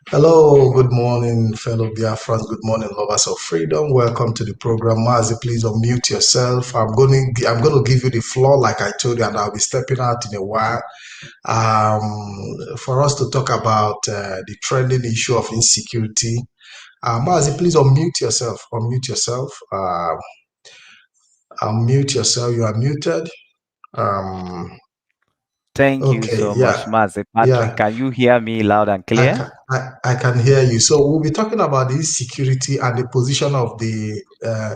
Hello, good morning, fellow Biafrans. Good morning, lovers of freedom. Welcome to the program. Mazi, please unmute yourself. I'm going to give you the floor, like I told you, and I'll be stepping out in a while for us to talk about the trending issue of insecurity. Mazi, please unmute yourself. Unmute yourself. Unmute yourself. You are muted. Thank you so much, Mazi. Patrick, can you hear me loud and clear? I can hear you. So we'll be talking about the insecurity and the position of the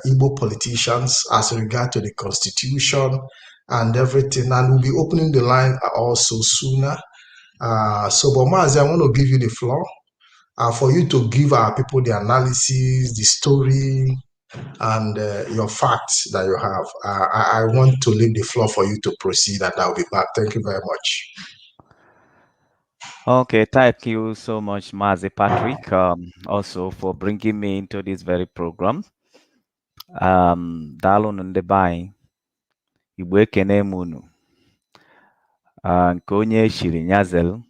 Igbo politicians as regard to the constitution and everything. And we'll be opening the line also sooner. But Mazi, I want to give you the floor for you to give our people the analysis, the story, and your facts that you have. I want to leave the floor for you to proceed, and I'll be back. Thank you very much. Okay, thank you so much, Mazi Patrick, also for bringing me into this very program. Dalon Ndebai, Igbo ekene munu, Nkonye Shirinyazel.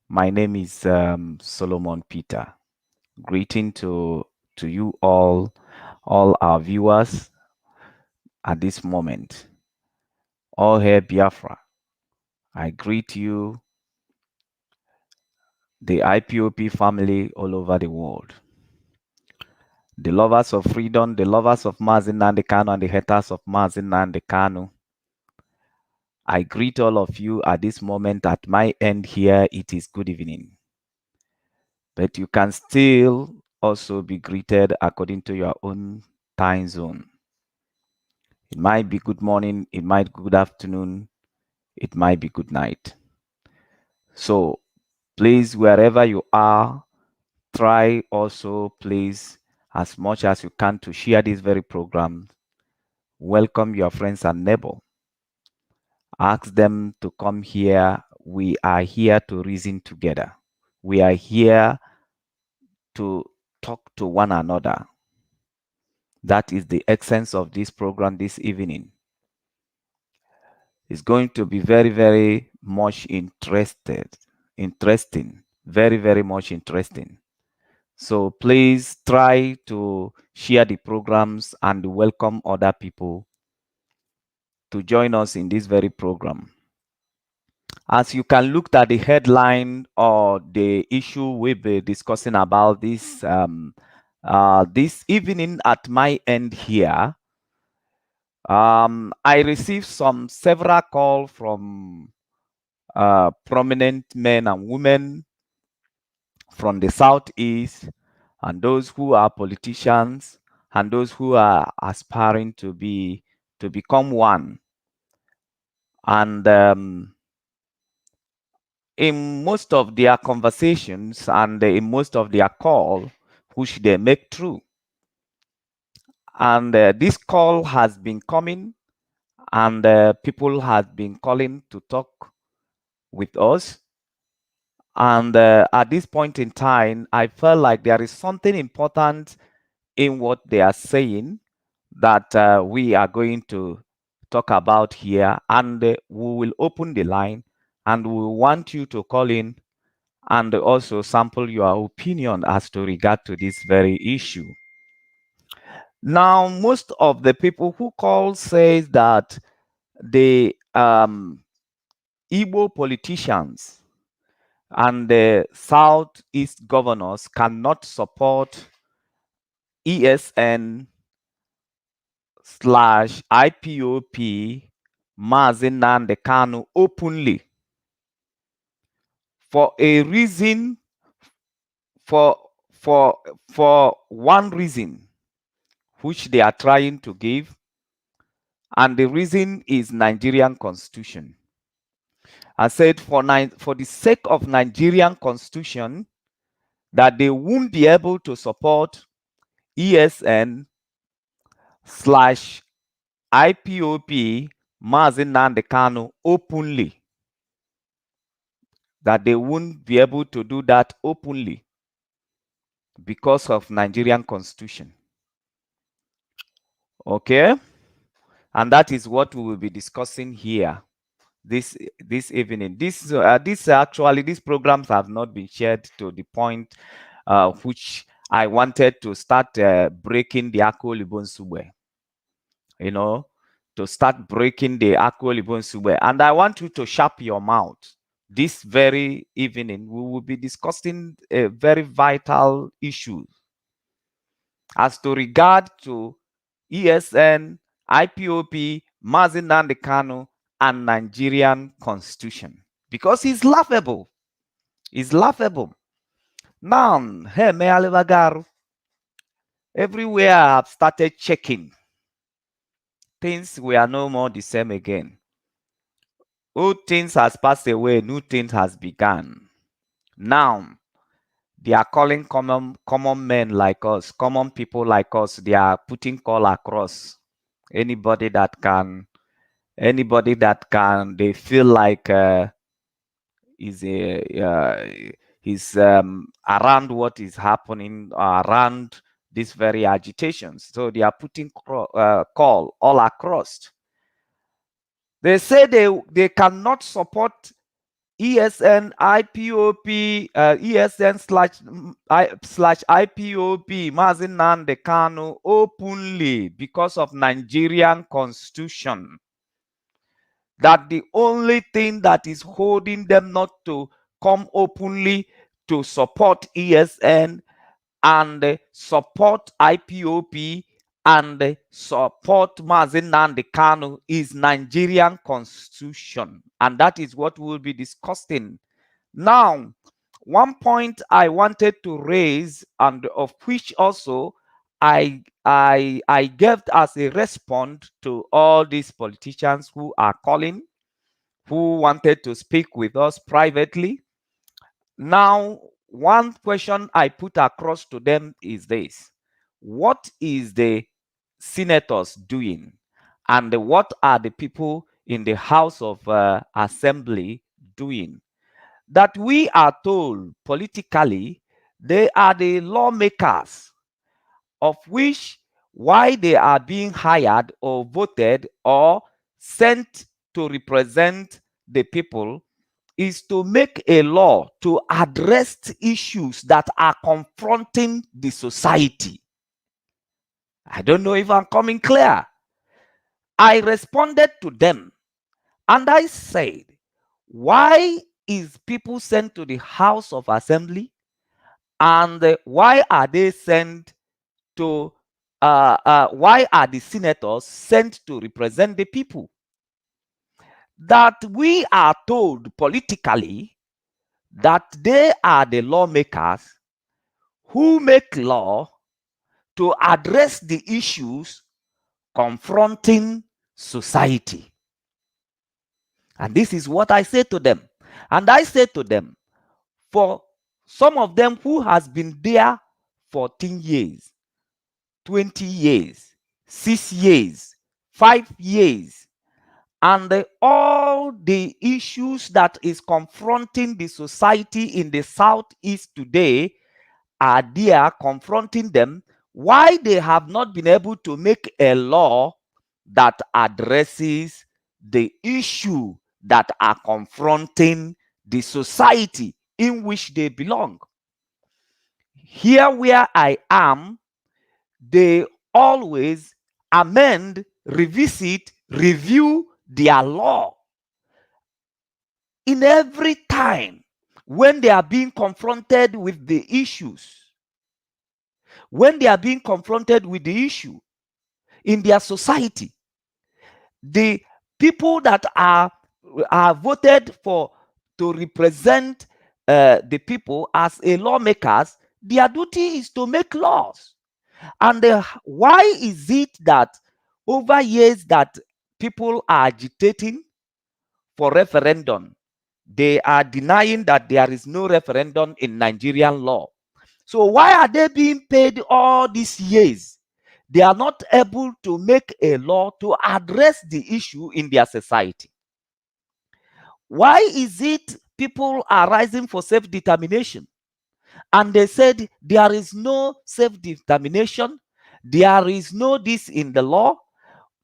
My name is Solomon Peter. Greeting to you all our viewers at this moment. All hail Biafra. I greet you, the IPOB family all over the world. The lovers of freedom, the lovers of Mazi Nnamdi Kanu, and the haters of Mazi Nnamdi Kanu. I greet all of you at this moment. At my end here, it is good evening. But you can still also be greeted according to your own time zone. It might be good morning, it might be good afternoon, it might be good night. So please, wherever you are, try also, please, as much as you can to share this very program. Welcome your friends and neighbors Ask them to come here. We are here to reason together. We are here to talk to one another. That is the essence of this program this evening. It's going to be very, very much interesting, very, very much interesting. So please try to share the programs and welcome other people to join us in this very program. As you can look at the headline or the issue we'll be discussing about this evening at my end here, I received several calls from prominent men and women from the Southeast, and those who are politicians, and those who are aspiring to become one. And in most of their conversations and in most of their call, which they make through, and this call has been coming, and people have been calling to talk with us. And at this point in time, I felt like there is something important in what they are saying that we are going to talk about here. And we will open the line, and we want you to call in and also sample your opinion as to regard to this very issue. Now, most of the people who call says that the Igbo politicians and the Southeast governors cannot support ESN/IPOB Mazi Nnamdi Kanu openly for a reason, for one reason which they are trying to give, and the reason is Nigerian constitution. I said for the sake of Nigerian constitution, that they won't be able to support ESN/IPOB Mazi Nnamdi Kanu openly. That they won't be able to do that openly because of Nigerian constitution. Okay? And that is what we will be discussing here this evening. These programs have not been shared to the point which I wanted to start breaking the Akol-Ibon-Sugbe. You know, to start breaking the Akol-Ibon-Sugbe. And I want you to sharp your mouth. This very evening, we will be discussing a very vital issue as to regard to ESN, IPOB, Mazi Nnamdi Kanu, and Nigerian constitution. Because it's laughable. It's laughable. Now, hey, me Alivagaru, everywhere I've started checking, things were no more the same again. Old things has passed away, new things has begun. Now, they are calling common men like us, common people like us. They are putting call across anybody that can, they feel like is around what is happening, around this very agitation. So they are putting call all across. They say they cannot support ESN IPOB, ESN/IPOB Mazi Nnamdi Kanu openly because of Nigerian constitution. That the only thing that is holding them not to come openly to support ESN and support IPOB and support Mazi Nnamdi Kanu is Nigerian constitution. And that is what we'll be discussing. Now, one point I wanted to raise, and of which also I gave as a response to all these politicians who are calling, who wanted to speak with us privately. Now, one question I put across to them is this: what is the senators doing? And what are the people in the House of Assembly doing? That we are told politically they are the lawmakers, of which why they are being hired or voted or sent to represent the people is to make a law to address issues that are confronting the society. I don't know if I'm coming clear. I responded to them and I said, why is people sent to the House of Assembly, and why are they sent to why are the senators sent to represent the people? That we are told politically that they are the lawmakers who make law to address the issues confronting society. And this is what I say to them. And I say to them, for some of them who has been there 14 years, 20 years, 6 years, 5 years, and all the issues that is confronting the society in the Southeast today are there confronting them, why they have not been able to make a law that addresses the issue that are confronting the society in which they belong. Here where I am, they always amend, revisit, review their law in every time when they are being confronted with the issues. When they are being confronted with the issue in their society, the people that are voted for to represent the people as a lawmakers, their duty is to make laws. And why is it that over years that people are agitating for referendum, they are denying that there is no referendum in Nigerian law? So why are they being paid all these years? They are not able to make a law to address the issue in their society. Why is it people are rising for self-determination? And they said there is no self-determination, there is no this in the law.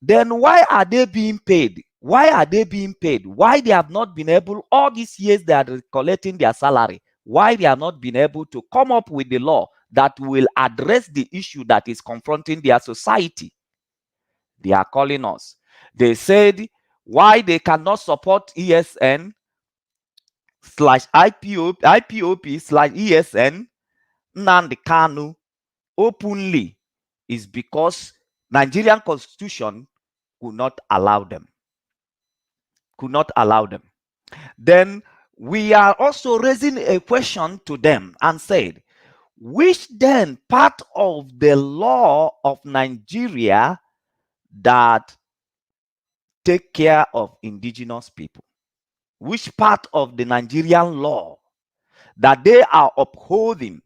Then why are they being paid? Why are they being paid? Why they have not been able, all these years they are collecting their salary, why they have not been able to come up with the law that will address the issue that is confronting their society? They are calling us. They said why they cannot support ESN slash IPOP slash ESN-NNAMDI KANU openly is because Nigerian constitution could not allow them. Could not allow them. Then we are also raising a question to them and said, which then part of the law of Nigeria that take care of indigenous people? Which part of the Nigerian law that they are upholding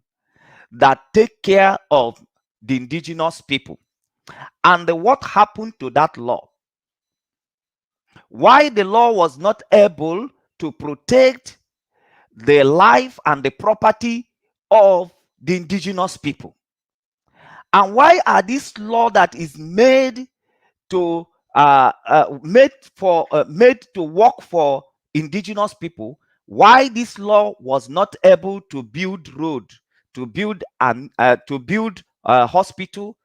that take care of the indigenous people? And what happened to that law? Why the law was not able to protect the life and the property of the indigenous people? And why are this law that is made to made to work for indigenous people, why this law was not able to build road, to build hospital,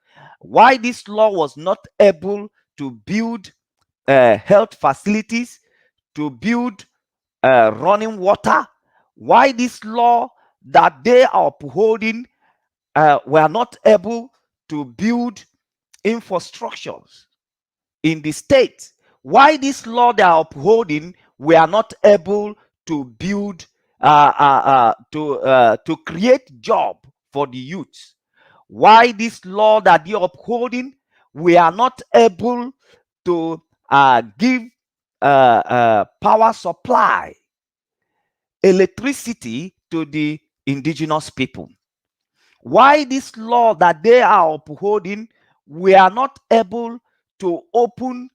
why this law was not able to build health facilities, to build running water, why this law that they are upholding were not able to build infrastructures in the state? Why this law they are upholding we are not able to build to create job for the youth? Why this law that you're upholding we are not able to give power supply, electricity to the indigenous people? Why this law that they are upholding we are not able to open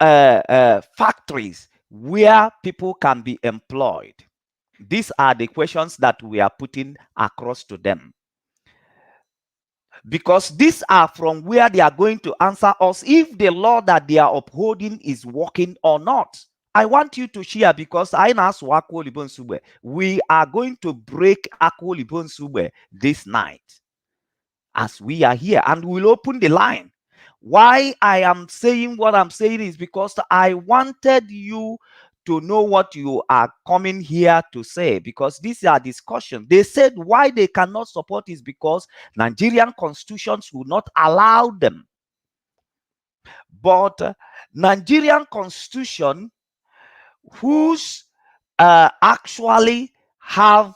factories where people can be employed? These are the questions that we are putting across to them, because these are from where they are going to answer us if the law that they are upholding is working or not. I want you to share, because I know we are going to break Akwolibonsube this night as we are here, and we'll open the line. Why I am saying what I'm saying is because I wanted you to know what you are coming here to say, because these are discussions. They said why they cannot support is because Nigerian constitutions will not allow them. But Nigerian constitution, whose actually have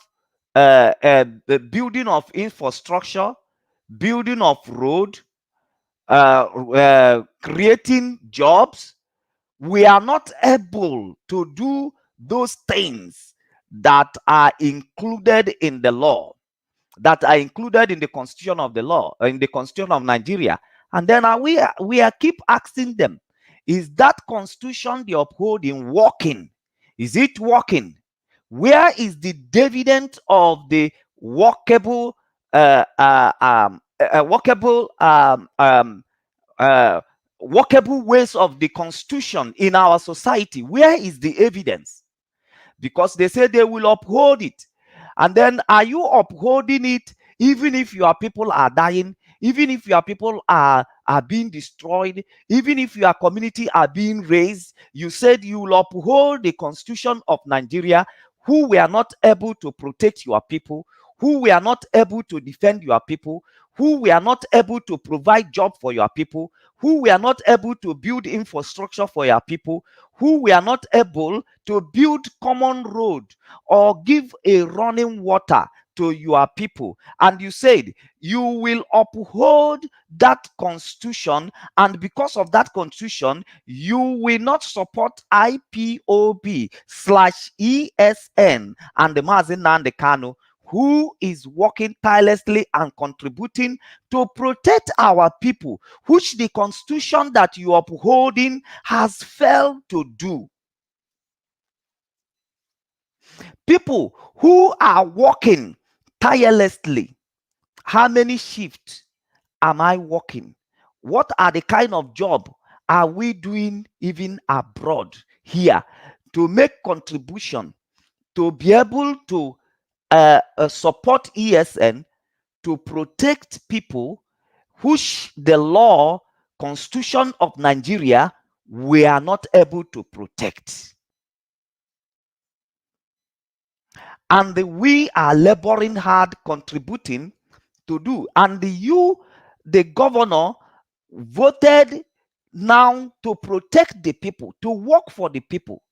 the building of infrastructure, building of road, creating jobs, we are not able to do those things that are included in the law, that are included in the constitution of the law, in the constitution of Nigeria. And then we are keep asking them, is that constitution they upholding working? Is it working? Where is the dividend of the workable workable ways of the constitution in our society? Where is the evidence? Because they say they will uphold it. And then are you upholding it even if your people are dying, even if your people are being destroyed, even if your community are being raised? You said you will uphold the constitution of Nigeria, who were not able to protect your people, who were not able to defend your people, who were not able to provide job for your people, who were not able to build infrastructure for your people, who were not able to build common road or give a running water to your people. And you said you will uphold that constitution, and because of that constitution, you will not support IPOB / ESN and the NNAMDI KANU, who is working tirelessly and contributing to protect our people, which the constitution that you are upholding has failed to do. People who are working tirelessly, how many shifts am I working? What are the kind of job are we doing even abroad here to make contribution to be able to support ESN to protect people which the law, constitution of Nigeria, we are not able to protect? And we are laboring hard, contributing to do. And the governor, voted now to protect the people, to work for the people,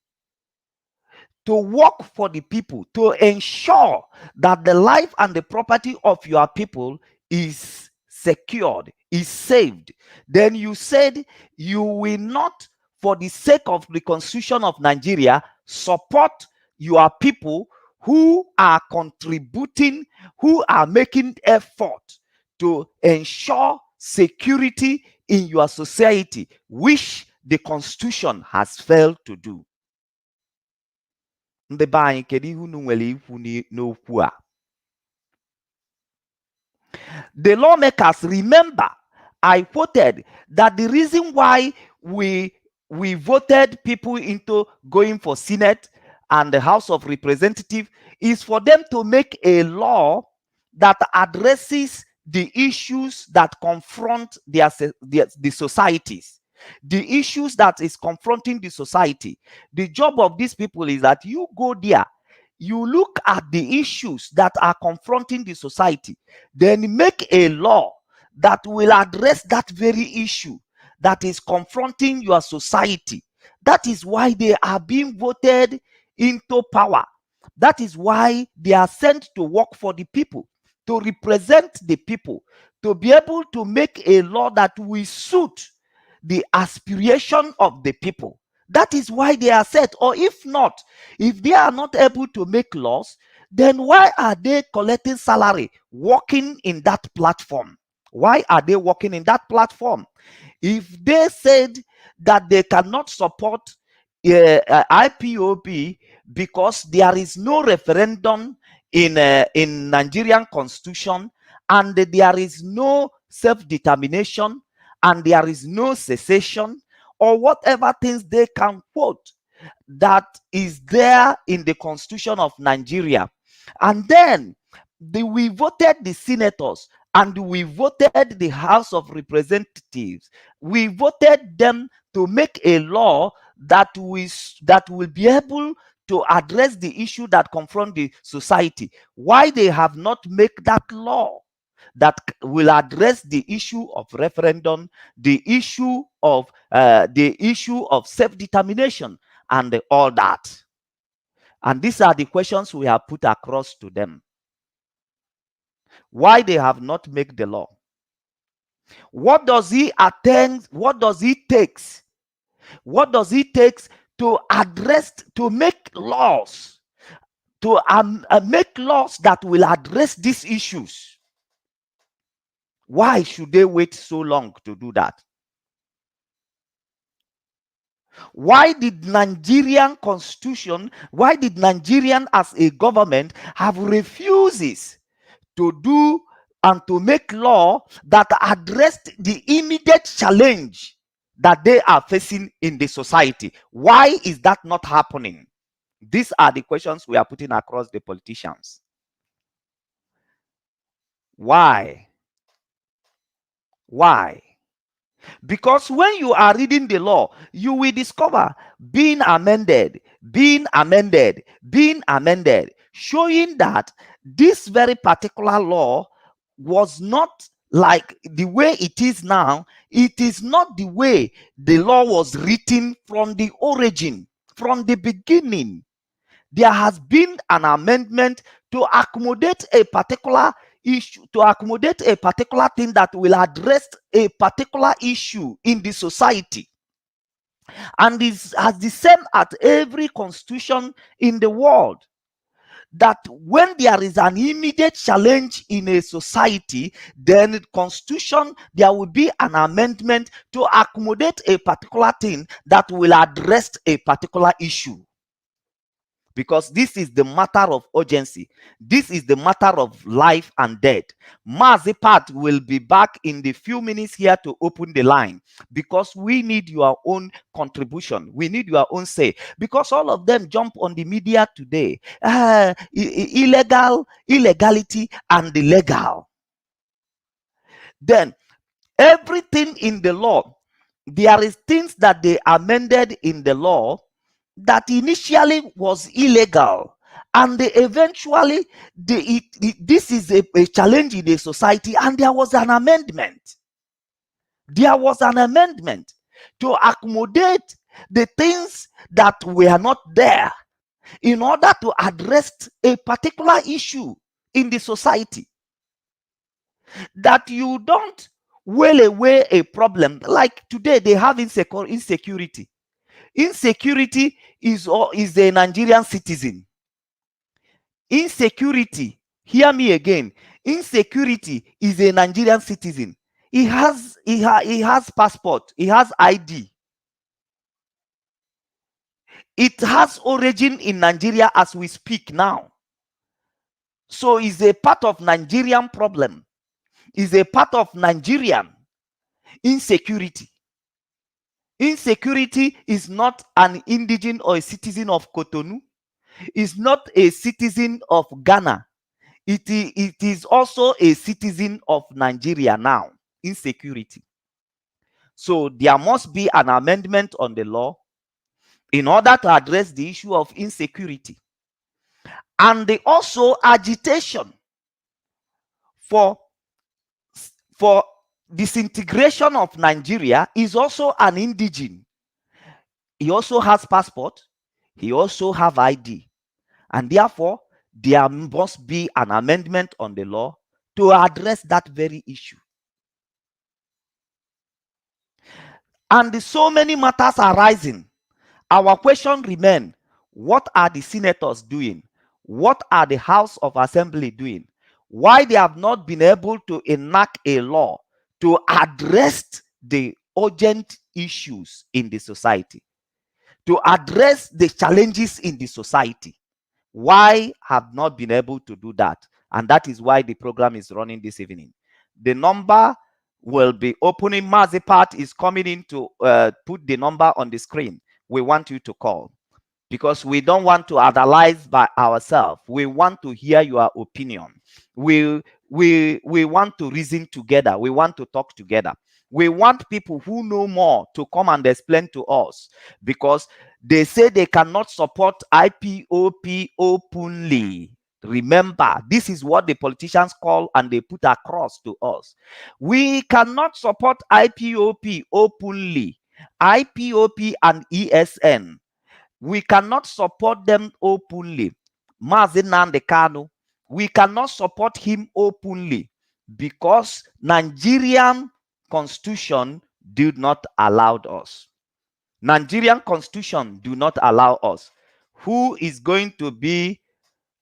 to ensure that the life and the property of your people is secured, is saved. Then you said you will not, for the sake of the constitution of Nigeria, support your people who are contributing, who are making effort to ensure security in your society, which the constitution has failed to do. Ndị be anyị, kedu ihe unu nwere ikwu n'okwu a? The lawmakers, remember, I quoted that the reason why we voted people into going for Senate and the House of Representatives is for them to make a law that addresses the issues that confront the societies, the issues that is confronting the society. The job of these people is that you go there, you look at the issues that are confronting the society, then make a law that will address that very issue that is confronting your society. That is why they are being voted into power. That is why they are sent to work for the people, to represent the people, to be able to make a law that will suit the aspiration of the people. That is why they are set. Or if not, if they are not able to make laws, then why are they collecting salary, working in that platform? Why are they working in that platform? If they said that they cannot support IPOB because there is no referendum in Nigerian constitution, and there is no self-determination, and there is no secession, or whatever things they can quote that is there in the constitution of Nigeria, and then we voted the senators and we voted the House of Representatives. We voted them to make a law that will be able to address the issue that confront the society. Why they have not made that law that will address the issue of referendum, the issue of self-determination, and all that? And these are the questions we have put across to them. Why they have not made the law? What does he attend? What does it takes? What does it take to address, to make laws, to make laws that will address these issues? Why should they wait so long to do that? Why did Nigerian constitution, why did Nigerian as a government have refuses to do and to make law that addressed the immediate challenge that they are facing in the society? Why is that not happening? These are the questions we are putting across the politicians. Why? Why? Because when you are reading the law, you will discover being amended, showing that this very particular law was not like the way it is now. It is not the way the law was written from the origin, from the beginning. There has been an amendment to accommodate a particular issue, to accommodate a particular thing that will address a particular issue in the society. And is as the same at every constitution in the world, that when there is an immediate challenge in a society, then the constitution, there will be an amendment to accommodate a particular thing that will address a particular issue. Because this is the matter of urgency. This is the matter of life and death. Mazipat will be back in the few minutes here to open the line, because we need your own contribution. We need your own say, because all of them jump on the media today. Illegality and the legal. Then everything in the law, there is things that they amended in the law that initially was illegal, and they eventually this is a challenge in the society, and there was an amendment. There was an amendment to accommodate the things that were not there in order to address a particular issue in the society. That you don't wail away a problem. Like today they have insecurity. Insecurity is a Nigerian citizen. Insecurity, hear me again. Insecurity is a Nigerian citizen. He has passport. He has ID. It has origin in Nigeria as we speak now. So it's a part of Nigerian problem. It's a part of Nigerian insecurity. Insecurity is not an indigene or a citizen of Cotonou. Is not a citizen of Ghana. It is also a citizen of Nigeria now. Insecurity. So there must be an amendment on the law in order to address the issue of insecurity. And the also agitation for disintegration of Nigeria is also an indigene. He also has passport. He also have ID. And therefore, there must be an amendment on the law to address that very issue. And so many matters are rising. Our question remains: what are the senators doing? What are the House of Assembly doing? why they have not been able to enact a law to address the urgent issues in the society, to address the challenges in the society. Why have not been able to do that? And that is why the program is running this evening. The number will be opening. Mazipat is coming in to put the number on the screen. We want you to call, because we don't want to analyze by ourselves. We want to hear your opinion. We want to reason together. We want to talk together. We want people who know more to come and explain to us, because they say they cannot support IPOP openly. Remember, this is what the politicians call and they put across to us. We cannot support IPOP openly. IPOP and ESN, we cannot support them openly. Mazi Nnamdi Kanu, we cannot support him openly because Nigerian constitution did not allow us. Nigerian constitution do not allow us. Who is going to be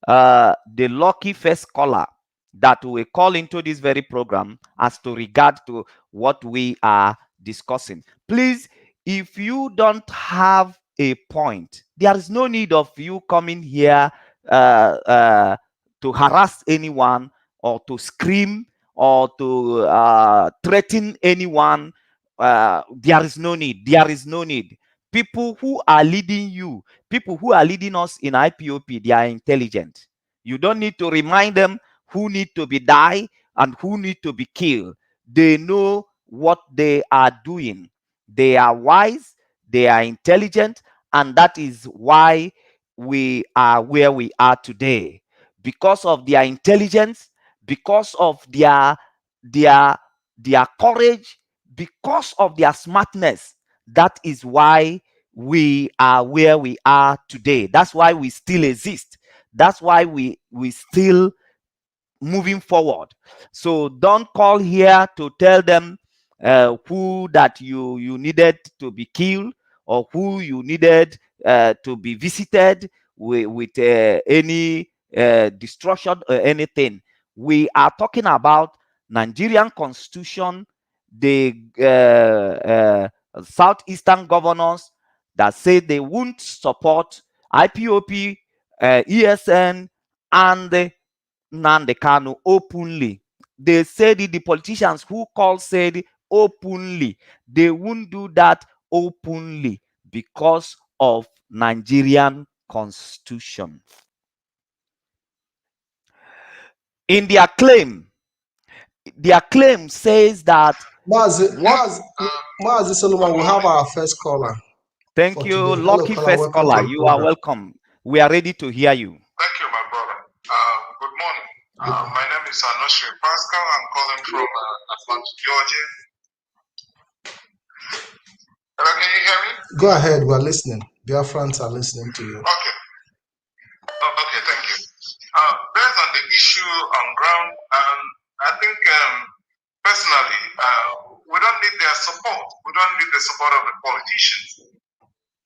the lucky first caller that we call into this very program as to regard to what we are discussing? Please, if you don't have a point, there is no need of you coming here to harass anyone or to scream or to threaten anyone. There is no need. There is no need. People who are leading you, people who are leading us in IPOP, they are intelligent. You don't need to remind them who need to be die and who need to be killed. They know what they are doing. They are wise, they are intelligent, and that is why we are where we are today. Because of their intelligence, because of their courage, because of their smartness, that is why we are where we are today. That's why we still exist. That's why we still moving forward. So don't call here to tell them who that you needed to be killed or who you needed to be visited with any destruction or anything. We are talking about Nigerian constitution, the southeastern governors that say they won't support IPOP, ESN, and Nnamdi Kanu openly. They said it, the politicians who called said openly. They won't do that openly because of Nigerian constitution. In their claim says that Mazi Solomon, we have our first caller. Thank you, Hello, lucky caller, first welcome to caller. the You are program. welcome. We are ready to hear you. Thank you, my brother. Good morning. My name is Anoshri Pascal. I'm calling from Atlanta, Georgia. Hello, can you hear me? Go ahead, we're listening. Biafrans are listening to you. Okay. Okay, thank you. Based on the issue on ground, I think personally, we don't need their support. We don't need the support of the politicians.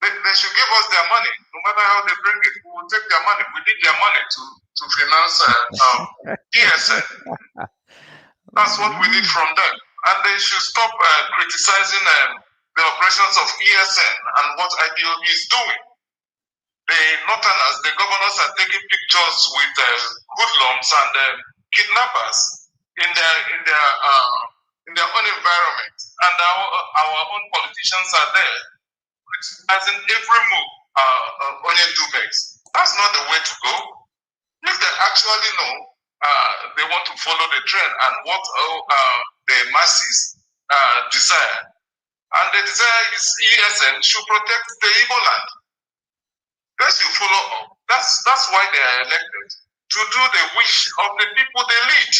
They should give us their money. No matter how they bring it, we will take their money. We need their money to finance ESN. That's what we need from them. And they should stop criticizing the operations of ESN and what IPOB is doing. The Northerners, the governors are taking pictures with hoodlums and kidnappers in their own environment. And our own politicians are there criticizing every move Onyendu makes. That's not the way to go. If they actually know they want to follow the trend and what the masses desire, and the desire is ESN should protect the Igbo land. They should follow up. That's why they are elected, to do the wish of the people they lead.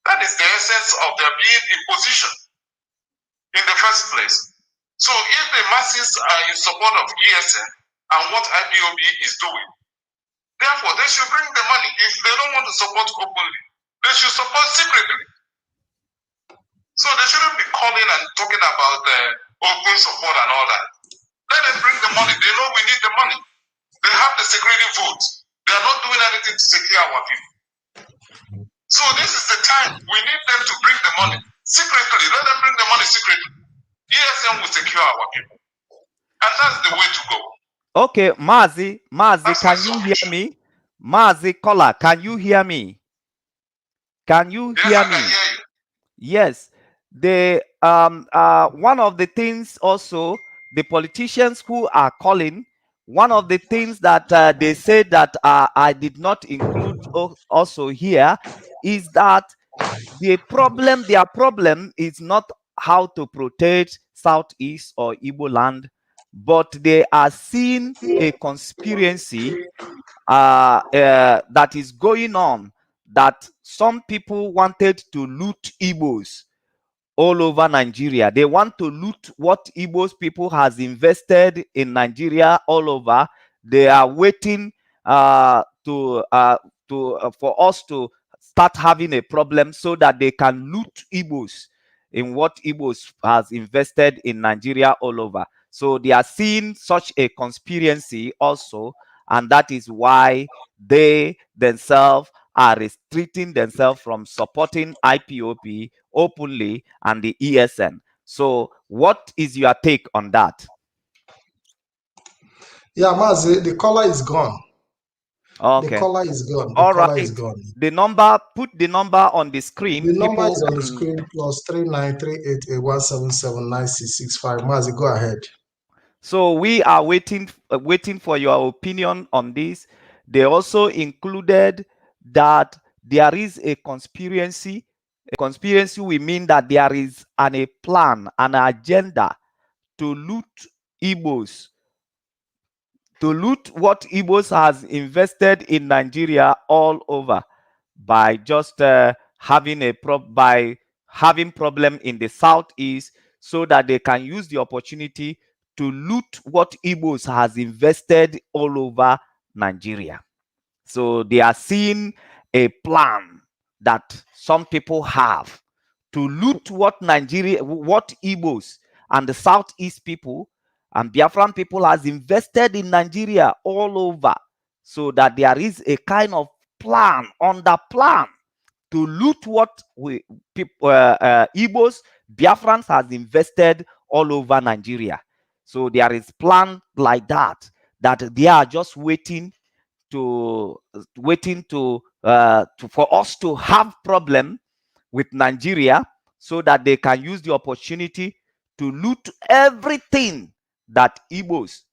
That is the essence of their being in position in the first place. So if the masses are in support of ESN and what IPOB is doing, therefore they should bring the money. If they don't want to support openly, they should support secretly. So they shouldn't be calling and talking about open support and all that. Let them bring the money. They know we need the money. They have the security votes. They are not doing anything to secure our people. So this is the time we need them to bring the money secretly. Let them bring the money secretly. ESN will secure our people. And that's the way to go. Okay, Mazi, can you hear me? Mazi Kola, can you hear me? Can you hear me? Yes, I can hear you. Yes. The one of the things also, the politicians who are calling, one of the things that they say that I did not include also here is that their problem is not how to protect Southeast or Igbo land, but they are seeing a conspiracy that is going on, that some people wanted to loot Igbos all over Nigeria. They want to loot what Igbos people has invested in Nigeria all over. They are waiting for us to start having a problem so that they can loot Igbos in what Igbos has invested in Nigeria all over. So they are seeing such a conspiracy also, and that is why they themselves are restricting themselves from supporting IPOB openly and the ESN. So what is your take on that? Yeah, Mazi, the color is gone. Okay. The color is gone. All right. The number, put the number on the screen. The number is on the screen, plus 393881779665. Mazi, go ahead. So we are waiting for your opinion on this. They also included that there is a conspiracy. A conspiracy will mean that there is a plan, an agenda to loot Igbos, to loot what Igbos has invested in Nigeria all over, by just having problem in the southeast, so that they can use the opportunity to loot what Igbos has invested all over Nigeria. So they are seeing a plan that some people have to loot what Igbos and the southeast people and Biafran people has invested in Nigeria all over, so that there is a kind of plan, under plan, to loot what Igbos, Biafrans has invested all over Nigeria. So there is plan like that they are just waiting for us to have problem with Nigeria, so that they can use the opportunity to loot everything that Igbos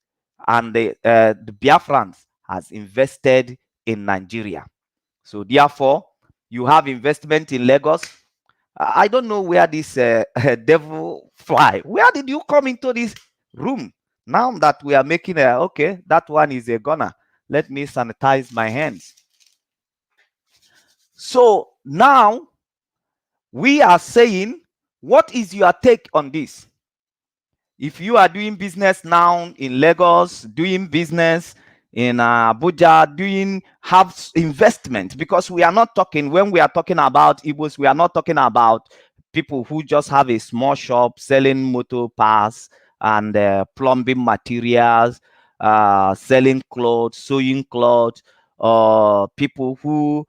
and the Biafrans has invested in Nigeria. So therefore, you have investment in Lagos. I don't know where this devil fly. Where did you come into this room? Now that we are making okay, that one is a gunner. Let me sanitize my hands. So now we are saying, what is your take on this? If you are doing business now in Lagos, doing business in Abuja, have investment, because we are not talking, when we are talking about Igbos, we are not talking about people who just have a small shop selling motor parts and plumbing materials, selling clothes, sewing clothes, or people who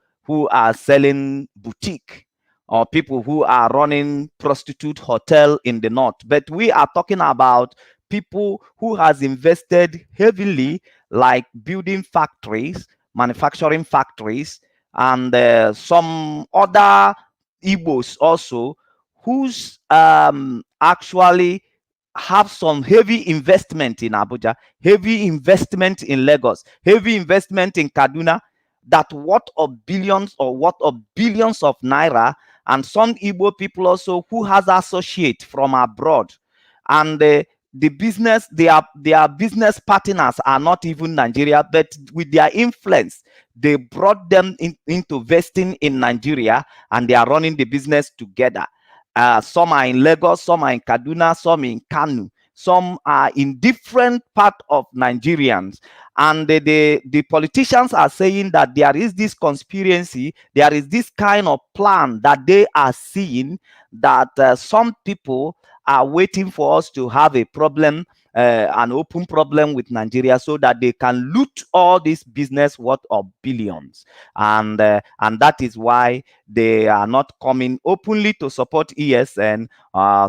are selling boutique, or people who are running prostitute hotel in the north. But we are talking about people who has invested heavily, like building factories, manufacturing factories, and some other Igbos also, who's actually have some heavy investment in Abuja, heavy investment in Lagos, heavy investment in Kaduna, that what of billions of naira, and some Igbo people also who has associate from abroad, and the business, their business partners are not even Nigeria, but with their influence, they brought them into investing in Nigeria, and they are running the business together. Some are in Lagos, some are in Kaduna, some in KANU, some are in different part of Nigerians. And the politicians are saying that there is this conspiracy, there is this kind of plan that they are seeing, that some people are waiting for us to have a problem an open problem with Nigeria so that they can loot all this business worth of billions. And that is why they are not coming openly to support ESN,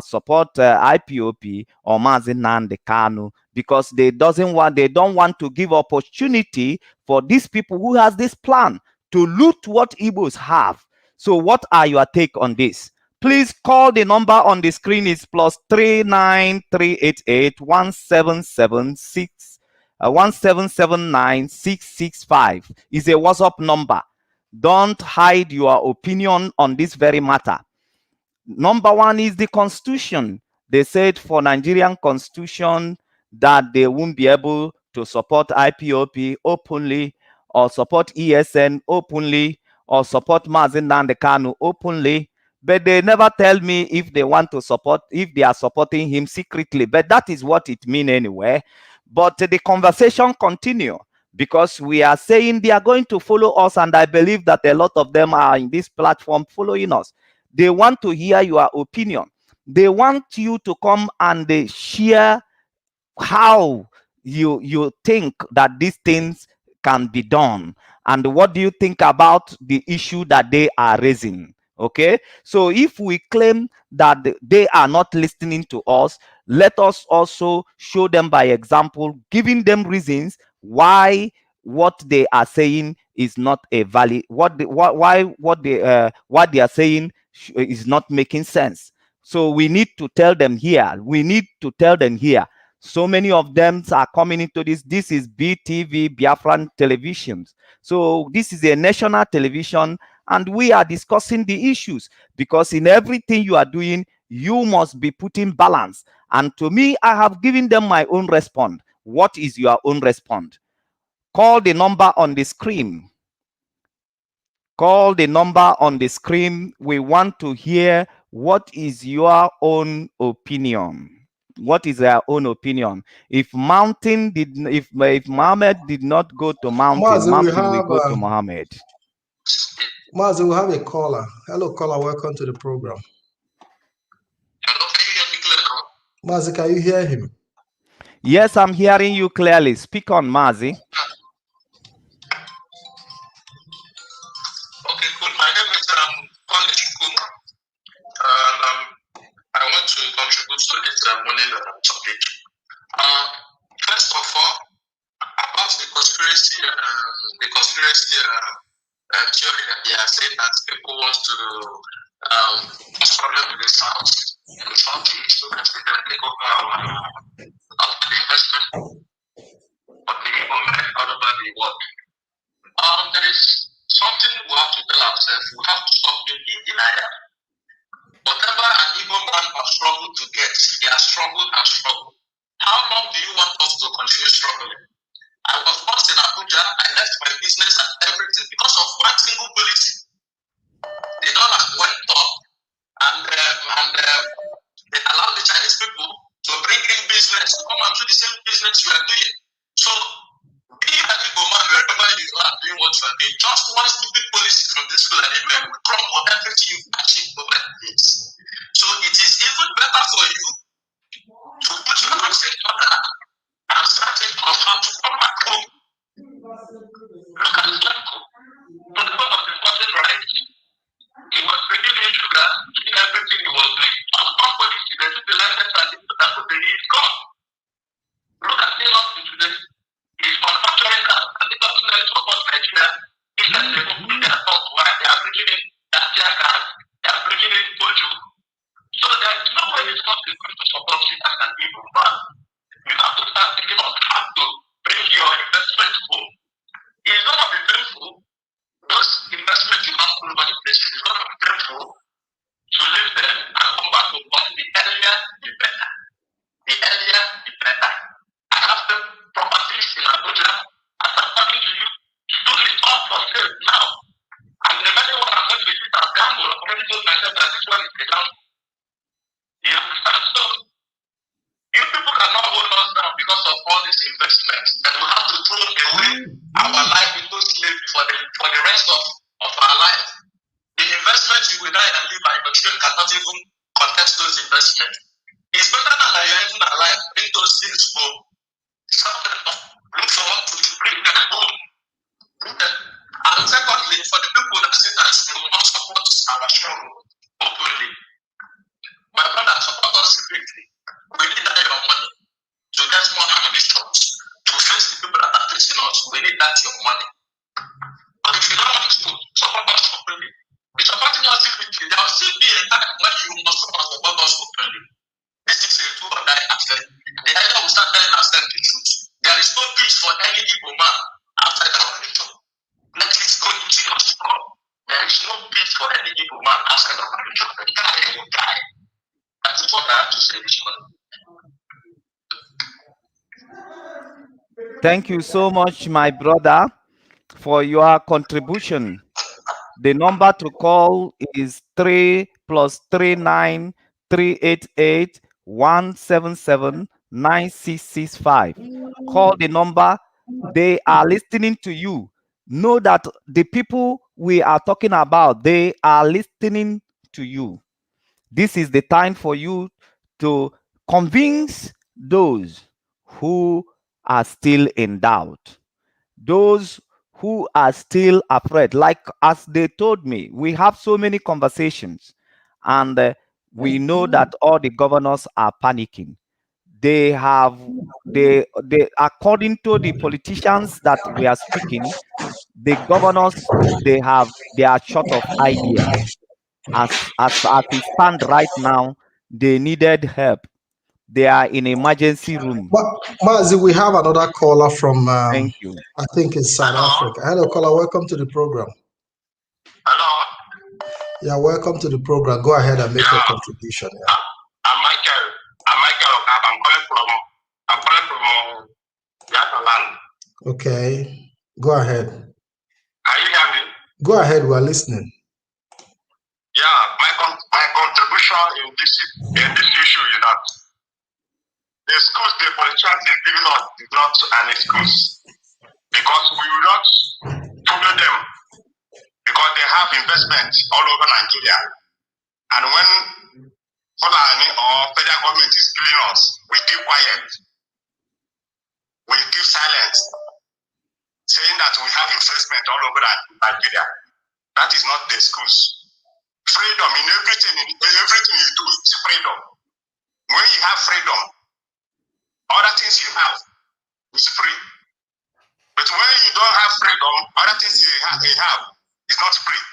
support IPOB or Mazi Nnamdi Kanu, because they don't want to give opportunity for these people who has this plan to loot what Igbos have. So what are your take on this? Please call the number on the screen. Is +39388 1776 1779665. Is a WhatsApp number. Don't hide your opinion on this very matter. Number one is the Constitution. They said for Nigerian Constitution that they won't be able to support IPOB openly, or support ESN openly, or support Mazi Nnamdi Kanu openly. But they never tell me if they want to support, if they are supporting him secretly. But that is what it means anyway. But the conversation continue, because we are saying they are going to follow us, and I believe that a lot of them are in this platform following us. They want to hear your opinion. They want you to come and they share how you think that these things can be done, and what do you think about the issue that they are raising. Okay, so if we claim that they are not listening to us, let us also show them by example, giving them reasons why what they are saying is not a valid, what they are saying is not making sense. So we need to tell them here. So many of them are coming into this. This is BTV, Biafran televisions. So this is a national television, and we are discussing the issues, because in everything you are doing, you must be putting balance. And to me, I have given them my own response. What is your own response? Call the number on the screen. Call the number on the screen. We want to hear what is your own opinion. What is their own opinion? If Mohammed did not go to mountain, mountain will go to Muhammad. Mazi, we have a caller. Hello, caller. Welcome to the program. Hello, can you hear me clearly? Mazi, can you hear him? Yes, I'm hearing you clearly. Speak on, Mazi. Okay, cool. My name is College Kuma, and I want to contribute to this morning topic. First of all, about the conspiracy theory that they are saying that people want to cause problem in the South and try to issue that they can take over the investment of the government all over the world. There is something we have to tell ourselves. We have to stop being in denial. Whatever an Igbo man has struggled to get, he has struggled and struggled. How long do you want us to continue struggling? I was once in Abuja. I left my business and everything because of one single policy. The dollar went up, and they allowed the Chinese people to bring in business to come and do the same business you are doing. So, be an Igbo man wherever you are doing what you are doing. Just one stupid policy from this planet will crumble everything you've achieved over the years. So, it is even better for you to put your hands in order and starting from how to come back home. Look at Slanko. On the top of the important right, he was bringing in sugar, doing everything he was doing. On one policy, they took the license and they put that for the heat gone. Look at the law today. He's manufacturing cars and the government support Nigeria. He said they will put their thoughts why they are bringing in that cars, they are bringing in Bojo. So there is no way it's not going to support you as an evil man. You have to start thinking of how to bring your investment home. It's going to be painful. Those investments you have all over the place, it's going to be painful to leave them and come back home. But the earlier, the better. The earlier, the better. I have the properties in Abuja. As I'm talking to you, do it all for sale now. And the money what I'm going to use as gamble, I've already told myself that this one is a gamble. You understand? So, you people cannot hold us down because of all these investments. And we have to throw away our life into slavery for the rest of our life. The investments you will die and live by your children cannot even contest those investments. It's better than that you're even alive in those things for something. Look forward to bring them home. And secondly, for the people that say that they will not support our struggle openly, my brother, support us secretly. We need that your money to get more ammunition to face the people that are facing us. We need that your money. But if you don't want to support us openly, if supporting us secretly, there will still be a time when you must support us openly. This is a tool that I have said. The idea will start telling ourselves the truth. There is no peace for any Igbo man outside our religion. Let it go into your soul. There is no peace for any Igbo man outside of our religion. The guy will die. That is what I have to say this morning. Thank you so much, my brother, for your contribution. The number to call is 3 + 39 388 177 9665. Call the number. They are listening to you. Know that the people we are talking about, they are listening to you. This is the time for you to convince those who are still in doubt, those who are still afraid. Like as they told me, we have so many conversations, and we know that all the governors are panicking. They have they according to the politicians that we are speaking, the governors, they are short of ideas. As it stand right now, they needed help. They are in emergency room. But Mazi, we have another caller from Thank you. I think it's South Africa. Hello, caller. Welcome to the program. Hello. Yeah, welcome to the program. Go ahead and make your contribution. Yeah. I'm Michael. I'm calling from Yataland. Okay. Go ahead. Are you hear me? Go ahead. We're listening. Yeah, my contribution in this issue is that the schools the politicians is giving us is not an excuse, because we will not follow them, because they have investments all over Nigeria, and when Fulani or federal government is killing us, we keep quiet, we keep silent, saying that we have investment all over Nigeria. That is not the excuse. Freedom in everything you do is freedom. When you have freedom, other things you have is free. But when you don't have freedom, other things you have is not free.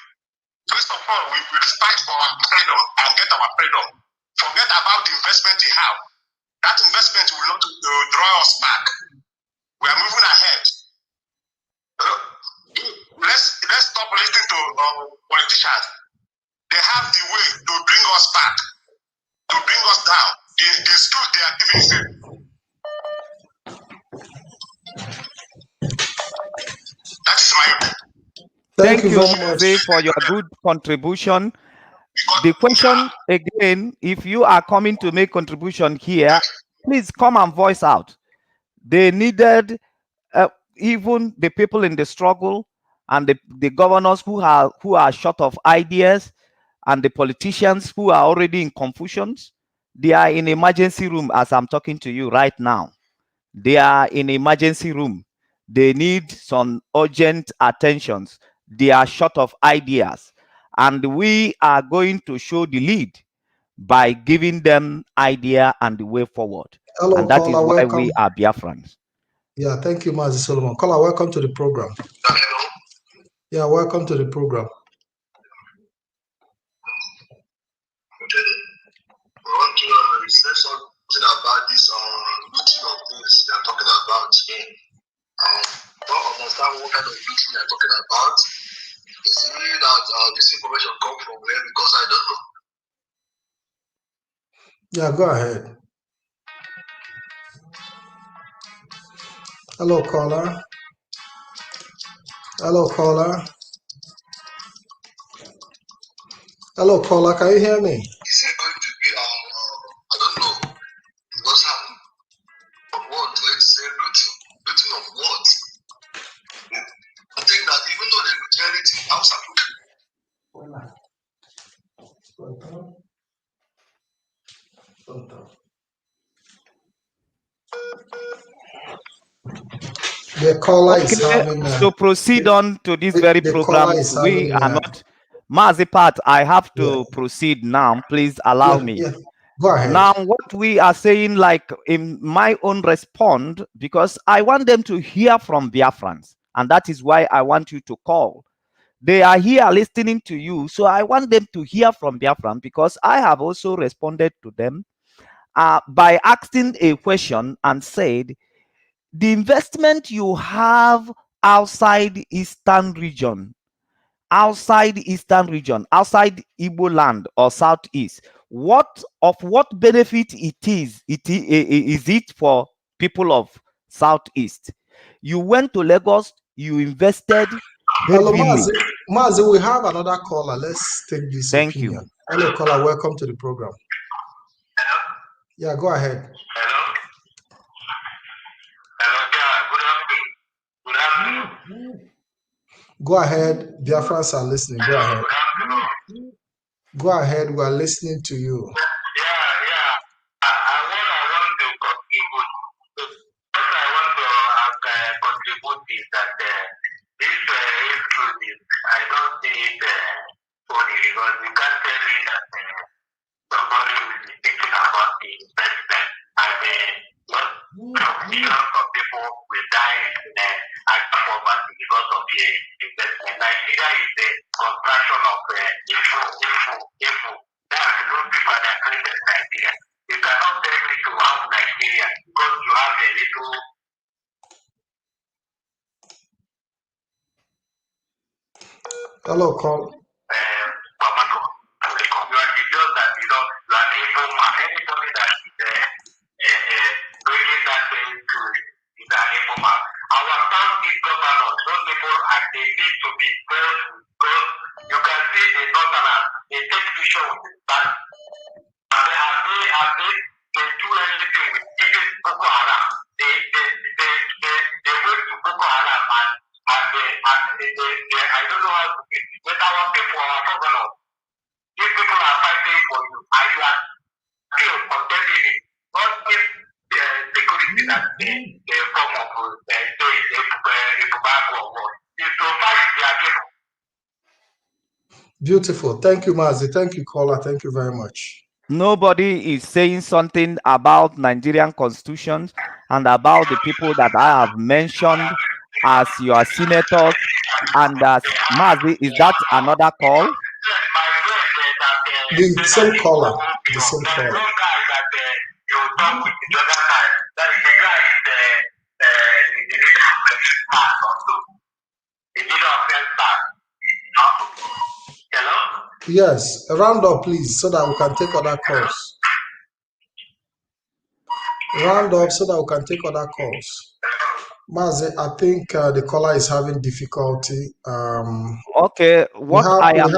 First of all, we will fight for our freedom and get our freedom. Forget about the investment you have. That investment will not draw us back. We are moving ahead. Let's stop listening to politicians. They have the way to bring us back, to bring us down. The skills they are giving is that is my opinion. Thank you very much for your good contribution. The question again, if you are coming to make contribution here, please come and voice out. They needed even the people in the struggle and the governors who are short of ideas, and the politicians who are already in confusions. They are in emergency room as I'm talking to you right now. They are in emergency room. They need some urgent attentions. They are short of ideas, and we are going to show the lead by giving them idea and the way forward. Hello, and that caller, is why welcome. we are Biafrans. Yeah, thank you, Mazi Solomon. Caller, welcome to the program. Hello. Yeah, welcome to the program. I want to say something about this looting of things they are talking about today. Don't understand what kind of looting they are talking about. Is it that this information come from where? Because I don't know. Yeah, go ahead. Hello, caller. Hello, caller. Hello, caller. Can you hear me? Is it going to be I don't know. Because what? Let's say looting. Looting of what? I think that even though they loot everything, how's that looting? The caller is having. So proceed on to this very program. We are not. Mazipat, I have to proceed now. Please allow me. Yeah. Go ahead. Now, what we are saying, like in my own response, because I want them to hear from Biafrans, and that is why I want you to call. They are here listening to you, so I want them to hear from Biafran, because I have also responded to them by asking a question and said, the investment you have outside Eastern region, outside Igbo land or Southeast, what benefit is it for people of Southeast? You went to Lagos, you invested heavily. Hello, Mazi, we have another caller. Let's take this Thank opinion. You. Hello, caller. Welcome to the program. Hello? Yeah, go ahead. Hello? Hello, yeah, good afternoon. Go ahead. Biafrans are listening. Go ahead. Good afternoon. Go ahead. We are listening to you. Yeah. I want to contribute. What I want to contribute is that this issue, I don't see it only because you can't tell me that somebody will be thinking about the investment and millions of people will die in poverty because of the investment. Nigeria is the construction of info. That's those people that created Nigeria. You cannot tell me to have Nigeria because you have a little. Hello, call. Tomato. You are the judge that you are the informant. Anybody that is bringing that thing to is an informant. Our county governors, those people they need to be told because you can see the northerners, they take picture with the back. They do anything with even Boko Haram. They went to Boko Haram and I don't know how to do it. But our people, our governors, these people are fighting for you and you are still contending it. Not if the security that the form of is to fight their people. Beautiful. Thank you, Mazi. Thank you, caller. Thank you very much. Nobody is saying something about Nigerian constitution and about the people that I have mentioned as your senators. And Mazi, is that another call? The same caller. The same caller. Hello? Yes, a round up, please, so that we can take other calls. Round up so that we can take other calls. Mazi, I think the caller is having difficulty. Okay, what I am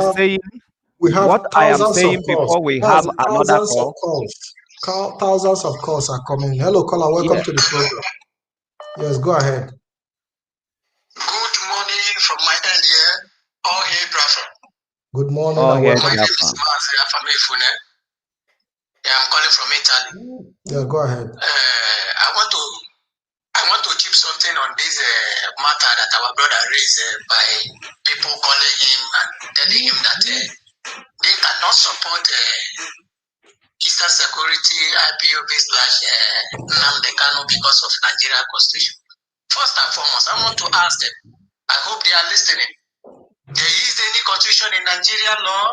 saying before we have another call. Thousands of calls are coming. Hello, caller. Welcome to the program. Yes, go ahead. Good morning from my end here. All here, brother. Good morning and welcome. My name is Mazi Afamefune. I'm calling from Italy. Yeah, go ahead. I want to chip something on this matter that our brother raised by people calling him and telling him that they cannot support Eastern Security IPOB / NNAMDI KANU because of Nigerian constitution. First and foremost, I want to ask them. I hope they are listening. There is any constitution in Nigeria law?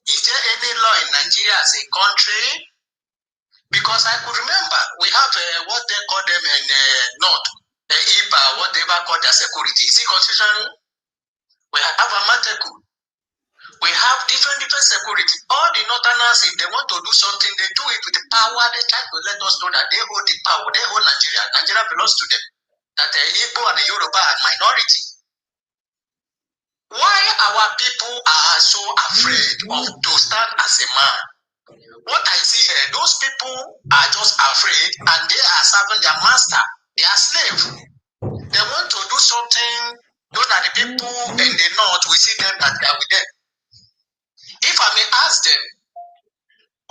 Is there any law in Nigeria as a country? Because I could remember we have what they call them in North, IPA, whatever called their security. Is it constitutional? We have Amateku. We have different security. All the Northerners, if they want to do something, they do it with the power. They try to let us know that they hold the power. They hold Nigeria. Nigeria belongs to them. That the Igbo and the Yoruba are minority. Why our people are so afraid to stand as a man? What I see here, those people are just afraid and they are serving their master, their slave. They want to do something so that the people in the north will see them that they are with them. If I may ask them,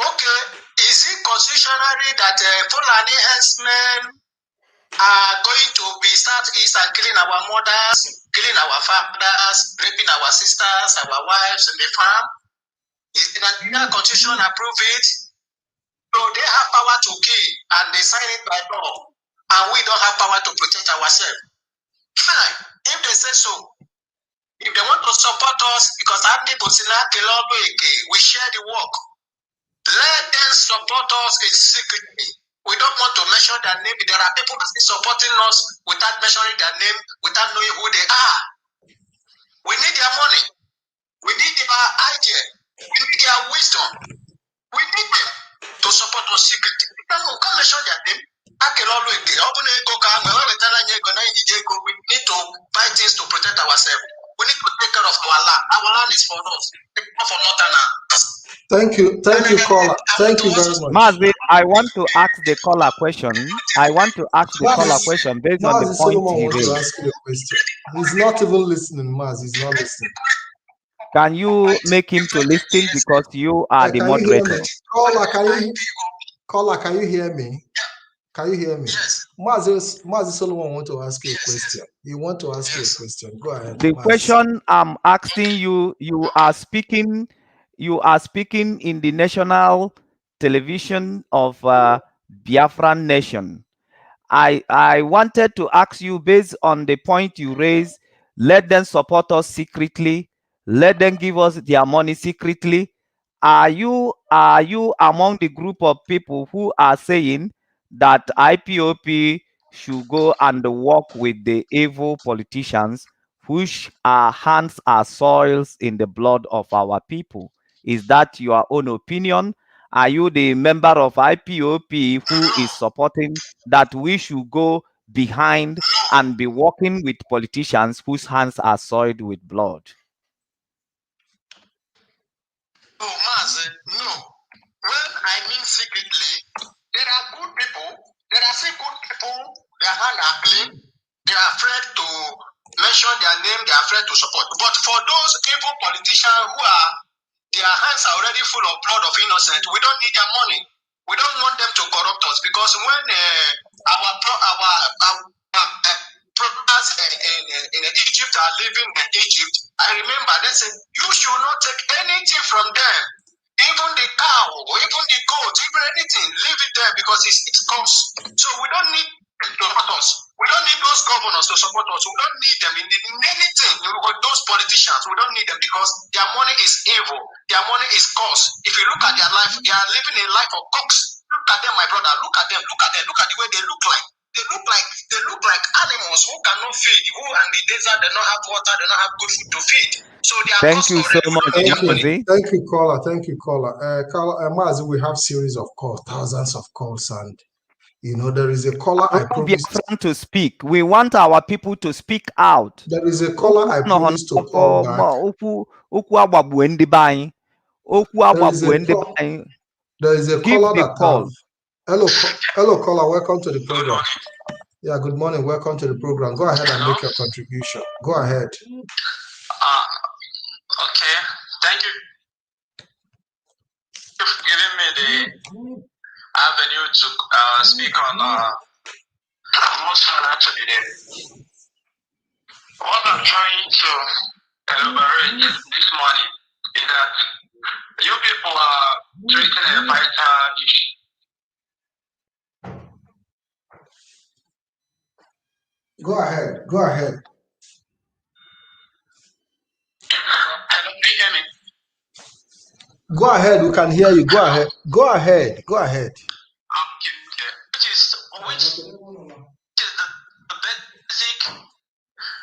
okay, is it constitutionally that Fulani herdsmen are going to be southeast and killing our mothers, killing our fathers, raping our sisters, our wives in the farm. Is the Nigerian Constitution approve it? So they have power to kill and they sign it by law. And we don't have power to protect ourselves. Fine. If they say so, if they want to support us, because we share the work, let them support us in secretly. We don't want to mention their name. There are people that are supporting us without mentioning their name, without knowing who they are. We need their money. We need their idea. We need their wisdom. We need them to support us secretly. Come mention their name. We need to buy things to protect ourselves. We need to take care of our land. Our land is for us. It's not for Northerners. Thank you, caller. Thank you very much. Mazi, I want to ask the caller question. I want to ask the caller question based on the point he raised. To ask you a question. He's not even listening, Maz. He's not listening. Can you make him to listen because you are the moderator? Caller, can you hear me? Can you hear me? Yes. Mazi Solomon want to ask you a question. You want to ask you a question. Go ahead. The question I'm asking you, you are speaking in the national television of Biafran Nation. I wanted to ask you based on the point you raised, let them support us secretly, let them give us their money secretly. Are you among the group of people who are saying that IPOB should go and work with the evil politicians whose hands are soils in the blood of our people? Is that your own opinion? Are you the member of IPOB who is supporting that we should go behind and be working with politicians whose hands are soiled with blood? Oh, Maz, no. When I mean secretly, there are good people. There are still good people. Their hands are clean. They are afraid to mention their name. They are afraid to support. But for those evil politicians who are, their hands are already full of blood of innocent, we don't need their money. We don't want them to corrupt us because when our brothers in Egypt are living in Egypt, I remember they said, you should not take anything from them. Even the cow, or even the goat, even anything, leave it there because it comes. So we don't need them to support us. We don't need those governors to support us. We don't need them in anything. Those politicians, we don't need them because their money is evil. Their money is cost. If you look at their life, they are living a life of cooks. Look at them, my brother. Look at them. Look at them. Look at the way they look like. They look like animals who cannot feed. Who in the desert they don't have water, they don't have good food to feed. So they are thank you so much. Thank you, caller. Thank you, caller. Mazi, we have series of calls, thousands of calls, and you know there is a caller I promised to speak. We want our people to speak out. There is a caller I promised to call back. There is a caller that call. Hello, caller. Welcome to the program. Yeah, good morning. Welcome to the program. Go ahead and make your contribution. Go ahead. Okay. Thank you for giving me the avenue to speak on most today. What I'm trying to elaborate this morning is that you people are treating a vital issue. Go ahead. Go ahead. Can you hear me? Go ahead. We can hear you. Go ahead. Go ahead. Go ahead. Okay. Which is the basic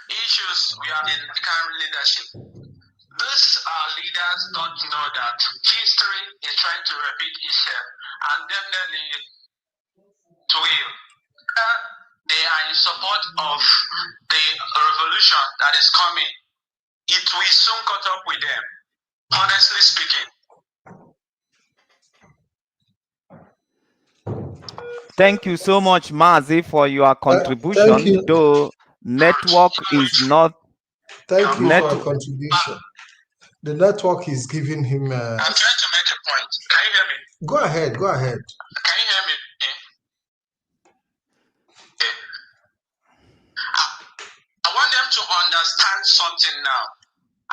issues we have in current leadership. These leaders don't know that history is trying to repeat itself, and definitely it will. They are in support of the revolution that is coming. It will soon catch up with them, honestly speaking. Thank you so much, Mazi, for your contribution. Though network is not. Thank you for your contribution. The network is giving him. I'm trying to make a point. Can you hear me? Go ahead. Go ahead. Can you hear me? Okay. them to understand something now,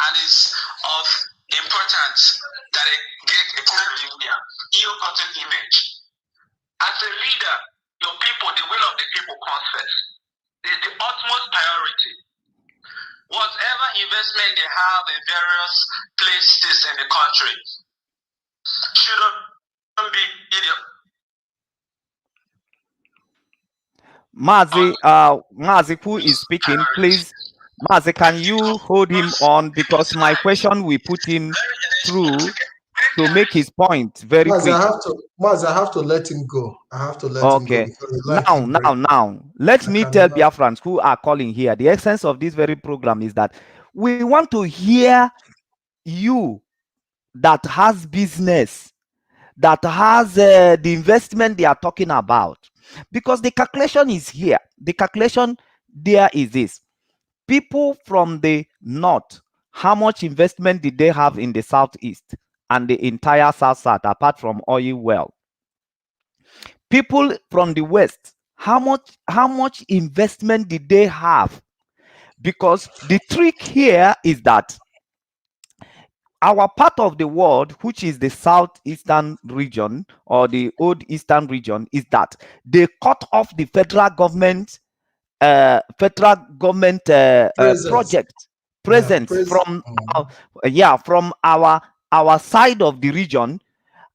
and it's of importance that they get a clear, ill-gotten image. As a leader, your people, the will of the people comes first. It's the utmost priority. Whatever investment they have in various places in the country shouldn't be idiot. Mazi, who is speaking, please, Mazi, can you hold him on, because my question will put him through to make his point very quick. I have to let him go. I have to let him go. Because now, let me tell Biafrans who are calling here, the essence of this very program is that we want to hear you that has business, that has the investment they are talking about. Because the calculation is here. The calculation there is this. People from the north, how much investment did they have in the southeast and the entire south apart from oil well? People from the west, how much investment did they have? Because the trick here is that our part of the world, which is the southeastern region or the old eastern region, is that they cut off the federal government project presence from our side of the region,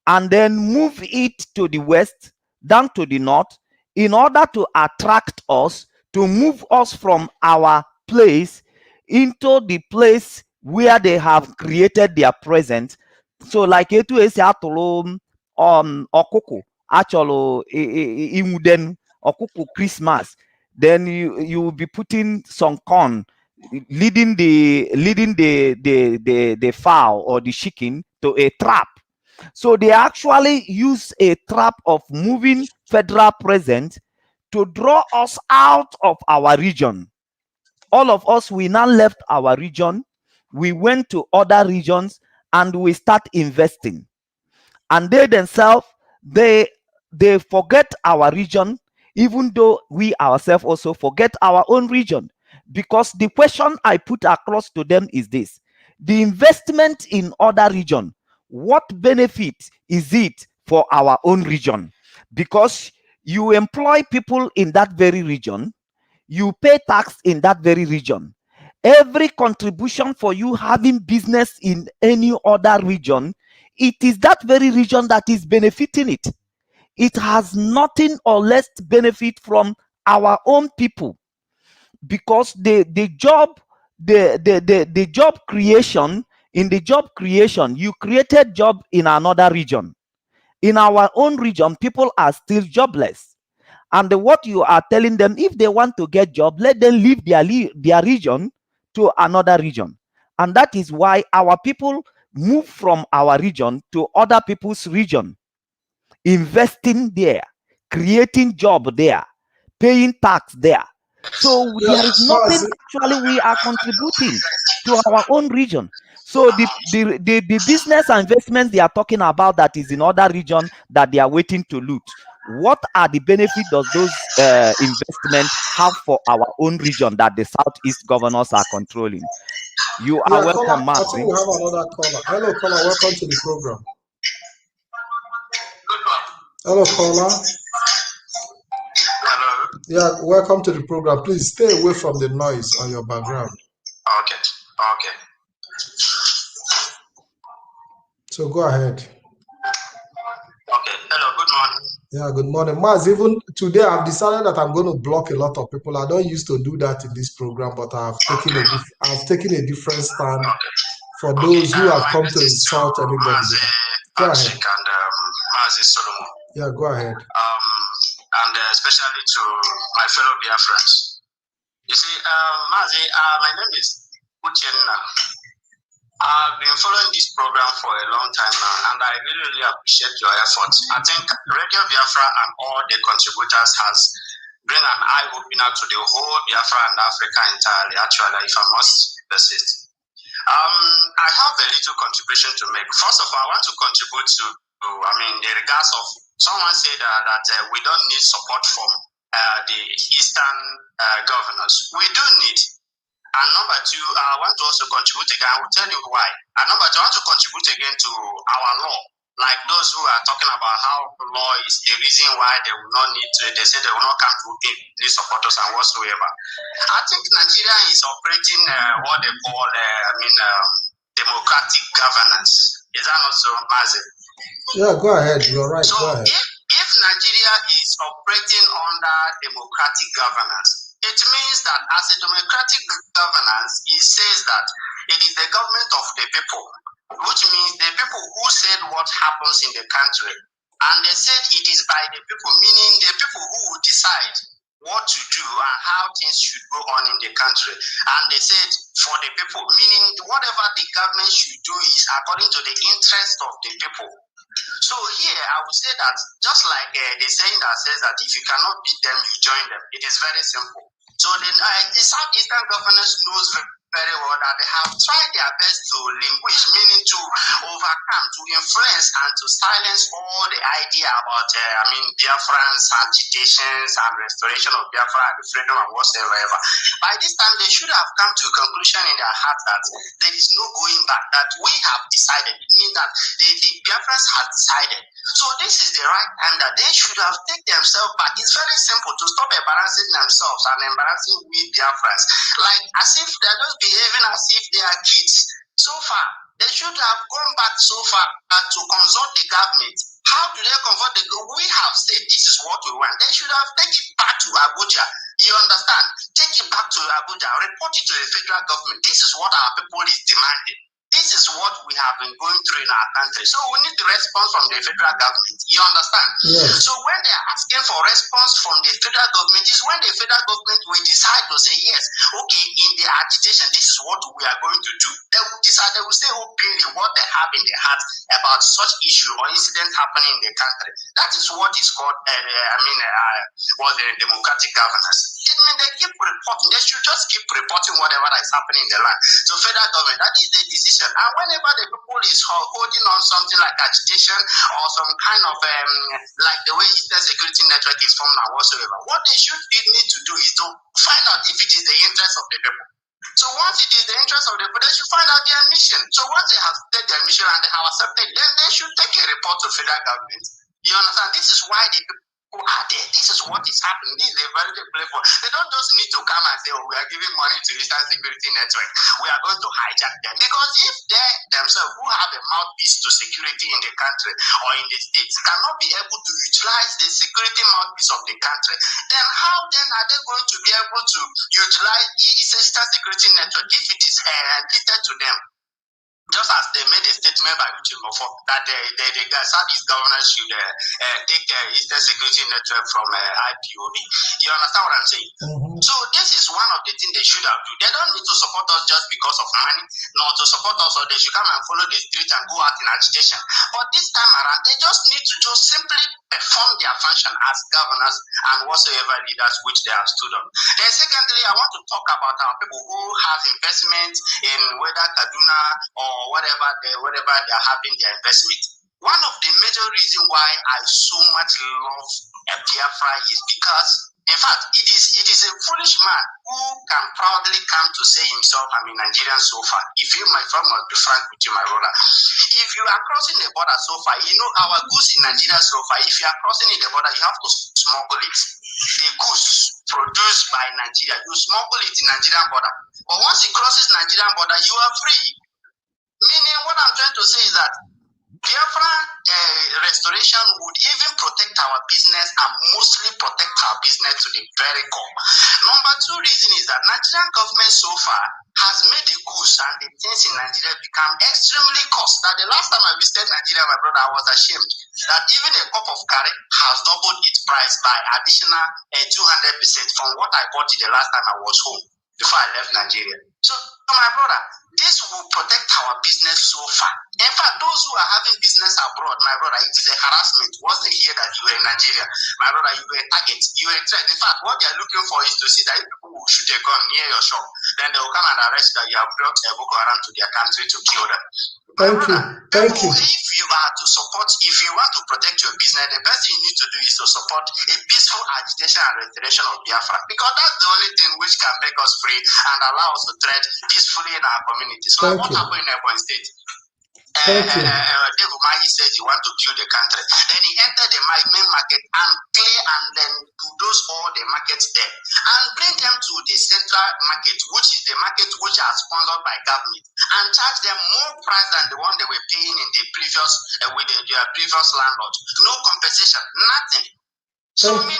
and then move it to the west, down to the north, in order to attract us, to move us from our place into the place where they have created their presence. So like etu esi atụrụ ọkụkụ achọrọ imuden ọkụkụ Christmas, then you will be putting some corn, leading the fowl or the chicken to a trap. So they actually use a trap of moving federal presence to draw us out of our region. All of us, we now left our region, we went to other regions, and we start investing. And they themselves, they forget our region, even though we ourselves also forget our own region. Because the question I put across to them is this: the investment in other region, what benefit is it for our own region? Because you employ people in that very region, you pay tax in that very region. Every contribution for you having business in any other region, it is that very region that is benefiting it. It has nothing or less benefit from our own people, because the job creation, in the job creation, you created job in another region. In our own region, people are still jobless. And what you are telling them, if they want to get job, let them leave their region to another region. And that is why our people move from our region to other people's region, investing there, creating job there, paying tax there. So there is nothing actually we are contributing to our own region. So the business and investments they are talking about that is in other region that they are waiting to loot, what are the benefits does those investments have for our own region that the southeast governors are controlling? You are welcome, Martin. I think we have another caller. Hello, caller. Welcome to the program. Hello, caller. Hello. Yeah, welcome to the program. Please stay away from the noise on your background. Okay. Okay. So go ahead. Okay. Hello. Good morning. Yeah, good morning, Maz. Even today, I've decided that I'm going to block a lot of people. I don't used to do that in this program, but I've taken a different stand for those who have come to insult anybody. Go ahead. And Mazi Solomon. Yeah, go ahead. And especially to my fellow Biafrans. You see, Mazi, my name is Uchenna. I've been following this program for a long time now, and I really, really appreciate your efforts. I think Radio Biafra and all the contributors has been an eye-opener to the whole Biafra and Africa entirely, actually, if I must persist. I have a little contribution to make. First of all, I want to contribute to, the regards of someone said that we don't need support from the Eastern governors. We do need. And number two, I want to also contribute again. I will tell you why. And number two, I want to contribute again to our law. Like those who are talking about how law is the reason why they will not need to, they say they will not come to the supporters and whatsoever. I think Nigeria is operating what they call, democratic governance. Is that not so, Mazi? Yeah, go ahead. You're right. So go ahead. if Nigeria is operating under democratic governance, it means that as a democratic governance, it says that it is the government of the people, which means the people who said what happens in the country. And they said it is by the people, meaning the people who will decide what to do and how things should go on in the country. And they said for the people, meaning whatever the government should do is according to the interest of the people. So here, I would say that just like the saying that says that if you cannot beat them, you join them. It is very simple. So the Southeastern governors knows very well that they have tried their best to linguish, meaning to overcome, to influence, and to silence all the idea about, Biafran's agitations and restoration of Biafra and the freedom and whatsoever. By this time, they should have come to a conclusion in their heart that there is no going back, that we have decided. It means that the Biafrans have decided. So this is the right time that they should have taken themselves back. It's very simple to stop embarrassing themselves and embarrassing we Biafrans. Like as if they're just behaving as if they are kids. So far, they should have gone back so far to consult the government. How do they consult the government? We have said this is what we want. They should have taken it back to Abuja. You understand? Take it back to Abuja, report it to the federal government. This is what our people is demanding. This is what we have been going through in our country. So we need the response from the federal government. You understand? Yes. So when they are asking for response from the federal government, is when the federal government will decide to say, yes, okay, in the agitation, this is what we are going to do. They will decide, they will say openly what they have in their heart about such issue or incident happening in the country. That is what is called, the democratic governance. It means they keep reporting. They should just keep reporting whatever is happening in the land. So federal government, that is the decision. And whenever the people is holding on something like agitation or some kind of like the way Eastern Security Network is formed and whatsoever, what they should need to do is to find out if it is the interest of the people. So once it is the interest of the people, they should find out their mission. So once they have taken their mission and they have accepted, then they should take a report to federal government. You understand? This is why the people are there. This is what is happening. This is a very playful. They don't just need to come and say, oh, we are giving money to Eastern Security Network. We are going to hijack them. Because if they themselves, who have a mouthpiece to security in the country or in the states, cannot be able to utilize the security mouthpiece of the country, then how then are they going to be able to utilize Eastern Security Network if it is handed to them? Just as they made a statement by Uchimofo that the Southeast governors should take Eastern Security Network from IPOB. You understand what I'm saying? Mm-hmm. So this is one of the things they should have done. They don't need to support us just because of money, nor to support us, or they should come and follow the street and go out in agitation. But this time around, they just need to just simply perform their function as governors and whatsoever leaders which they have stood on. Then secondly, I want to talk about our people who have investments in whether Kaduna or whatever they are having their investment. One of the major reasons why I so much love Biafra is because, in fact, it is a foolish man who can proudly come to say himself, I'm a Nigerian so far. If you, my friend, must be frank with you, my brother. If you are crossing the border so far, you know our goods in Nigeria so far, if you are crossing the border, you have to smuggle it. The goods produced by Nigeria, you smuggle it in Nigerian border. But once it crosses Nigerian border, you are free. Meaning, what I'm trying to say is that Biafra restoration would even protect our business and mostly protect our business to the very core. Number two reason is that Nigerian government so far has made the goods and the things in Nigeria become extremely cost. That the last time I visited Nigeria, my brother, I was ashamed that even a cup of curry has doubled its price by additional 200% from what I bought it the last time I was home before I left Nigeria. So my brother, this will protect our business so far. In fact, those who are having business abroad, my brother, it is a harassment. Once they hear that you are in Nigeria, my brother, you are a target, you are a threat. In fact, what they are looking for is to see that if people will shoot a gun near your shop, then they will come and arrest that you have brought a Boko Haram to their country to kill them. Thank you. Thank you. If you are to support, if you want to protect your business, the best thing you need to do is to support a peaceful agitation and restoration of Biafra, because that's the only thing which can make us free and allow us to tread peacefully in our community. So like what happened in Ebonyi State? David Mahi said he want to build the country. Then he entered the main market and clear and then bulldoze all the markets there and bring them to the central market, which is the market which are sponsored by government, and charge them more price than the one they were paying in the previous with their previous landlord. No compensation, nothing. So many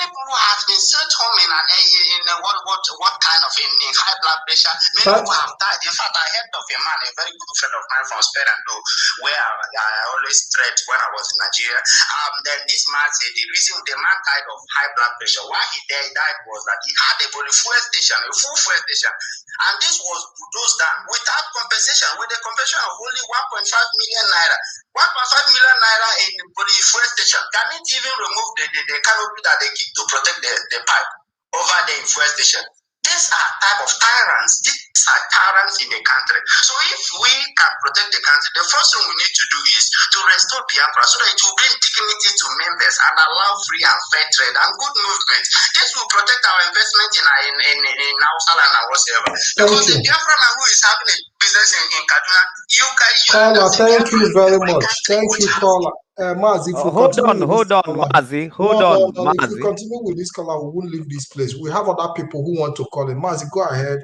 people have been sent home in what kind of in high blood pressure. Many people have died. In fact, I heard of a man, a very good friend of mine from Spain and Do, where I always tread when I was in Nigeria. Then this man said the reason the man died of high blood pressure, why he died was that he had a full fuel station, and this was bulldozed down without compensation, with the compensation of only 1.5 million naira. 1.5 million naira in the fuel station cannot even remove the canopy that they keep to protect the pipe over the fuel station. These are type of tyrants. These are tyrants in the country. So if we can protect the country, the first thing we need to do is to restore Biafra so that it will bring dignity to members and allow free and fair trade and good movement. This will protect our investment in Hausa land and whatsoever. Because the Biafra man who is having a business in Kaduna, Caller, thank you very much. Thank you, caller. Maz, if hold on, Mazi. Hold on, Mazi. If we continue with this caller, we won't leave this place. We have other people who want to call in. Mazi, go ahead.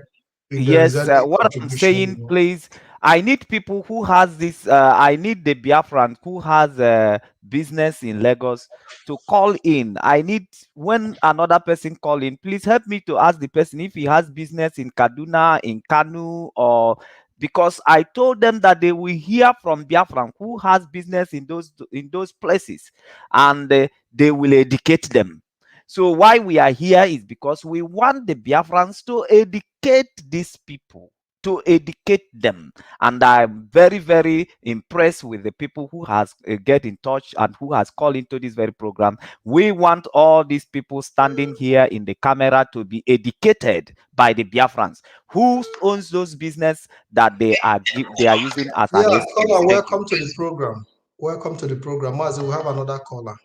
Yes, what I'm saying, please, I need people who has this. I need the Biafran who has business in Lagos to call in. I need, when another person call in, please help me to ask the person if he has business in Kaduna, in KANU, or because I told them that they will hear from Biafran who has business in those places, and they will educate them. So why we are here is because we want the Biafrans to educate these people, to educate them. And I'm very, very impressed with the people who has get in touch and who has called into this very program. We want all these people standing here in the camera to be educated by the Biafrans. Who owns those business that they are using as an excuse? Caller, welcome to the program. Welcome to the program. Mazi, we have another caller.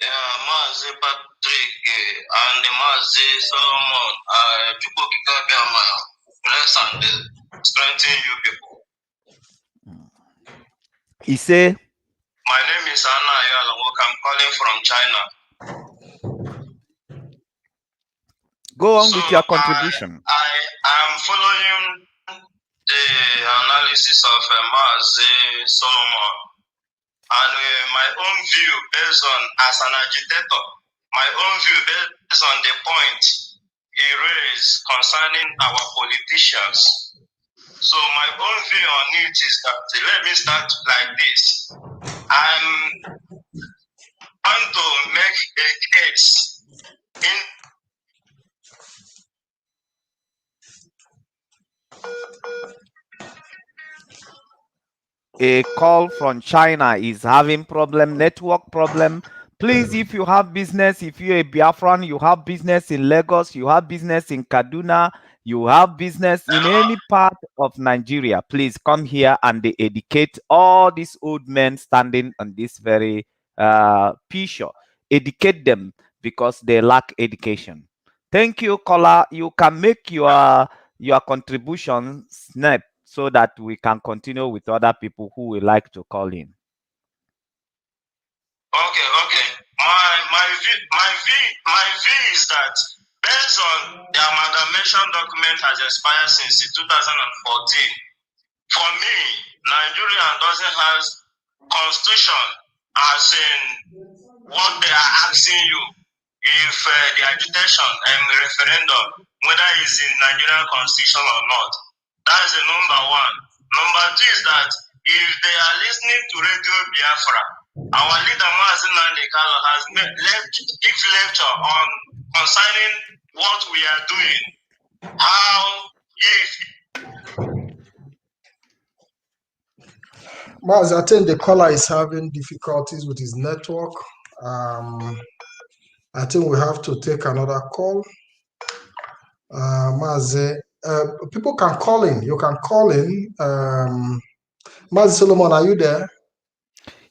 Mazi Patrick and Mazi Solomon, bless and strengthen you people. He say, my name is Anna Ayalawok. I'm calling from China. Go on with your contribution. I am following the analysis of Mazi Solomon. And my own view based on, as an agitator, my own view based on the point he raised concerning our politicians. So my own view on it is that, let me start like this. I'm trying to make a case in a call from China is having network problem. Please, if you have business, if you're a Biafran, you have business in Lagos, you have business in Kaduna, you have business in any part of Nigeria, please come here and they educate all these old men standing on this very picture. Educate them because they lack education. Thank you, caller. You can make your contribution snap so that we can continue with other people who would like to call in. Okay. My view is that based on the amalgamation document has expired since 2014. For me, Nigeria doesn't have constitution as in what they are asking you. If the agitation and referendum, whether it's in Nigerian constitution or not. That is the number one. Number two is that if they are listening to Radio Biafra, our leader Mazi Nnamdi Kanu has give lecture on concerning what we are doing. How if Mazi, I think the caller is having difficulties with his network. I think we have to take another call. Mazi, people can call in. You can call in. Mazi Solomon, are you there?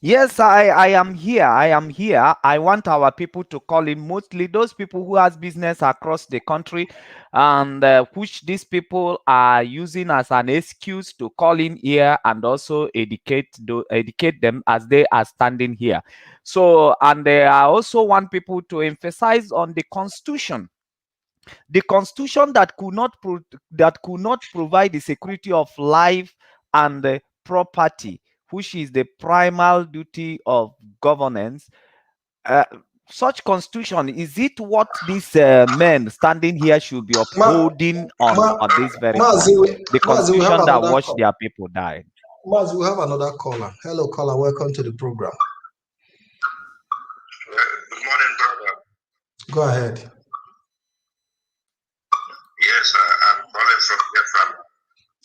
Yes, I am here. I am here. I want our people to call in, mostly those people who has business across the country, and which these people are using as an excuse to call in here and also educate them as they are standing here. So, and I also want people to emphasize on the Constitution. The Constitution that could not provide the security of life and property, which is the primal duty of governance. Uh, Such Constitution, is it what these men standing here should be upholding on this very Mazi, point? The Mazi, we have Constitution that another watched call. their people die. Mazi, we have another caller. Hello, caller. Welcome to the program. Good morning, brother. Go ahead. Yes, I'm calling from Biafra.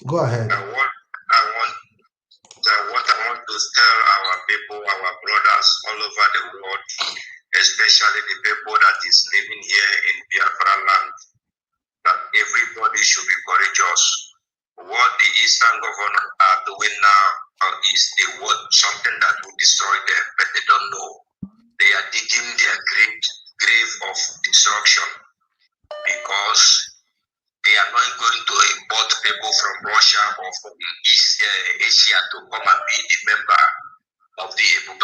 Go ahead. I want to tell our people, our brothers all over the world, especially the people that is living here in Biafra land, that everybody should be courageous. What the Eastern governors are doing now is something that will destroy them, but they don't know. They are digging their grave of destruction, because they are not going to import people from Russia or from East Asia to come and be the member of the EPOB.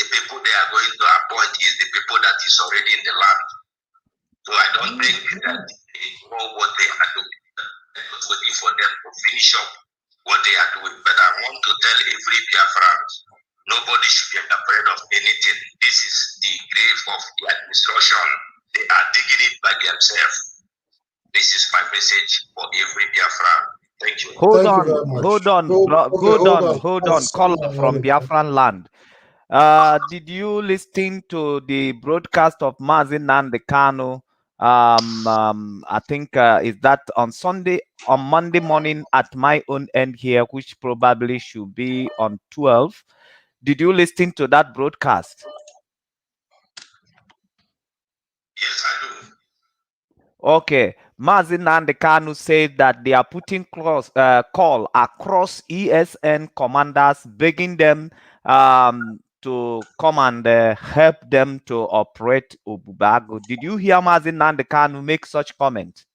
The people they are going to appoint is the people that is already in the land. So I don't think that they know what they are doing. I'm just waiting for them to finish up what they are doing. But I want to tell every Biafran, nobody should be afraid of anything. This is the grave of the administration. They are digging it by themselves. This is my message for every Biafran. Thank you. Hold Thank on, you very much. hold on. Caller from Biafran land. Did you listen to the broadcast of Mazi Nnamdi Kanu? I think is that on Monday morning at my own end here, which probably should be on 12. Did you listen to that broadcast? Yes, I do. Okay, Mazi Nnamdi Kanu said that they are putting call across ESN commanders, begging them to come and help them to operate Obubago. Did you hear Mazi Nnamdi Kanu make such comment?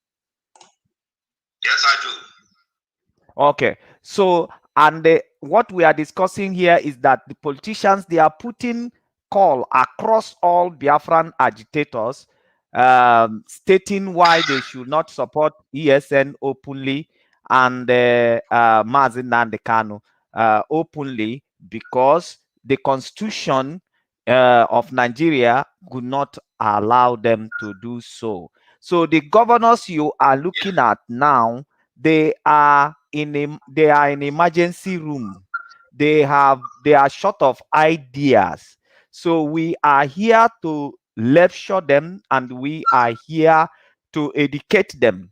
Yes, I do. Okay, so and what we are discussing here is that the politicians, they are putting call across all Biafran agitators, stating why they should not support ESN openly and Mazi Nnamdi Kanu openly, because the Constitution of Nigeria would not allow them to do so. So the governors you are looking at now, they are in an emergency room. They are short of ideas. So we are here to lecture them, and we are here to educate them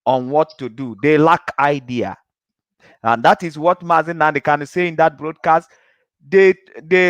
on what to do. They lack idea, and that is what Mazi Nnamdi Kanu say in that broadcast. They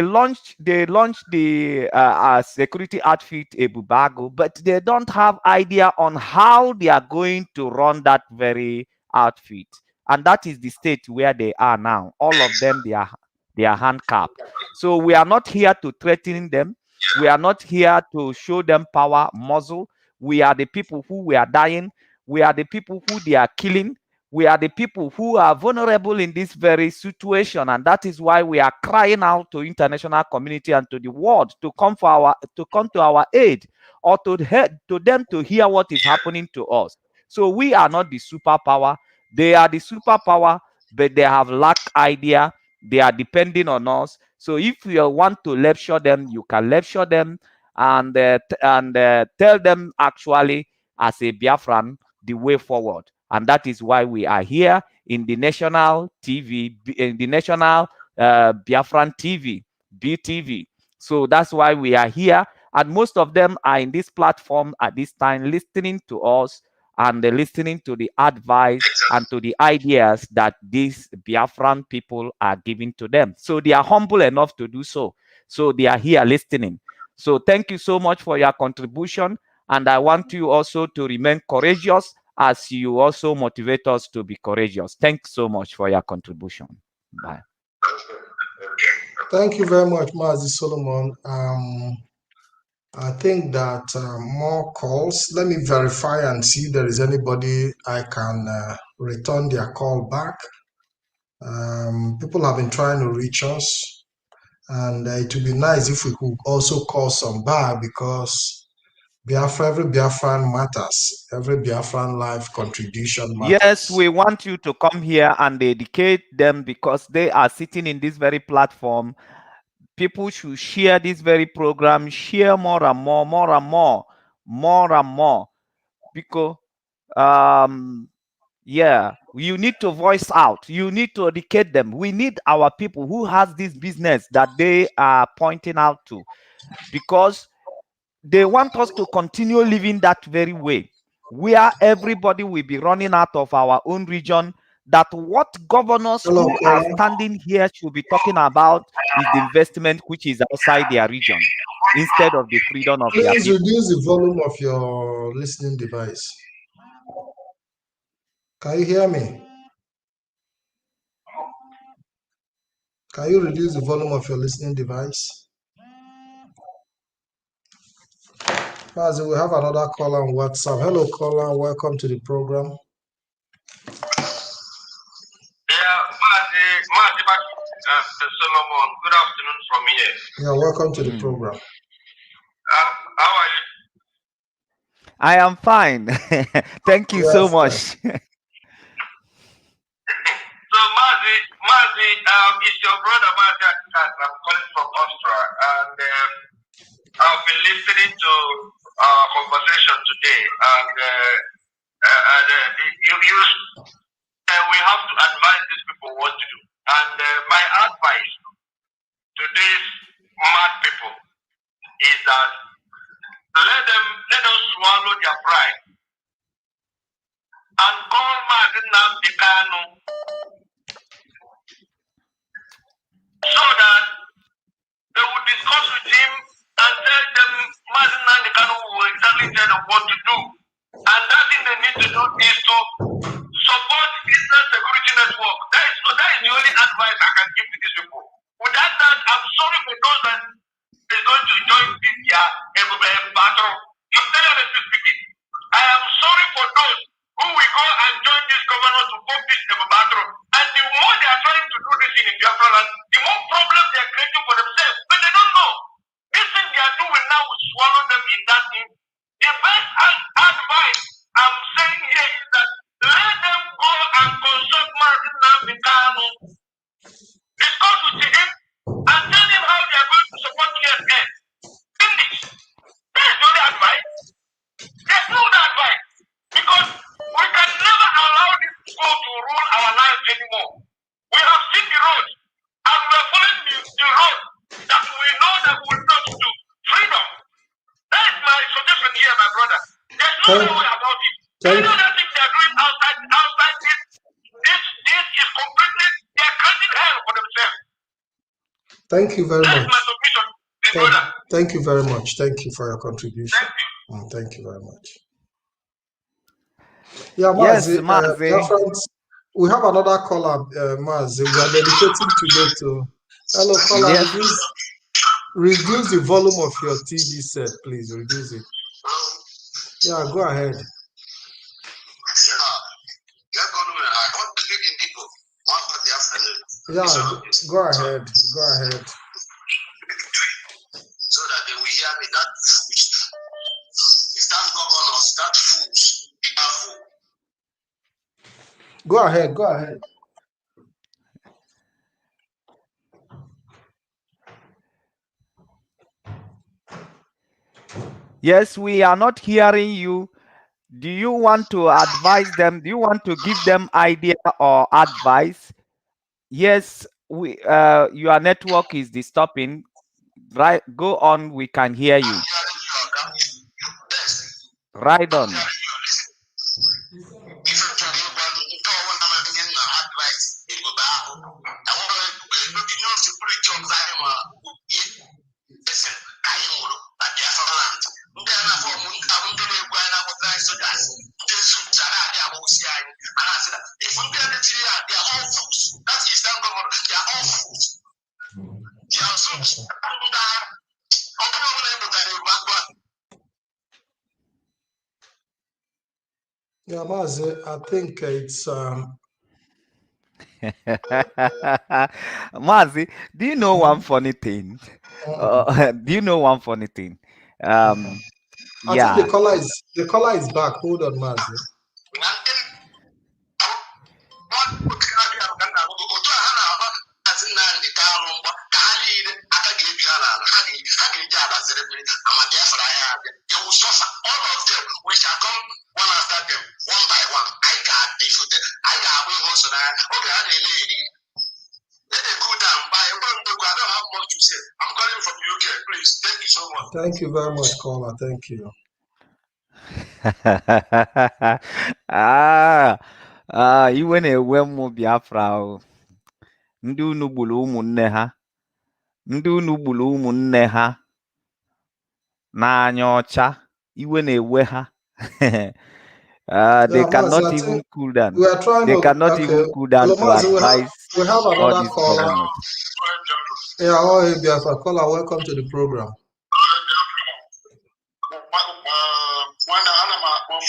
launched the security outfit Ebubago, but they don't have idea on how they are going to run that very outfit, and that is the state where they are now. All of them, they are handcuffed. So we are not here to threaten them. We are not here to show them power muscle. We are the people who we are dying. We are the people who they are killing. We are the people who are vulnerable in this very situation, and that is why we are crying out to international community and to the world to come to our aid, or to them to hear what is happening to us. So we are not the superpower. They are the superpower, but they have lack idea. They are depending on us. So if you want to lecture them, you can lecture them and tell them actually as a Biafran the way forward. And that is why we are here in the national TV, in the national Biafran TV, BTV. So that's why we are here. And most of them are in this platform at this time, listening to us and listening to the advice and to the ideas that these Biafran people are giving to them. So they are humble enough to do so. So they are here listening. So thank you so much for your contribution. And I want you also to remain courageous as you also motivate us to be courageous. Thanks so much for your contribution. Bye. Thank you very much, Mazi Solomon. I think that more calls. Let me verify and see if there is anybody I can return their call back. People have been trying to reach us, and it would be nice if we could also call some back, because Biafra, every Biafran matters. Every Biafran life contribution matters. Yes, we want you to come here and educate them, because they are sitting in this very platform. People should share this very program, share more and more, more and more, more and more, because yeah, you need to voice out. You need to educate them. We need our people who has this business that they are pointing out to, because they want us to continue living that very way, where everybody will be running out of our own region. That what governors who are standing here should be talking about is the investment which is outside their region, instead of the freedom of their people. Please reduce the volume of your listening device. Can you hear me? Can you reduce the volume of your listening device? Mazi, we have another caller on WhatsApp. Hello, caller. Welcome to the program. Yeah, Mazi Solomon. Good afternoon from here. Yeah, welcome to the program. How are you? I am fine. Thank you so much. So, Mazi, it's your brother Mazi. I'm calling from Austria, and I've been listening to our conversation today, and we have to advise these people what to do. And my advice to these mad people is that let them swallow their pride and call Mazi NNAMDI KANU, so that they will discuss with him and tell them Mazi NNAMDI KANU will exactly tell them what to do. And that thing they need to do is to support business security network. That is the only advice I can give to these people. Without that, I'm sorry for those that is going to join this year battle. I'm telling you speaking. I am sorry for those who will go and join this governor to put this battle. And the more they are trying to do this in Biafra land, the more problems they are creating for themselves. But they don't know. This thing they are doing now will swallow them in that thing. The best advice I'm saying here is that let them go and consult Mazi NNAMDI KANU, discuss with him, and tell him how they are going to support ESN. Finish. That is the only advice. There's no other advice. Because we can never allow these people to rule our lives anymore. We have seen the road, and we are following the road that we know that will not do freedom. That is my suggestion here, my brother. There's no other way about it. Any other thing they are doing outside this is completely, they are creating hell for themselves. Thank you very much. That's my submission, brother. Thank you very much. Thank you for your contribution. Thank you. Thank you very much. Yeah, Yes, Mazi. We have another caller, Mazi. We are dedicating today to. Hello, caller. Yes. Reduce the volume of your TV set, please. Reduce it. Yeah, go ahead. Yeah, go ahead. Go ahead. So that they will hear me. That fools. That governors, that fools. Go ahead. Go ahead. Yes, we are not hearing you. Do you want to advise them? Do you want to give them idea or advice? Yes, your network is disturbing. Right, go on. We can hear you. Right on. And I said, if we get the they are all fools. That is that government. They are all fools. They are fools. Yeah, Mazi, I think it's Mazi, do you know one funny thing? Do you know one funny thing? I Yeah. think the caller is back. Hold on, Mazi. All of them, we shall come one after them, one by one. I got also that. Okay, let them cool down. By one, I don't have much to say. I'm calling from UK, please. Thank you so much. Thank you very much, caller. Thank you. Iwe na-ewe mmụ Biafra o. Ndị unu gburu ụmụnne ha. Ndị unu gburu ụmụnne ha n'anya ọcha. Iwe na-ewe ha. They cannot even cool down. They cannot even cool down to advise we have all another these caller. governors. Yeah, oh, Biafra caller, welcome to the program.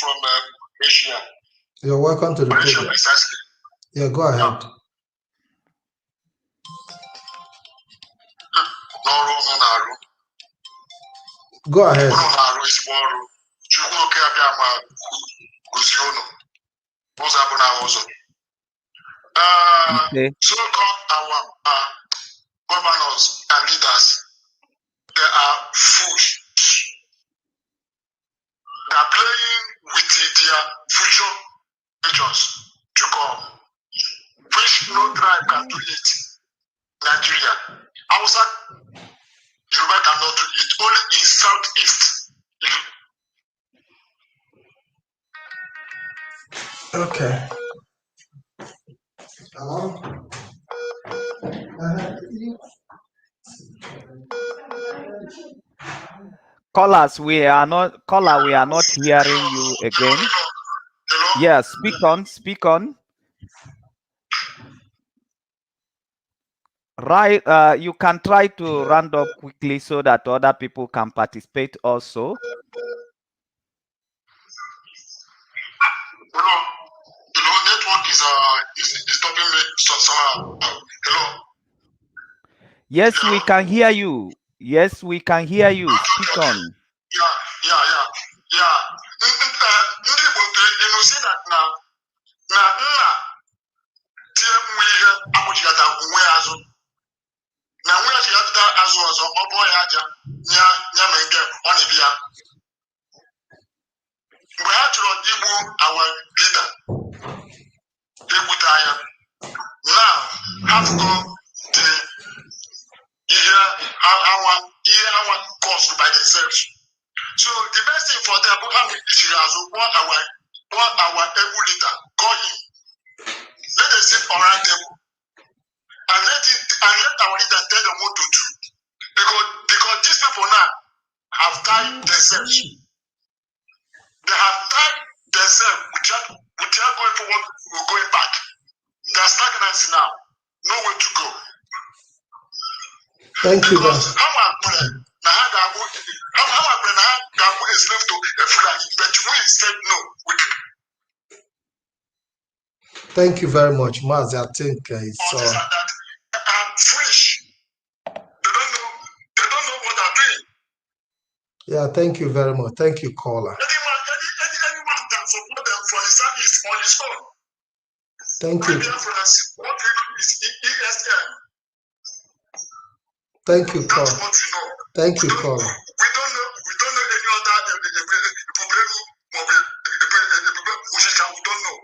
From Asia. You're welcome to the program. Yeah, go ahead. Go ahead. Okay. So-called our governors and leaders, they are fools. They are playing with their future nations to come. Which no tribe can do it. Nigeria. Outside, Yoruba cannot do it. Only in Southeast. Okay. Callers, we are not hearing you again. Hello? Yeah, speak on. Right, you can try to round up quickly so that other people can participate also. Hello, network is stopping me somehow. Hello? Yes, yeah. We can hear you. Yes, we can hear you. Speak on. Yeah. You see that now. We have to our leader. Now, have to go to our cost by themselves. So the best thing for them, what our able leader, call him. Let us sit around table and let our leader tell them what to do. Because these people now have tied themselves. They have tied themselves without going forward or going back. They are stagnant now. Nowhere to go. Thank you. Because how am I a slave to a flag? But we said no. Thank you very much, Maz. I think it's French. They don't know what they're doing. Yeah, thank you very much. Thank you, caller. Anyone can support them for his service on his own. Thank you. What we know is ESN. Thank you, caller. That's what we know. Thank you, caller. We don't know any other we don't know.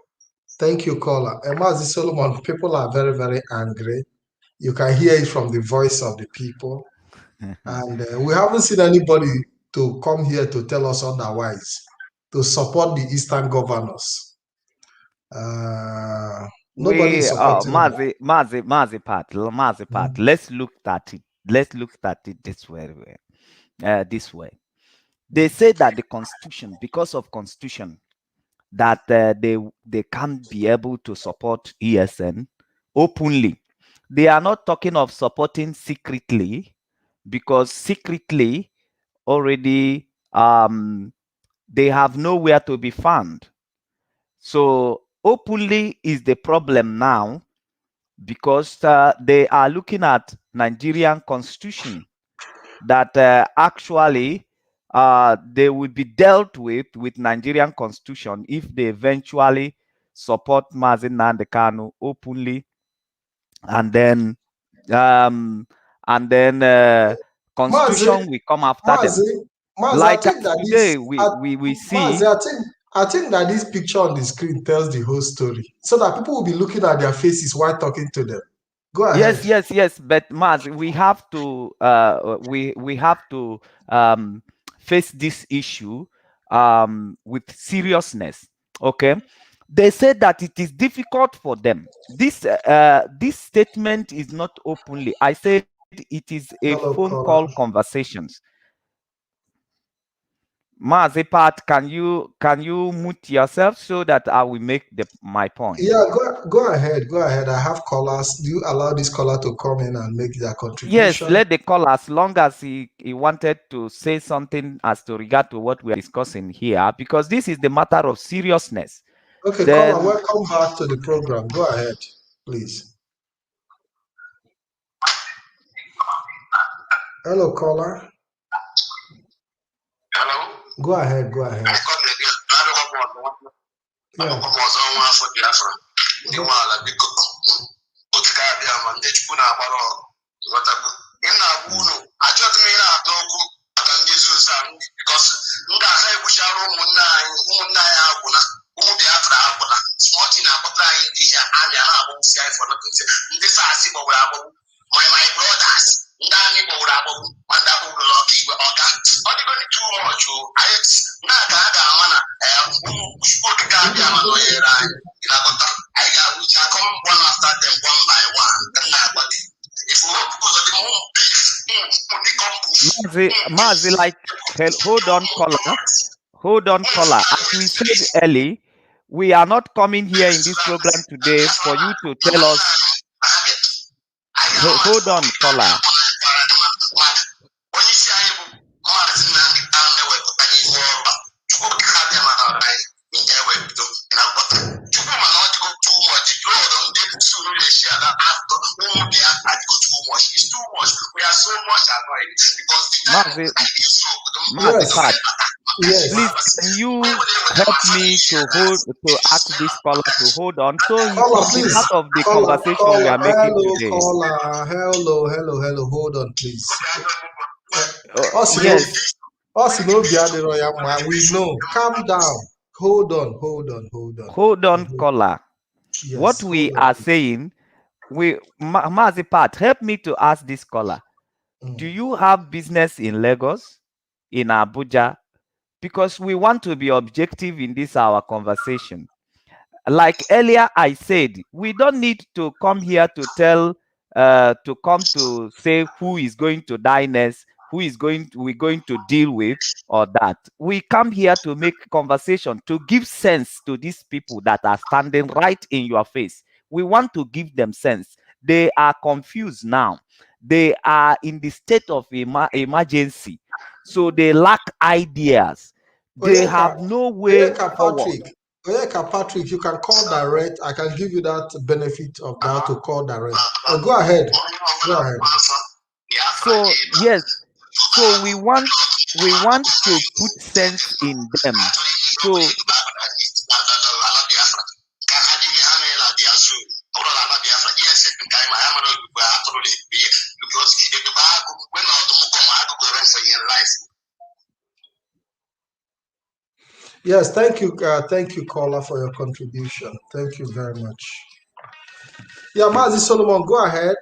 Thank you, caller. Mazi Solomon, people are very, very angry. You can hear it from the voice of the people. And we haven't seen anybody to come here to tell us otherwise, to support the Eastern governors. Nobody is supporting Mazi Pat. Let's look at it. Let's look at it this way. They say that the Constitution, because of Constitution, that they can't be able to support ESN openly. They are not talking of supporting secretly, because secretly already they have nowhere to be found. So openly is the problem now, because they are looking at Nigerian constitution, that actually they will be dealt with Nigerian constitution if they eventually support Mazi Nnamdi Kanu openly, and then constitution will come after them. Mazi, Like I think that today, this, we see. Mazi, I think that this picture on the screen tells the whole story, so that people will be looking at their faces while talking to them. Go ahead. Yes. But Maz, we have to we have to face this issue with seriousness. Okay, they said that it is difficult for them. This statement is not openly. I said it is a Hello, phone call caller. conversations. Mazipat, can you mute yourself so that I will make my point? Yeah, go ahead. Go ahead. I have callers. Do you allow this caller to come in and make their Yes, contribution? let the call, as long as he wanted to say something as to regard to what we are discussing here, because this is the matter of seriousness. Okay, Then, caller, welcome back to the program. Go ahead, please. Hello, caller. Hello? Go ahead. Go ahead. I come again. My brothers, too much. I come one after them one by one. If Mazi, like, hold on, caller. As we said early, we are not coming here in this program today for you to tell us. Hold on, caller. Mazi Pat, please, can you help me to ask this caller to hold on, so he Caller, can be please. part of the Caller, conversation we are making hello, today? caller. Hello. Hold on, please. Yes. We know. Calm down. Hold on. Hold on, caller. Yes, What we are saying, Mazi Pat, help me to ask this caller. Do you have business in Lagos, in Abuja? Because we want to be objective in this our conversation. Like earlier I said, we don't need to come here to tell to say who is going to die next, we're going to deal with, or that. We come here to make conversation, to give sense to these people that are standing right in your face. We want to give them sense. They are confused now. They are in the state of emergency, so they lack ideas. They have no way forward. Patrick, you can call direct. I can give you that benefit of that to call direct. Go ahead. So yes, so we want to put sense in them. So yes, thank you, caller, for your contribution. Thank you very much. Yeah, Mazi Solomon, go ahead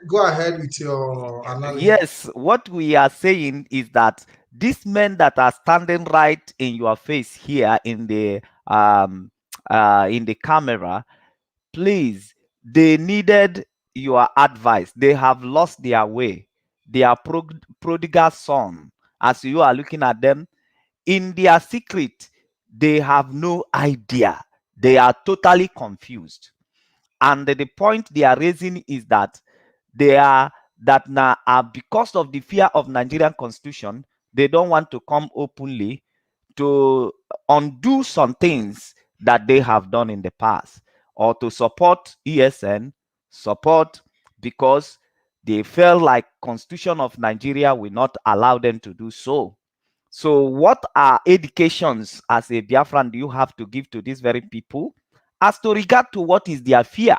with your analysis. yes, what we are saying is that these men that are standing right in your face here in the camera, please, they needed your advice. They have lost their way. They are prodigal son. As you are looking at them, in their secret, they have no idea. They are totally confused. And the point they are raising is that because of the fear of Nigerian constitution, they don't want to come openly to undo some things that they have done in the past, or to support ESN, because they felt like constitution of Nigeria will not allow them to do so. So what are educations as a Biafran do you have to give to these very people as to regard to what is their fear?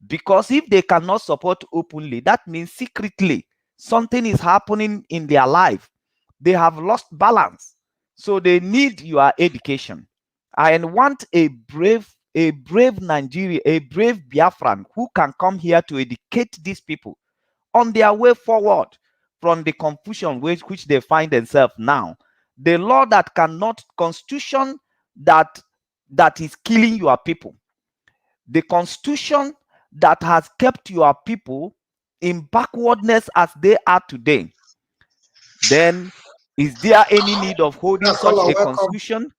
Because if they cannot support openly, that means secretly something is happening in their life. They have lost balance. So they need your education. I want a brave Nigeria, a brave Biafran who can come here to educate these people on their way forward from the confusion which they find themselves now. The law that cannot, constitution that is killing your people. The constitution that has kept your people in backwardness as they are today. Then is there any need of holding such a constitution?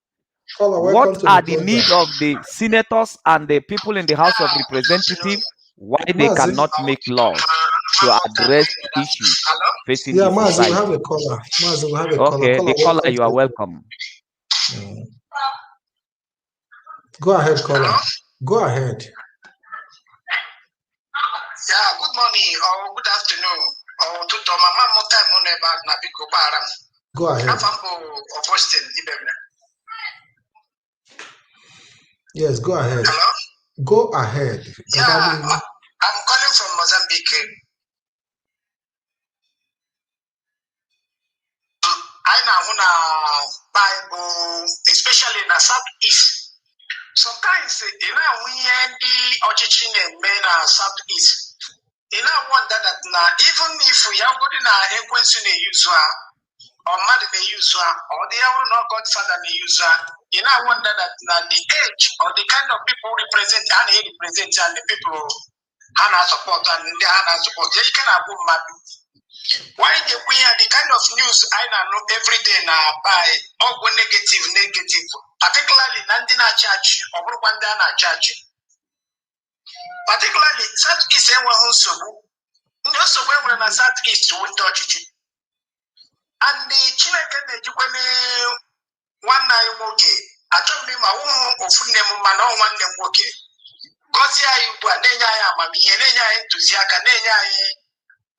What are the need of the senators and the people in the House of Representatives? Why they cannot make laws to address issues facing the society? We have a caller. We have a okay, caller. the caller, you are welcome. Go ahead, caller. Go ahead. Yeah, good morning or good afternoon. Go ahead. Yes, go ahead. Hello? Go ahead. Yeah, I'm calling from Mozambique. I know Bible, especially in the Southeast. Sometimes, we hear the Ochichi men Southeast. Wonder that now, even if we are good in our question user or mother they use or the not Godfather they use, wonder that now the age or the kind of people represent and he represents and the people Hana support and the Hana support, you can have woman. Why we are the kind of news I know every day now by all negative, particularly Nandina Church or Rwandana Church. Particularly, Southeast also when we're in Southeast, we touch it. And the Chineke one night okay. I told me my own of man on one name okay. Gosia you put Nenya, Mammy, Nenya enthusiastic, Nenya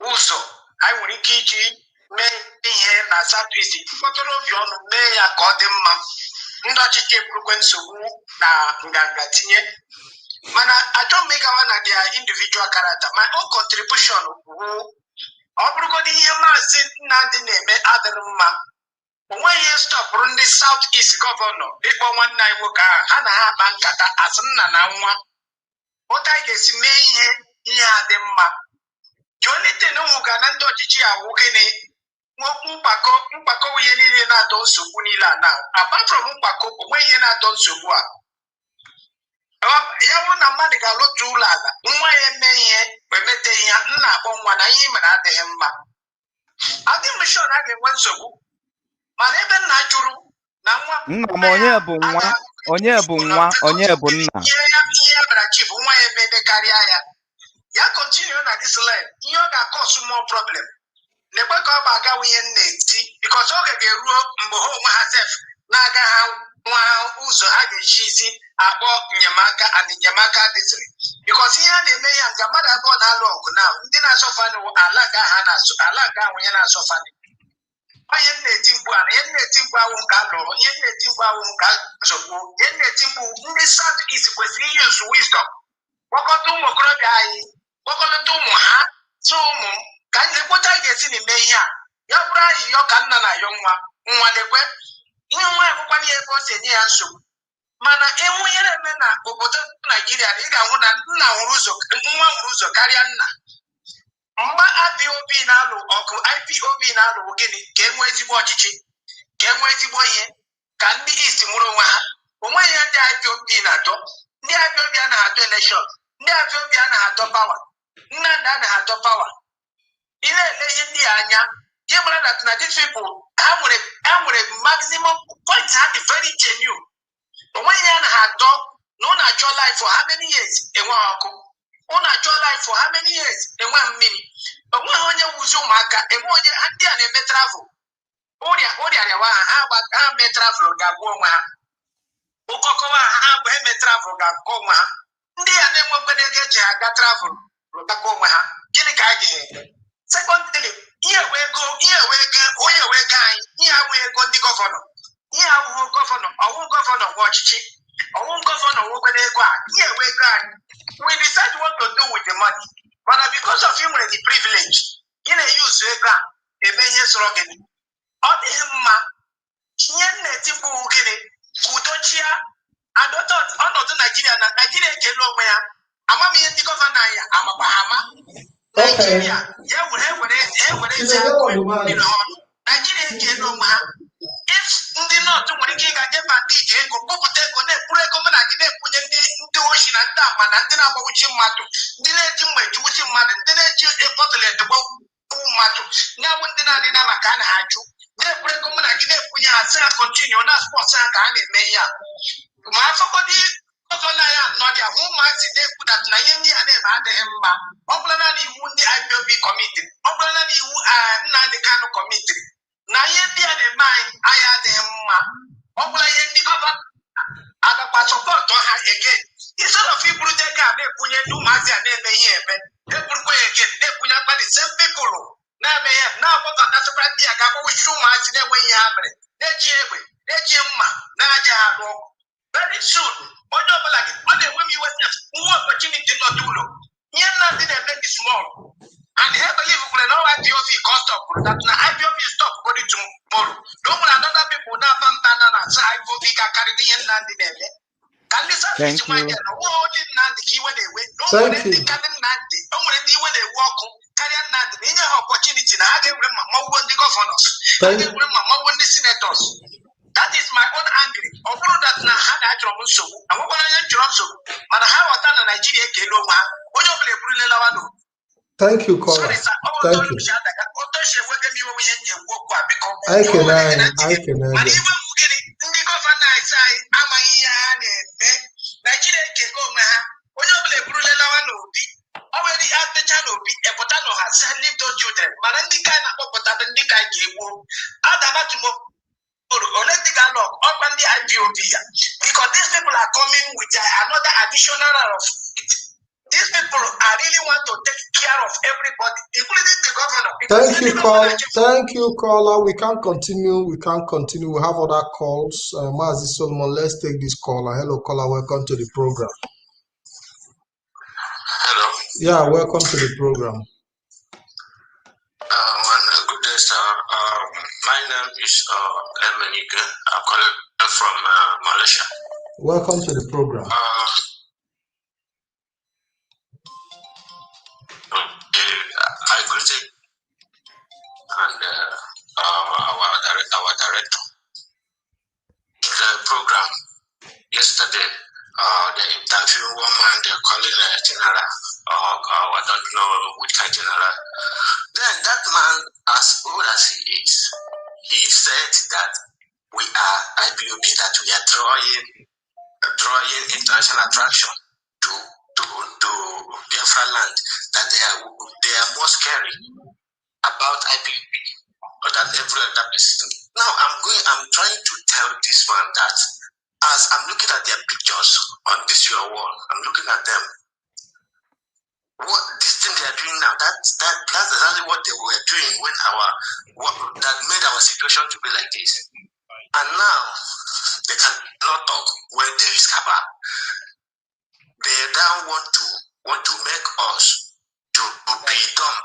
also. I will teach you, may be here in Southeast. Photo of your may I call them ma. Ndachike Brugwensu na Ngangatiye. Man, I don't make a one of their individual character. My own contribution Obrugodi Yama said nothing other ma. When you stop run the Southeast governor, people one night work Hana Bankata as Nana. What I guess may hear them ma. Jonathan Uganando Chichi Awogene. Mpako Yeni na don Subunila now. Apart from Mpako, when you not don Subua. Yawuna Madiga Lotulaga, Umay we met the Nna on one I am at the Hemma. I think we should have one so. Man, even natural. Onye bụ nwa ya continue na this line ihe ọ ga-cause more problem lekwe ka ọ ga-aga nwunye nne-eti because oge ga-eruo mgbe ha onwe ha sef na-aga ha nwa ụzọ ha ga-echizi akpọ enyemaka dịtịrị because ihe a na-eme ya nke mmadụ abụọ na-alụ ọgụ na ndị na-asọfanị ala ga nwunye na-asọfanị onye nna-eti mkpu a ihe nna-eti mkpu awụ nke alụrụ ihe nna-eti mkpu awụ nke nsogbu ihe nna-eti mkpu ndị South East kwesịrị ihe use wisdom kpọkọta ụmụ okorobịa anyị kpọkọta ụmụ ha so ụmụ ka anyị lekweta anyị ga-esi n'ime ihe a ya bụrụ anyị yọ ka nna na-ayọ nwa lekwe ihe nwa ya bụkwa n'ihe ebe o si enye ya nsogbu mana ịhụ ihe na-eme na obodo Naijiria na ị ga-ahụ na nna nwa hụrụ ụzọ karịa nna mgba IPOB na-alụ ọgụ IPOB na-alụ gịnị ka e nwee ezigbo ọchịchị ka e nwee ezigbo ihe ka ndị East mụrụ onwe ha onwe ihe ndị IPOB na-atọ ndị IPOB anaghị atọ elekshọn ndị IPOB anaghị atọ pawa Nnamdi anaghị atọ pawa ị na-ele ihe ndị anya ihe mara na these people ha nwere maximum points ha dị very genuine onwe ihe anaghị atọ No natural life for how many years? No natural life for how many years? And 1 minute. But when you use your marker, and more than a travel. Odia, how may travel Gaboma. Ukokoa, how may travel Gaboma. Ndia nemo benegaja ga travel Gaboma. Gilikaji. Secondly, here we go, here we go the governor. Here we governor, our governor watch chief. Our governor will go here we go. We decide what to do with the money. But because of him the privilege, in a use a many slogan. All the him native Gini, Kudochia, and not Nigeria came nowhere. Amami the governor, I'm a Bahama. Nigeria, Nigeria came nowhere. If ndị nọọsụ nwere ike ịga jeba ndị ije ego kpọpụta ego na-ekwuru ego mana gị na-ekwunye ndị oshi na ndị akpa na ndị na-agbagbuchi mmadụ, ndị na-eji mma ejiwuchi mmadụ, ndị na-eji bọtụlụ edegbu mmadụ, na-abụ ndị na-adịna maka a na-ajụ na-ekwuru ego mana gị na-ekwunye ha sị ha kontinu na spọtsụ ha ka a na-eme ihe a. Ma afọkọdị gọvanọ ya nọdị ahụ ụmụazị na-ekwu na ihe ndị a na-eme adịghị mma. Ọ bụla na iwu ndị IPOB kọmitiri, ọ bụla na iwu Nnamdi Kanu kọmitiri na ihe ndị a na-eme anyị adịghị mma. Ọ bụla ihe ndị gọvanọ agakpa sọpọtụ ha again. Instead of iburute ego a na-ekwunye ndị ụmụazị a na-eme ihe eme, eburukwa ya again na-ekwunye akpa the same people na-eme ihe na-agbakọtasịkwa ndị a ga-agbawichi ụmụazị na-enweghị ihe ha mere, na-eji egbe, na-eji mma, na-aja arụ ọgwụ. Very soon, onye ọbụla gị ọ na-enwe m iwe nwa opportunity nọdụ ụlọ. Ihe Nnamdi na-eme dị small. And here believe we know IPOB can't stop that now IPOB stop going tomorrow. No more another people now Pantana and IPOB can carry the Nnamdi name. Can this Thank you. No one can Nnamdi. No one when they walk carry Nnamdi. Any opportunity now I give them more the governors. I give them more the senators. That is my own angry. Although that now had a drum so I want to drum so and how I turn Nigeria Kelo man. When you play Brulelawano. Thank you, caller. Thank you. I can. Because these people are coming with another additional of these people are really want to take care of everybody, including the governor. Thank you, caller. Thank you, caller. We can't continue. We have other calls. Mazi Solomon, let's take this caller. Hello, caller. Welcome to the program. Hello. Yeah, welcome to the program. Good day, sir. My name is Emenike. I'm calling from Malaysia. Welcome to the program. I greeted and our director. The program yesterday, the interview woman they're calling a general, I don't know which kind of general. Then that man, as old as he is, he said that we are IPOB, that we are drawing international attraction to Biafra land, that they are more scary about IPOB than every other person. Now I'm trying to tell this man that as I'm looking at their pictures on this your wall, I'm looking at them. What this thing they are doing now, that's exactly what they were doing when that made our situation to be like this. And now they cannot talk when there is Kaba. They now want to make us to be dumb,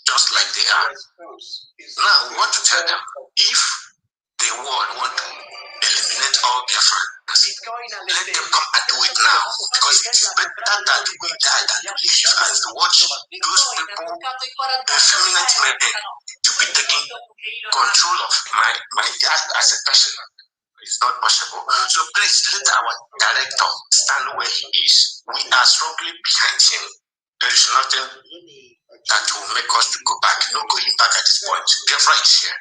just like they are. Now we want to tell them, if the world want to eliminate all their friends, let them come and do it now, because it is better that we die than to live and to watch those people, effeminate men, to be taking control of my as a person. It's not possible. So please let our director stand where he is. We are strongly behind him. There is nothing that will make us to go back. No going back at this point. Biafra is here.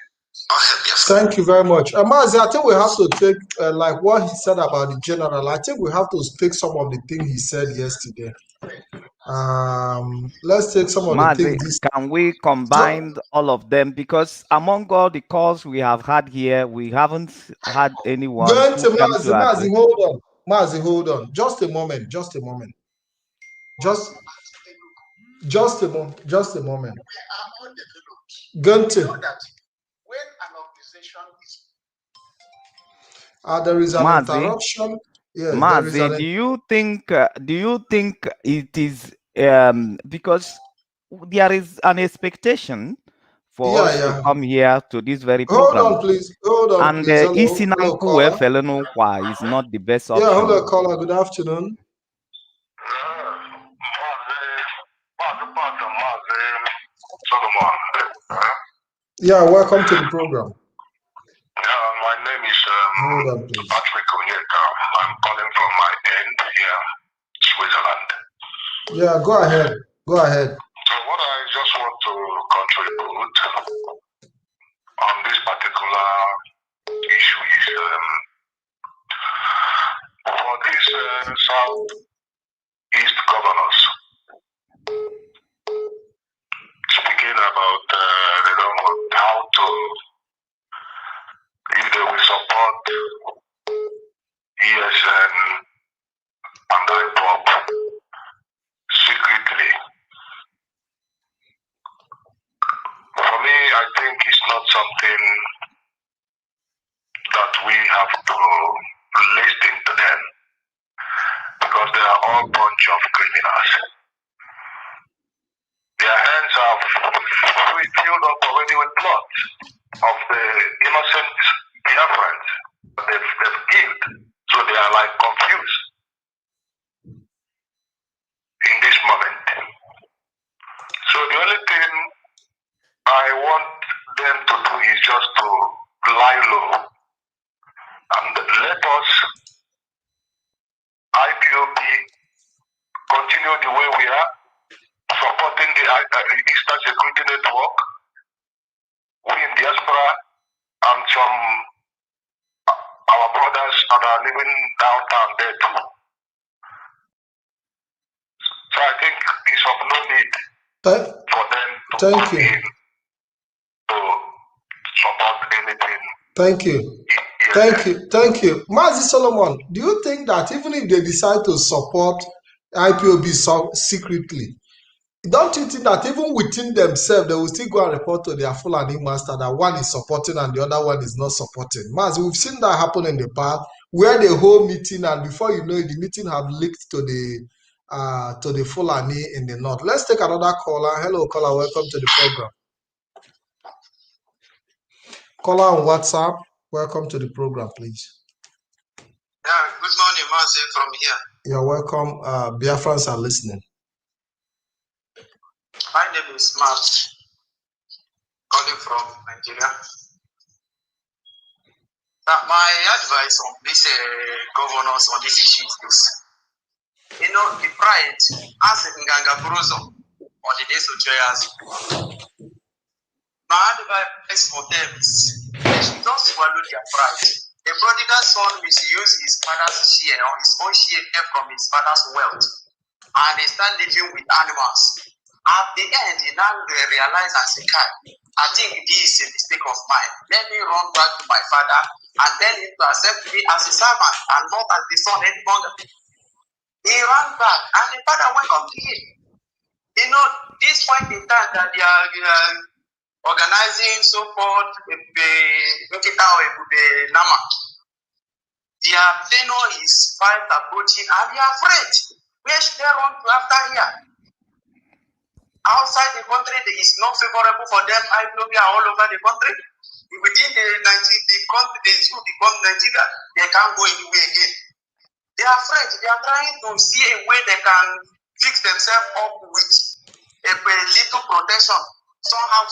Thank you very much. Mazi, I think we have to take, like what he said about the general, I think we have to take some of the things he said yesterday. Let's take some of the things. Can we combine all of them? Because among all the calls we have had here, we haven't had anyone Going to who came to Mazi, hold on. Mazi, hold on. Just a moment. Just a moment. Just a moment. Just a moment. Going to. When an organization is there is an interruption. Yes, Mazi, do you think it is because there is an expectation for us to come here to this very program? Hold on, please. Hold on, and please. Hello, caller. Is not the best option. Yeah, hello, caller. Good afternoon. Yeah, welcome to the program. My name is Patrick Onyeka. I'm calling from my end here, Switzerland. Yeah, go ahead. Go ahead. So what I just want to contribute on this particular issue is for these Southeast governors speaking about they don't want how to, if they will support ESN and IPOB secretly. For me, I think it's not something that we have to listen to them because they are all a bunch of criminals. Their hands are filled up already with blood of the innocent Biafrans that they've killed. So they are like confused in this moment. So the only thing I want them to do is just to lie low and let us, IPOB, continue the way we are, supporting the Eastern Security Network, we in diaspora, and some our brothers that are living downtown there too. So I think it's of no need for them to come in to support anything. Thank you. Thank you. Mazi Solomon, do you think that even if they decide to support IPOB secretly, don't you think that even within themselves, they will still go and report to their Fulani master that one is supporting and the other one is not supporting? Mazi, we've seen that happen in the past, where the whole meeting, and before you know it, the meeting have leaked to the Fulani in the north. Let's take another caller. Hello, caller. Welcome to the program. Caller on WhatsApp. Welcome to the program, please. Yeah, good morning, Mazi, from here. You're welcome. Biafrans are listening. My name is Matt, calling from Nigeria. My advice on these governors on this issue is this. You know, the pride, as Nganga Burozo, or the days of Joyas, my advice for them is they should not swallow their pride. A prodigal son misused his father's share or his own share from his father's wealth, and they start living with animals. At the end, he now realized as a guy, I think this is a mistake of mine. Let me run back to my father and tell him to accept me as a servant and not as the son any longer. He ran back and the father welcomed him. You know, this point in time that they are organizing so-called Nama, their tenor is fast approaching and they are afraid. Where should they run to after here? Outside the country, it is not favorable for them. IPOB are all over the country. Within the country, Nigeria, they can't go anywhere again. They are afraid. They are trying to see a way they can fix themselves up with a little protection, somehow.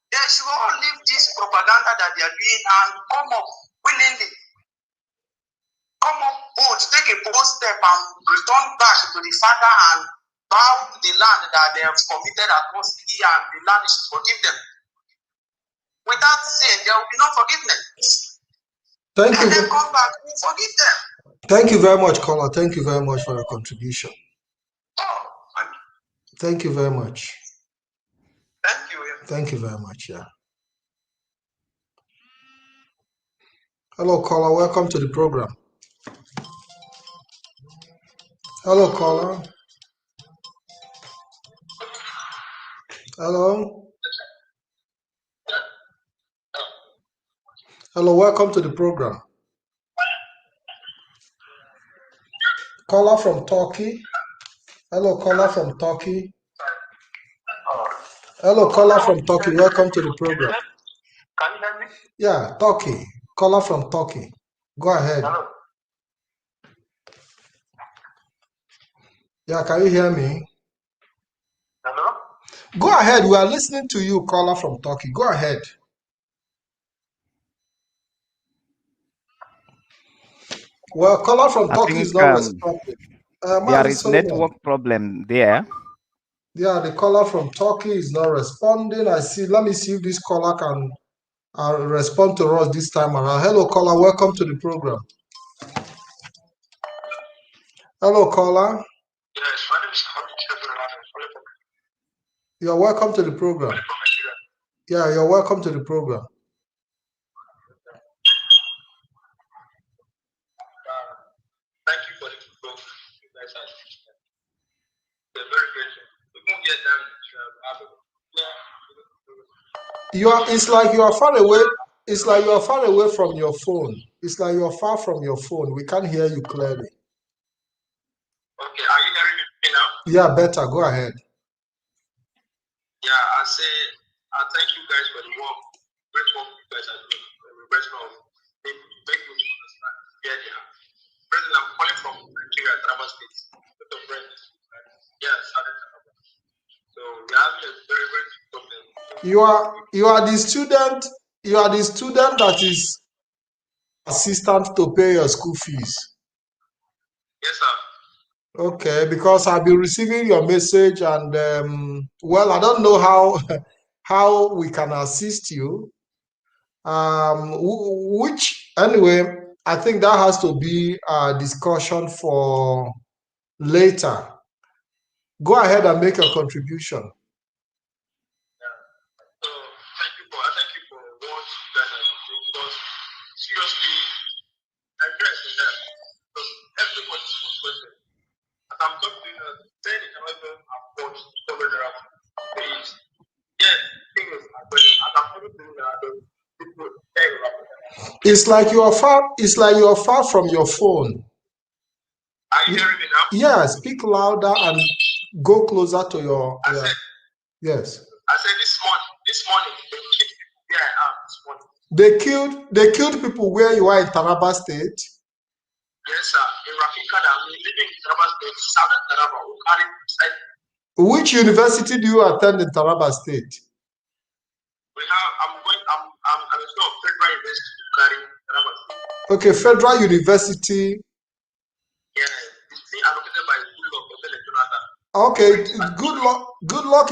They should all leave this propaganda that they are doing and come up willingly. Come up bold, take a bold step and return back to the father and bow to the land that they have committed atrocity, and the land should forgive them. Without sin, there will be no forgiveness. Thank you. And then come back, we forgive them. Thank you very much, caller. Thank you very much for your contribution. Oh, thank you very much. Thank you. Thank you very much. Yeah. Hello, caller. Welcome to the program. Hello, caller. Hello. Hello, welcome to the program. Caller from Turkey. Hello, caller from Turkey. Hello, caller from Turkey. Welcome to the program. Can you hear me? Yeah, Turkey. Caller from Turkey. Go ahead. Hello. Yeah, can you hear me? Hello. Go ahead. We are listening to you, caller from Turkey. Go ahead. Well, caller from Turkey is not responding. There is network problem there. Yeah, the caller from Turkey is not responding. Let me see if this caller can respond to us this time around. Hello, caller. Welcome to the program. Hello, caller. Yes, my name is You're welcome to the program. Yeah, you're welcome to the program. Thank you for the program. You guys are very grateful. We won't get down. It's like you are far away. It's like you are far away from your phone. It's like you are far from your phone. We can't hear you clearly. Okay, are you hearing me now? Yeah, better. Go ahead. Yeah, I thank you guys for the work. Great work you guys are doing. The rest of make me understand. Yeah. President, I'm calling from Nigeria, Taraba State. Yes, so we have a very, very big problem. You are the student. You are the student that is assistant to pay your school fees. Yes, sir. Okay, because I've been receiving your message, and well, I don't know how we can assist you. Which anyway, I think that has to be a discussion for later. Go ahead and make your contribution. So thank you for what you guys are doing, because seriously, Nigeria is there. Because everybody is frustrated. As I'm talking, then it cannot even afford to cover the fees. Yes, things are going. As I'm talking to you, people pay. It's like you are far. It's like you are far from your phone. Are you hearing me now? Yeah, speak louder and go closer to your. Yes. I said this morning, where I am this morning. They killed people where you are in Taraba State. Yes, sir. In Rafika, I'm living in Taraba State, Southern Taraba. Which university do you attend in Taraba State? I'm a student of Federal University, Taraba State. Okay, Federal University. Yeah, it's allocated by Jonathan. Okay, good luck,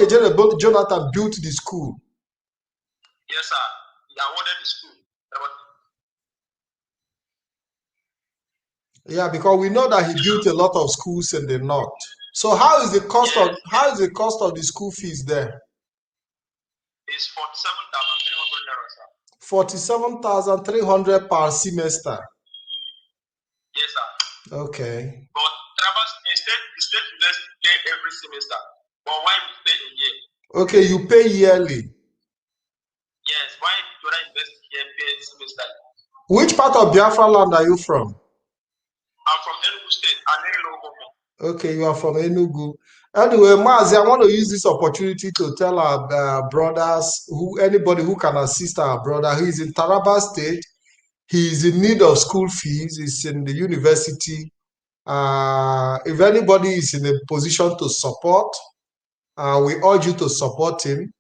Jonathan built the school. Yes, sir. He awarded the school. Yeah, because we know that he built a lot of schools in the north. So how is the cost of the school fees there? It's 47,300 naira, sir. 47,300 per semester. Yes, sir. Okay. But the state university pay every semester. But why we pay a year? Okay, you pay yearly. Yes, why do I invest here pay semester? Which part of Biafra land are you from? I'm from Enugu State, and local. Okay, you are from Enugu. Anyway, Mazi, I want to use this opportunity to tell our brothers, anybody who can assist our brother. He is in Taraba State. He is in need of school fees. He's in the university. If anybody is in a position to support, we urge you to support him.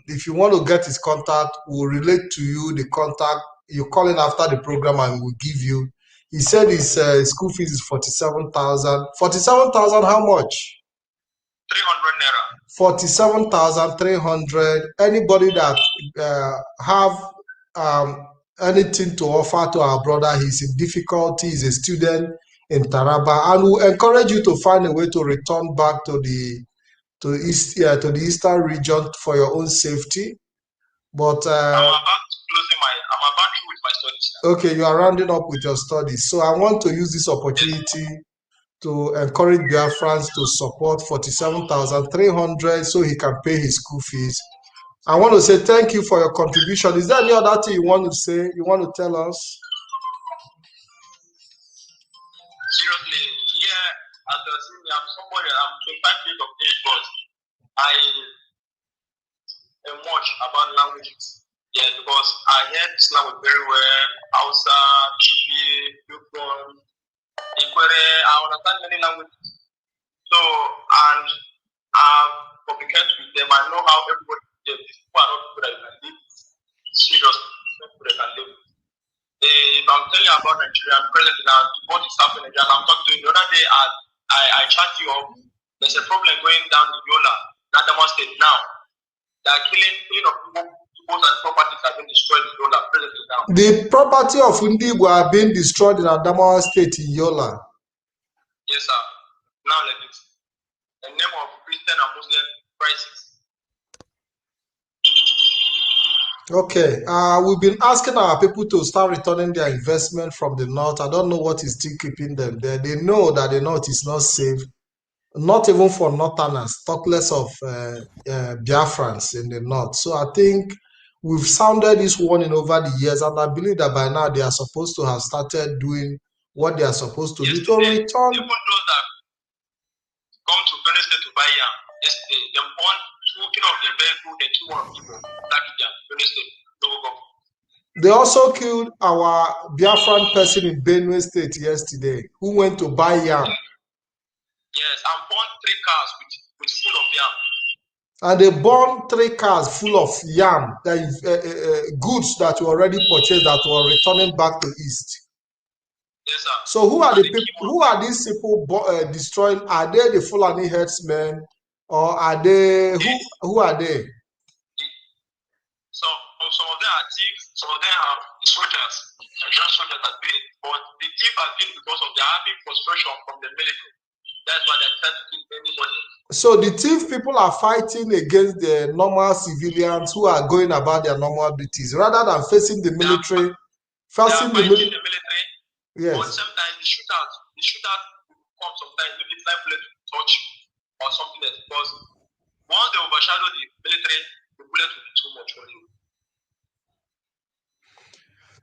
If you want to get his contact, we'll relate to you the contact. You call in after the program and we'll give you. He said his school fees is 47,000. 47,000, how much? 300 naira. 47,300. Anybody that have anything to offer to our brother, he's in difficulty, he's a student in Taraba, and we encourage you to find a way to return back to the to the eastern region for your own safety. But I'm about through with my studies. Okay, you are rounding up with your studies. So I want to use this opportunity to encourage Biafrans to support 47,300 so he can pay his school fees. I want to say thank you for your contribution. Is there any other thing you want to say? You want to tell us? Seriously, yeah, as you see me, I'm somebody, I'm 25 years of age, but I am much about languages. Yeah, because I heard this language very well. Hausa, Chibi, Yukon, Ikwere, I understand many languages. So, and I've communicated with them. I know how everybody, these people are not people that you can live with. Seriously, not people that you can live with. If I'm telling you about Nigeria, presently now, what is happening in Nigeria, I'm talking to you. The other day, I chat you up. There's a problem going down in Yola, Nadama State now. They are killing of people and properties have been destroyed in Yola presently now. The property of Ndigo are being destroyed in Adamawa State in Yola. Yes, sir. Now like this. The name of Christian and Muslim crisis. Okay, we've been asking our people to start returning their investment from the north. I don't know what is still keeping them there. They know that the north is not safe, not even for northerners, talk less of Biafrans in the north. So I think we've sounded this warning over the years, and I believe that by now they are supposed to have started doing what they are supposed to do to return. Even those that come to Benin State to buy yam, yesterday, they bought two of the vehicle, they killed one people. They also killed our Biafran person in Benue State yesterday who went to buy yam. Yes, and bought 3 cars with full of yam. And they burned 3 cars full of yam, goods that were already purchased that were returning back to East. Yes, sir. So who are the people? Who are these people destroying? Are they the Fulani herdsmen, or are they who are they? Some of them are thieves, some of them are soldiers, Nigerian soldiers that been. But the thief has been because of the having frustration from the military. That's why they try to kill anybody. So the thief people are fighting against the normal civilians who are going about their normal duties rather than facing the military. Facing the military. Yes. But sometimes the shootout come sometimes, maybe 5 bullets touch or something else. Because once they overshadow the military, the bullet will be too much for you.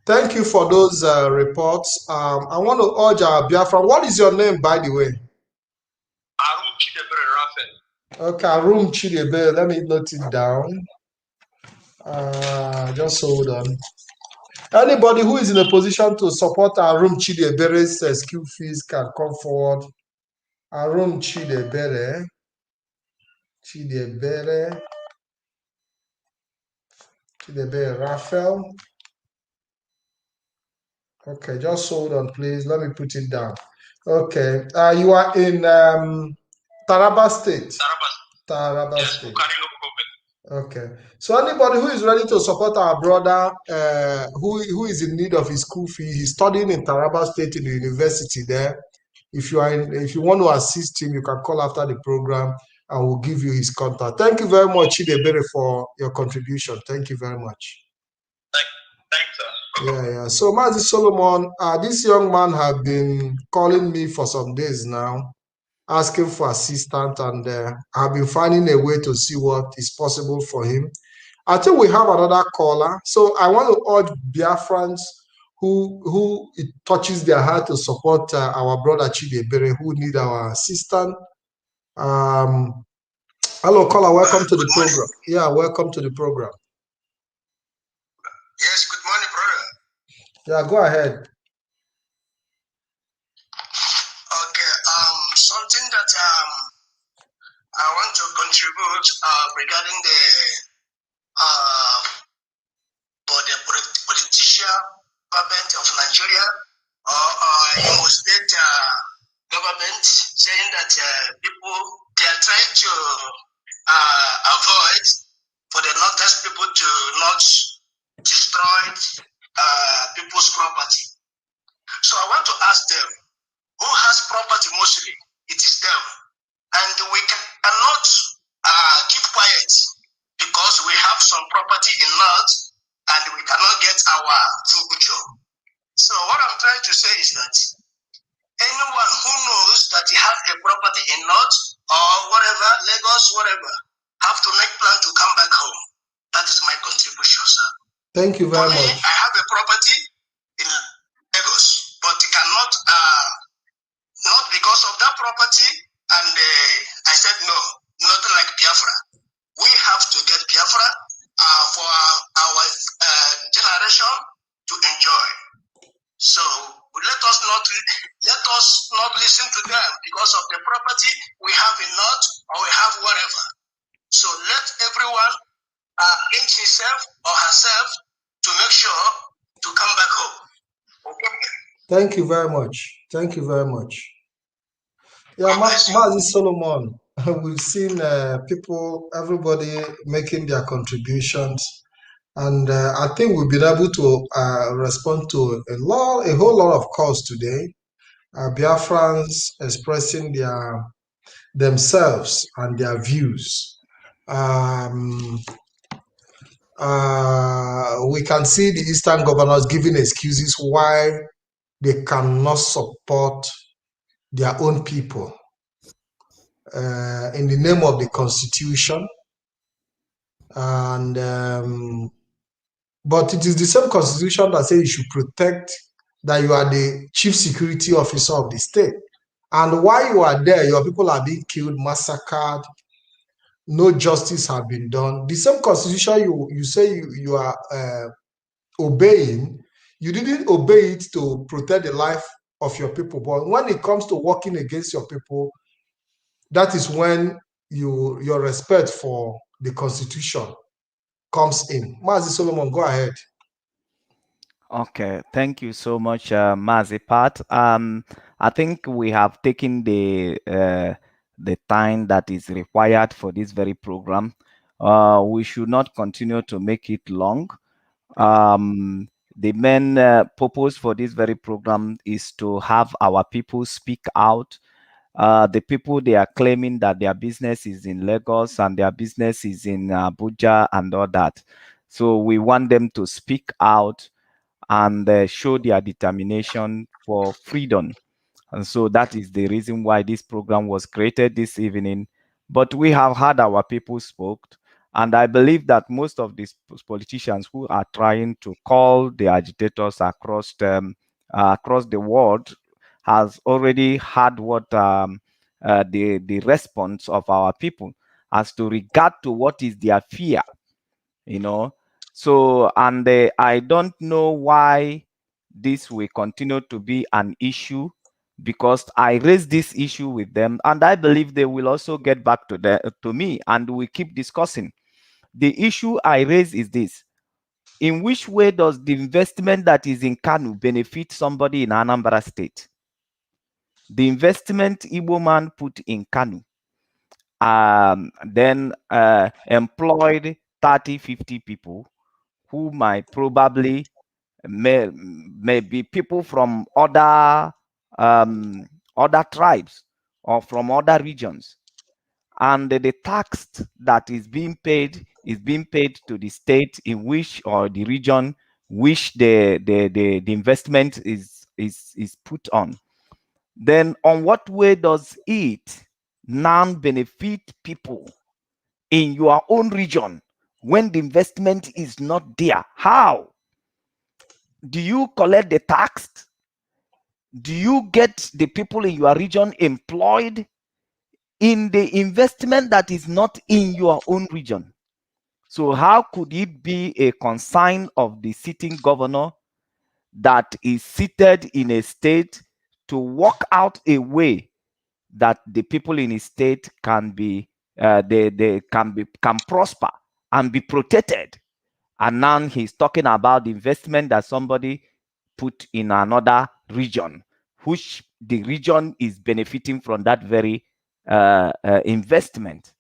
Thank you for those reports. I want to urge our Biafra. What is your name, by the way? Arum Chidebere Raphael. Okay, Arum Chidebere. Let me note it down. Just hold on. Anybody who is in a position to support Arum Chidebere's school fees can come forward. Arum Chidebere. Chidebere Raphael. Okay, just hold on, please. Let me put it down. Okay, you are in Taraba State. Taraba yes, State. Okay, so anybody who is ready to support our brother who is in need of his school fee, he's studying in Taraba State in the university there. If you want to assist him, you can call after the program and we'll give you his contact. Thank you very much, Chidebere, for your contribution. Thank you very much. Thanks, sir. Yeah. So, Mazi Solomon, this young man have been calling me for some days now, asking for assistance, and I've been finding a way to see what is possible for him. I think we have another caller. So I want to urge Biafrans who it touches their heart to support our brother Chidebere, who need our assistance. Hello, caller. Welcome to the program. Yeah, welcome to the program. Yes, good morning, brother. Yeah, go ahead. Okay, something that I want to contribute regarding the politician government of Nigeria or Imo State government saying that people they are trying to avoid for the Northern people to not destroy people's property. So I want to ask them, who has property mostly? It is them. And we cannot keep quiet because we have some property in North and we cannot get our future. So what I'm trying to say is that anyone who knows that he has a property in North or whatever, Lagos, whatever, have to make plan to come back home. That is my contribution, sir. Thank you very much. I have a property in Lagos, but it cannot, not because of that property, and I said no, nothing like Biafra. We have to get Biafra for our generation to enjoy. So let us not listen to them because of the property we have in North or we have whatever. So let everyone inch himself or herself to make sure to come back home. Okay. Thank you very much. Thank you very much. Yeah, Mazi Solomon, we've seen people, everybody making their contributions. And I think we've been able to respond to a whole lot of calls today. Biafrans expressing themselves and their views. We can see the Eastern governors giving excuses why they cannot support their own people in the name of the Constitution. And but it is the same Constitution that says you should protect, that you are the chief security officer of the state. And while you are there, your people are being killed, massacred, no justice has been done. The same Constitution you say you are obeying, you didn't obey it to protect the life of your people. But when it comes to working against your people, that is when your respect for the Constitution comes in. Mazi Solomon, go ahead. Okay, thank you so much, Mazi Pat. I think we have taken the time that is required for this very program. We should not continue to make it long. The main purpose for this very program is to have our people speak out. The people, they are claiming that their business is in Lagos and their business is in Abuja and all that. So we want them to speak out and show their determination for freedom. And so that is the reason why this program was created this evening. But we have had our people spoke, and I believe that most of these politicians who are trying to call the agitators across the world has already had what the response of our people as to regard to what is their fear, you know. So, and I don't know why this will continue to be an issue, because I raised this issue with them, and I believe they will also get back to me, and we keep discussing. The issue I raise is this: in which way does the investment that is in KANU benefit somebody in Anambra State? The investment Igbo man put in KANU then employed 30, 50 people who might probably may be people from other tribes or from other regions, and the tax that is being paid to the state in which, or the region which the investment is put on. Then on what way does it now benefit people in your own region when the investment is not there? How do you collect the tax? Do you get the people in your region employed in the investment that is not in your own region? So how could it be a concern of the sitting governor that is seated in a state to work out a way that the people in his state can be can prosper and be protected? And now he's talking about the investment that somebody put in another region, which the region is benefiting from that very investment.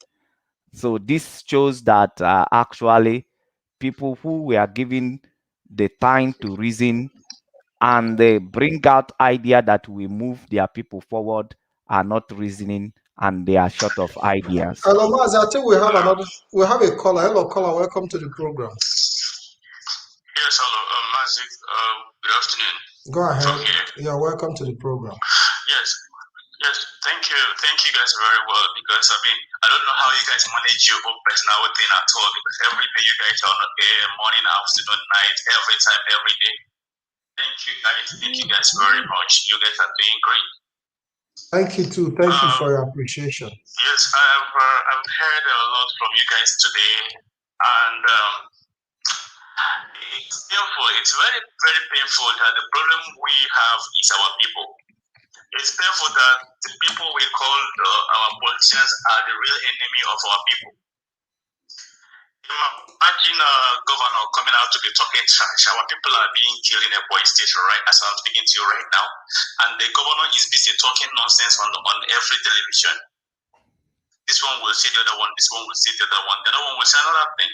So this shows that actually people who were given the time to reason and they bring out idea that will move their people forward are not reasoning, and they are short of ideas. Hello, Maz, I think we have a caller. Hello, caller, welcome to the program. Yes, hello, Mazik. Good afternoon. Go ahead. You're welcome to the program. Yes, thank you guys very well, because I don't know how you guys manage your own personal thing at all, because every day you guys are not there, morning, afternoon, night, every time, every day. Thank you guys very much. You guys are doing great. Thank you too. Thank you for your appreciation. Yes, I've heard a lot from you guys today, and it's painful. It's very, very painful that the problem we have is our people. It's painful that the people we call our politicians are the real enemy of our people. Imagine a governor coming out to be talking trash. Our people are being killed in a police station, right? As I'm speaking to you right now, and the governor is busy talking nonsense on every television. This one will say the other one. This one will say the other one. The other one will say another thing.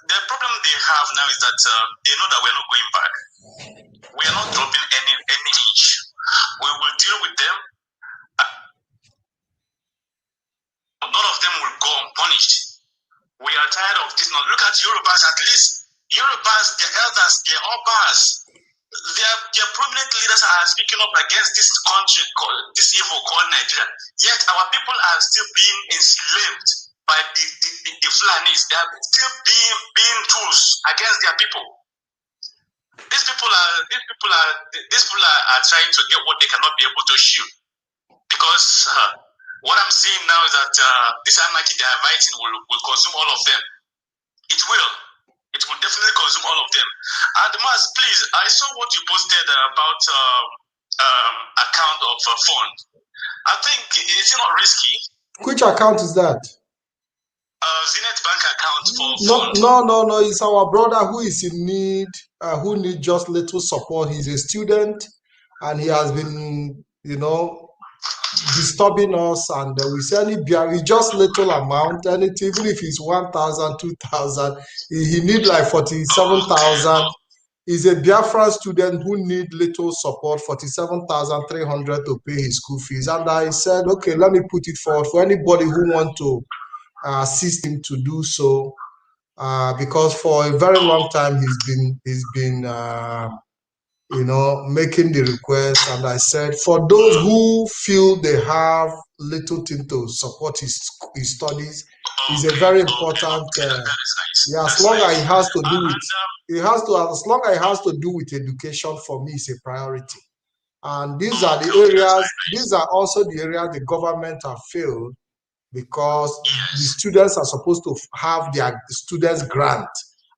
The problem they have now is that they know that we're not going back. We are not dropping any inch. We will deal with them. None of them will go unpunished. We are tired of this. Now look at Yorubas. At least Yorubas, their elders, their obas, their prominent leaders are speaking up against this country, this evil called Nigeria. Yet our people are still being enslaved by the Fulanis. They are still being tools against their people. These people are trying to get what they cannot be able to shoot. Because what I'm seeing now is that this anarchy they are fighting will consume all of them. It will. It will definitely consume all of them. And Mas, please, I saw what you posted about account of fund. I think it's not risky. Which account is that? Zenith Bank account for fund. No. It's our brother who is in need, who needs just little support. He's a student, and he has been, disturbing us, and we say it's just little amount, anything, even if it's 1,000, 2,000, he need like 47,000. He's a Biafran student who need little support, 47,300 to pay his school fees. And I said, okay, let me put it forward for anybody who want to assist him to do so, because for a very long time he's been making the request. And I said, for those who feel they have little thing to support his studies, is a very important. As long as it has to do with, as long as it has to do with education, for me, it's a priority. And these are the areas. These are also the areas the government have failed, because the students are supposed to have their students' grant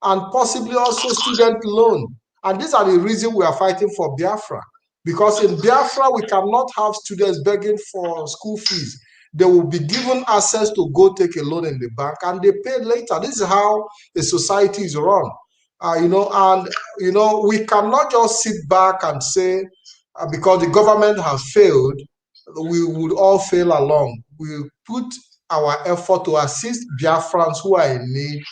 and possibly also student loan. And these are the reasons we are fighting for Biafra. Because in Biafra, we cannot have students begging for school fees. They will be given access to go take a loan in the bank, and they pay later. This is how the society is run. We cannot just sit back and say, because the government has failed, we would all fail along. We put our effort to assist Biafrans who are in need,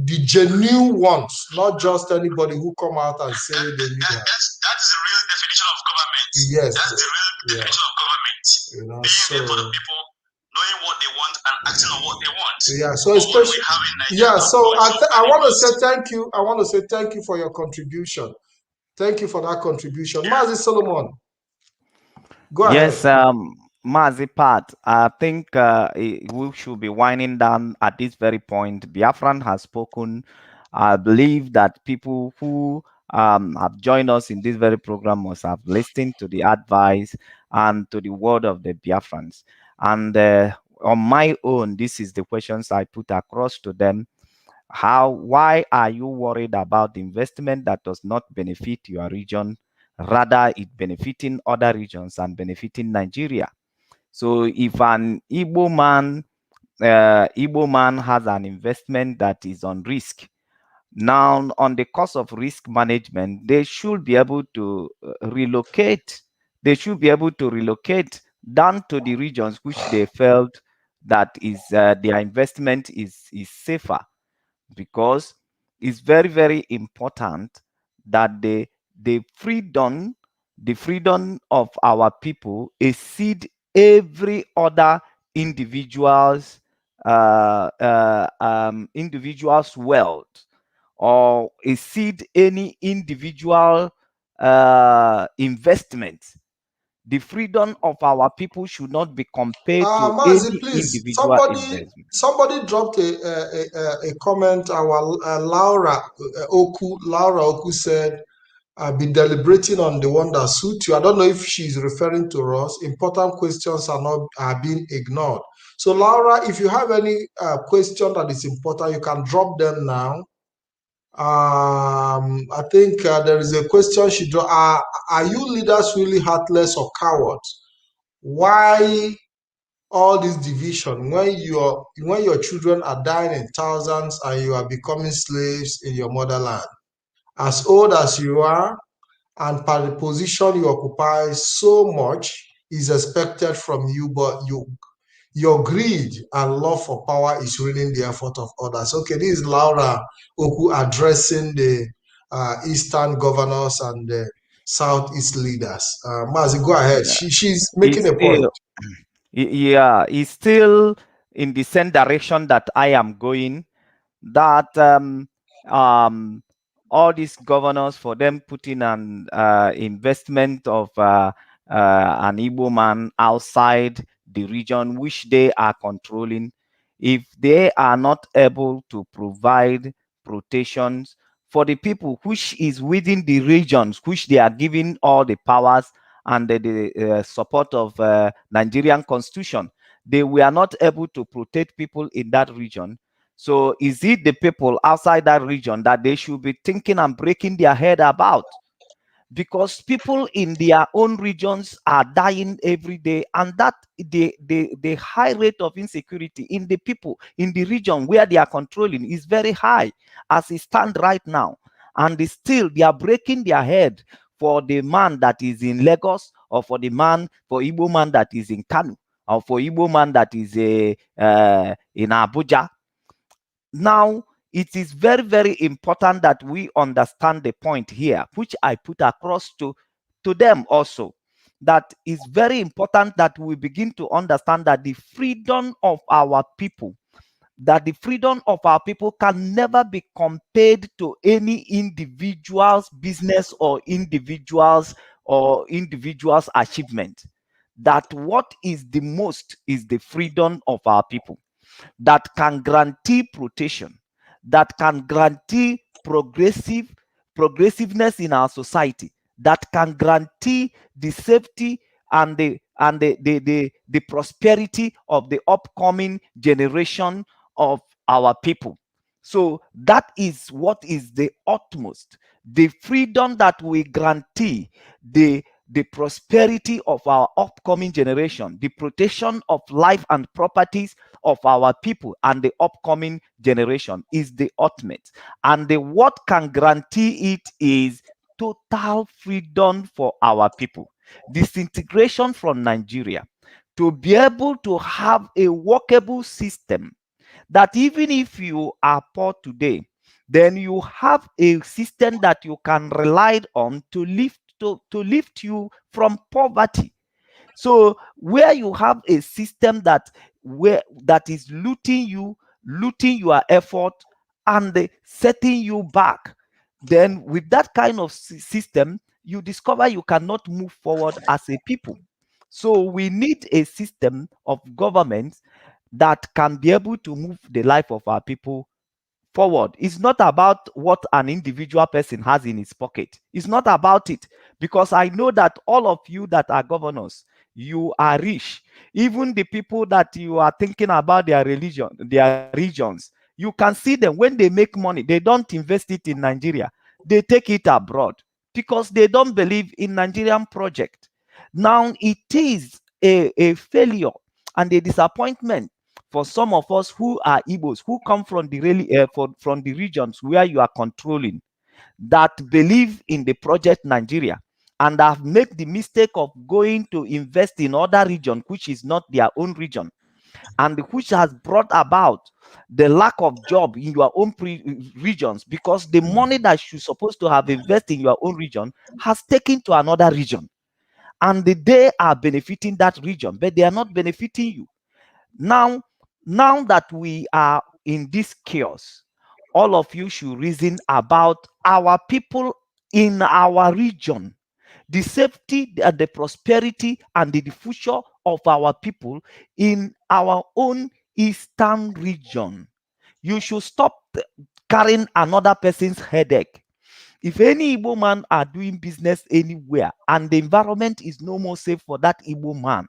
the genuine ones, not just anybody who come out and say they need help. That's the real definition of government. Yes. That's the real definition of government. Being there for the people, knowing what they want and acting on what they want. Yeah, so especially, I want to say thank you. I want to say thank you for your contribution. Thank you for that contribution. Mazi Solomon, go ahead. Yes, Mazi Pat, I think we should be winding down at this very point. Biafran has spoken. I believe that people who have joined us in this very program must have listened to the advice and to the word of the Biafrans. And on my own, this is the questions I put across to them. Why are you worried about the investment that does not benefit your region, rather it benefiting other regions and benefiting Nigeria? So if an Igbo man has an investment that is on risk, now on the cost of risk management, they should be able to relocate. They should be able to relocate down to the regions which they felt that is their investment is safer, because it's very, very important that the freedom of our people exceed every other individual's individual's wealth, or exceed any individual investment. The freedom of our people should not be compared to Mazi, any please, individual investment. somebody dropped a comment. Our Laura Oku said, "I've been deliberating on the one that suits you." I don't know if she's referring to us. Important questions are being ignored. So, Laura, if you have any question that is important, you can drop them now. I think there is a question she drew. Are you leaders really heartless or cowards? Why all this division when your children are dying in thousands and you are becoming slaves in your motherland? As old as you are, and per the position you occupy, so much is expected from you, but your greed and love for power is ruining the effort of others. Okay, this is Laura Oku addressing the Eastern governors and the Southeast leaders. Mazi, go ahead. Yeah, She's making it's a point. still, yeah, it's still in the same direction that I am going. That all these governors, for them putting an investment of an Igbo man outside the region which they are controlling, if they are not able to provide protections for the people which is within the regions which they are giving all the powers and the support of Nigerian constitution, they were not able to protect people in that region. So is it the people outside that region that they should be thinking and breaking their head about? Because people in their own regions are dying every day, and that the high rate of insecurity in the people in the region where they are controlling is very high as it stands right now. And still they are breaking their head for the man that is in Lagos, or for Igbo man that is in Kanu, or for Igbo man that is in Abuja. Now, it is very, very important that we understand the point here, which I put across to them also. That is very important that we begin to understand that the freedom of our people, can never be compared to any individual's business or individual's achievement. That what is the most is the freedom of our people, that can guarantee protection, that can guarantee progressiveness in our society, that can guarantee the safety and the prosperity of the upcoming generation of our people. So that is what is the utmost, the freedom that we guarantee, the prosperity of our upcoming generation, the protection of life and properties of our people and the upcoming generation is the ultimate. And what can guarantee it is total freedom for our people. Disintegration from Nigeria, to be able to have a workable system that even if you are poor today, then you have a system that you can rely on to lift you from poverty. So where you have a system that is looting your effort and setting you back, then with that kind of system, you discover you cannot move forward as a people. So we need a system of government that can be able to move the life of our people forward. It's not about what an individual person has in his pocket. It's not about it, because I know that all of you that are governors, you are rich. Even the people that you are thinking about their religion, their regions, you can see them when they make money, they don't invest it in Nigeria. They take it abroad because they don't believe in Nigerian project. Now it is a failure and a disappointment for some of us who are Igbos, who come from from the regions where you are controlling, that believe in the project Nigeria and have made the mistake of going to invest in other region which is not their own region. and which has brought about the lack of job in your own regions, because the money that you're supposed to have invested in your own region has taken to another region, and they are benefiting that region, but they are not benefiting you. Now that we are in this chaos, all of you should reason about our people in our region, the safety and the prosperity and the future of our people in our own eastern region. You should stop carrying another person's headache. If any Igbo man are doing business anywhere and the environment is no more safe for that Igbo man,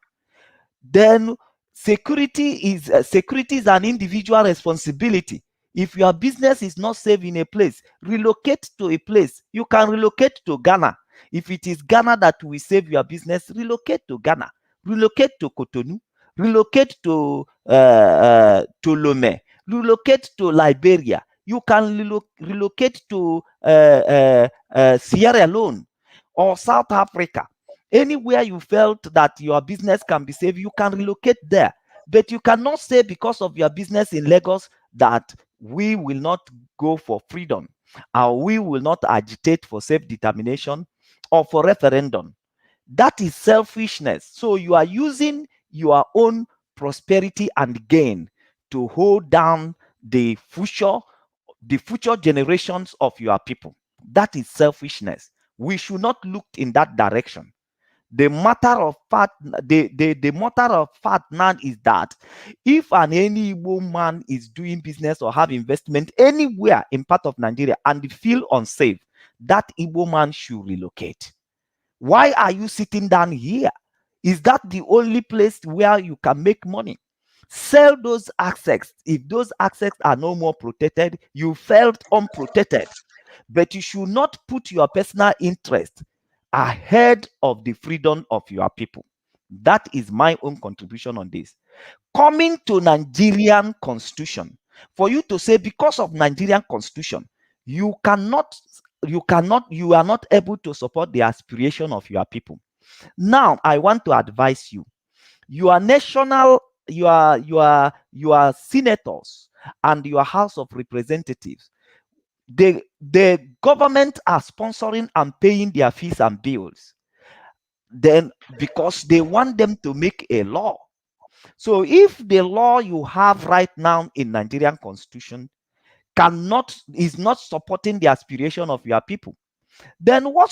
then security is an individual responsibility. If your business is not safe in a place, relocate to a place. You can relocate to Ghana. If it is Ghana that will save your business, relocate to Ghana, relocate to Cotonou, relocate to Lomé, relocate to Liberia. You can relocate to Sierra Leone or South Africa. Anywhere you felt that your business can be saved, you can relocate there. But you cannot say because of your business in Lagos that we will not go for freedom, or we will not agitate for self-determination or for referendum. That is selfishness. So you are using your own prosperity and gain to hold down the future generations of your people. That is selfishness. We should not look in that direction. The matter of fact now is that if any Igbo man is doing business or have investment anywhere in part of Nigeria and feel unsafe, that Igbo man should relocate. Why are you sitting down here? Is that the only place where you can make money? Sell those assets. If those assets are no more protected, you felt unprotected. But you should not put your personal interest ahead of the freedom of your people. That is my own contribution on this. Coming to Nigerian constitution, for you to say because of Nigerian constitution, you are not able to support the aspiration of your people. Now, I want to advise you. Your senators and your House of Representatives, the government are sponsoring and paying their fees and bills, then because they want them to make a law. So if the law you have right now in Nigerian constitution is not supporting the aspiration of your people, then what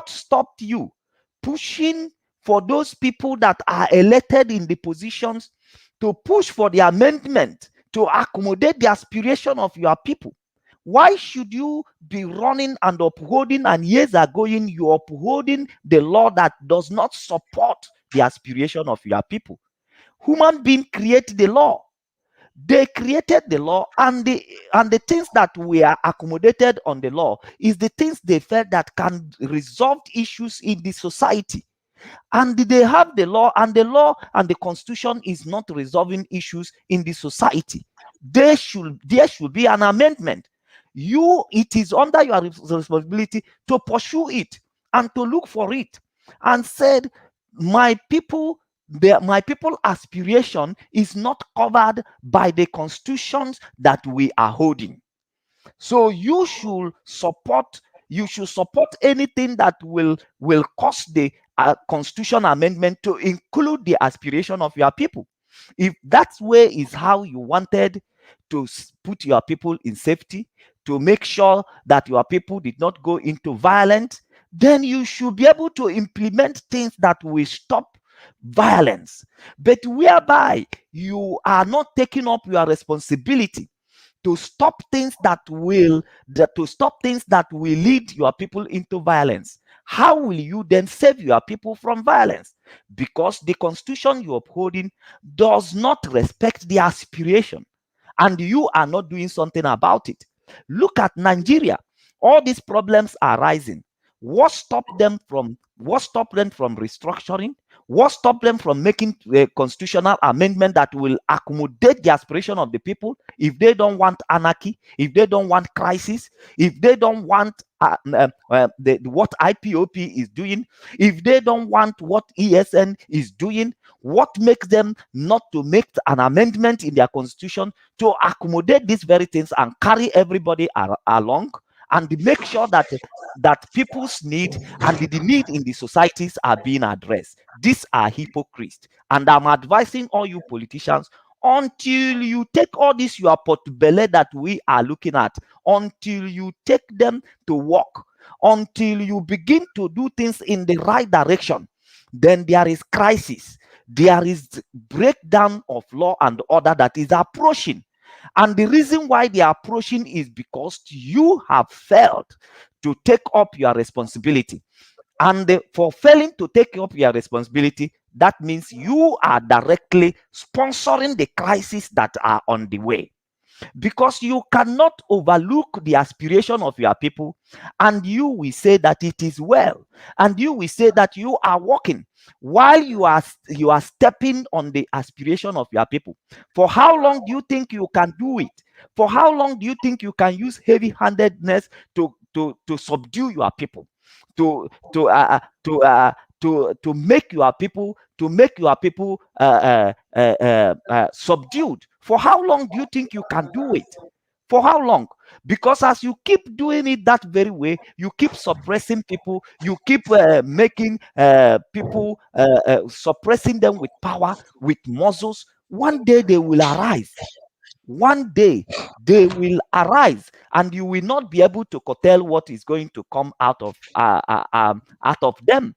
stopped you pushing for those people that are elected in the positions to push for the amendment to accommodate the aspiration of your people? Why should you be running and upholding, and years are going, you're upholding the law that does not support the aspiration of your people? Human beings create the law. They created the law, and the things that were accommodated on the law is the things they felt that can resolve issues in the society. And they have the law and the constitution is not resolving issues in the society. There should be an amendment. It is under your responsibility to pursue it and to look for it, and said, my people aspiration is not covered by the constitutions that we are holding. So you should support anything that will cause the constitution amendment to include the aspiration of your people. If that way is how you wanted to put your people in safety, to make sure that your people did not go into violence, then you should be able to implement things that will stop violence. But whereby you are not taking up your responsibility to stop things that will lead your people into violence, how will you then save your people from violence? Because the constitution you're upholding does not respect the aspiration, and you are not doing something about it. Look at Nigeria. All these problems are rising. What stopped them from restructuring? What stopped them from making a constitutional amendment that will accommodate the aspiration of the people? If they don't want anarchy, if they don't want crisis, if they don't want what IPOB is doing, if they don't want what ESN is doing, What makes them not to make an amendment in their constitution to accommodate these very things and carry everybody along and make sure that people's need and the need in the societies are being addressed? These are hypocrites, and I'm advising all you politicians, until you take all this your portobello that we are looking at, until you take them to work, until you begin to do things in the right direction, then there is crisis. There is breakdown of law and order that is approaching. And the reason why they are approaching is because you have failed to take up your responsibility. And for failing to take up your responsibility, that means you are directly sponsoring the crises that are on the way. Because you cannot overlook the aspiration of your people, and you will say that it is well, and you will say that you are working while you are stepping on the aspiration of your people. For how long do you think you can do it? For how long do you think you can use heavy-handedness to subdue your people, to make your people subdued? For how long do you think you can do it? For how long? Because as you keep doing it that very way, you keep suppressing people, you keep making people, suppressing them with power, with muscles. One day they will arise. One day they will arise, and you will not be able to curtail what is going to come out of them.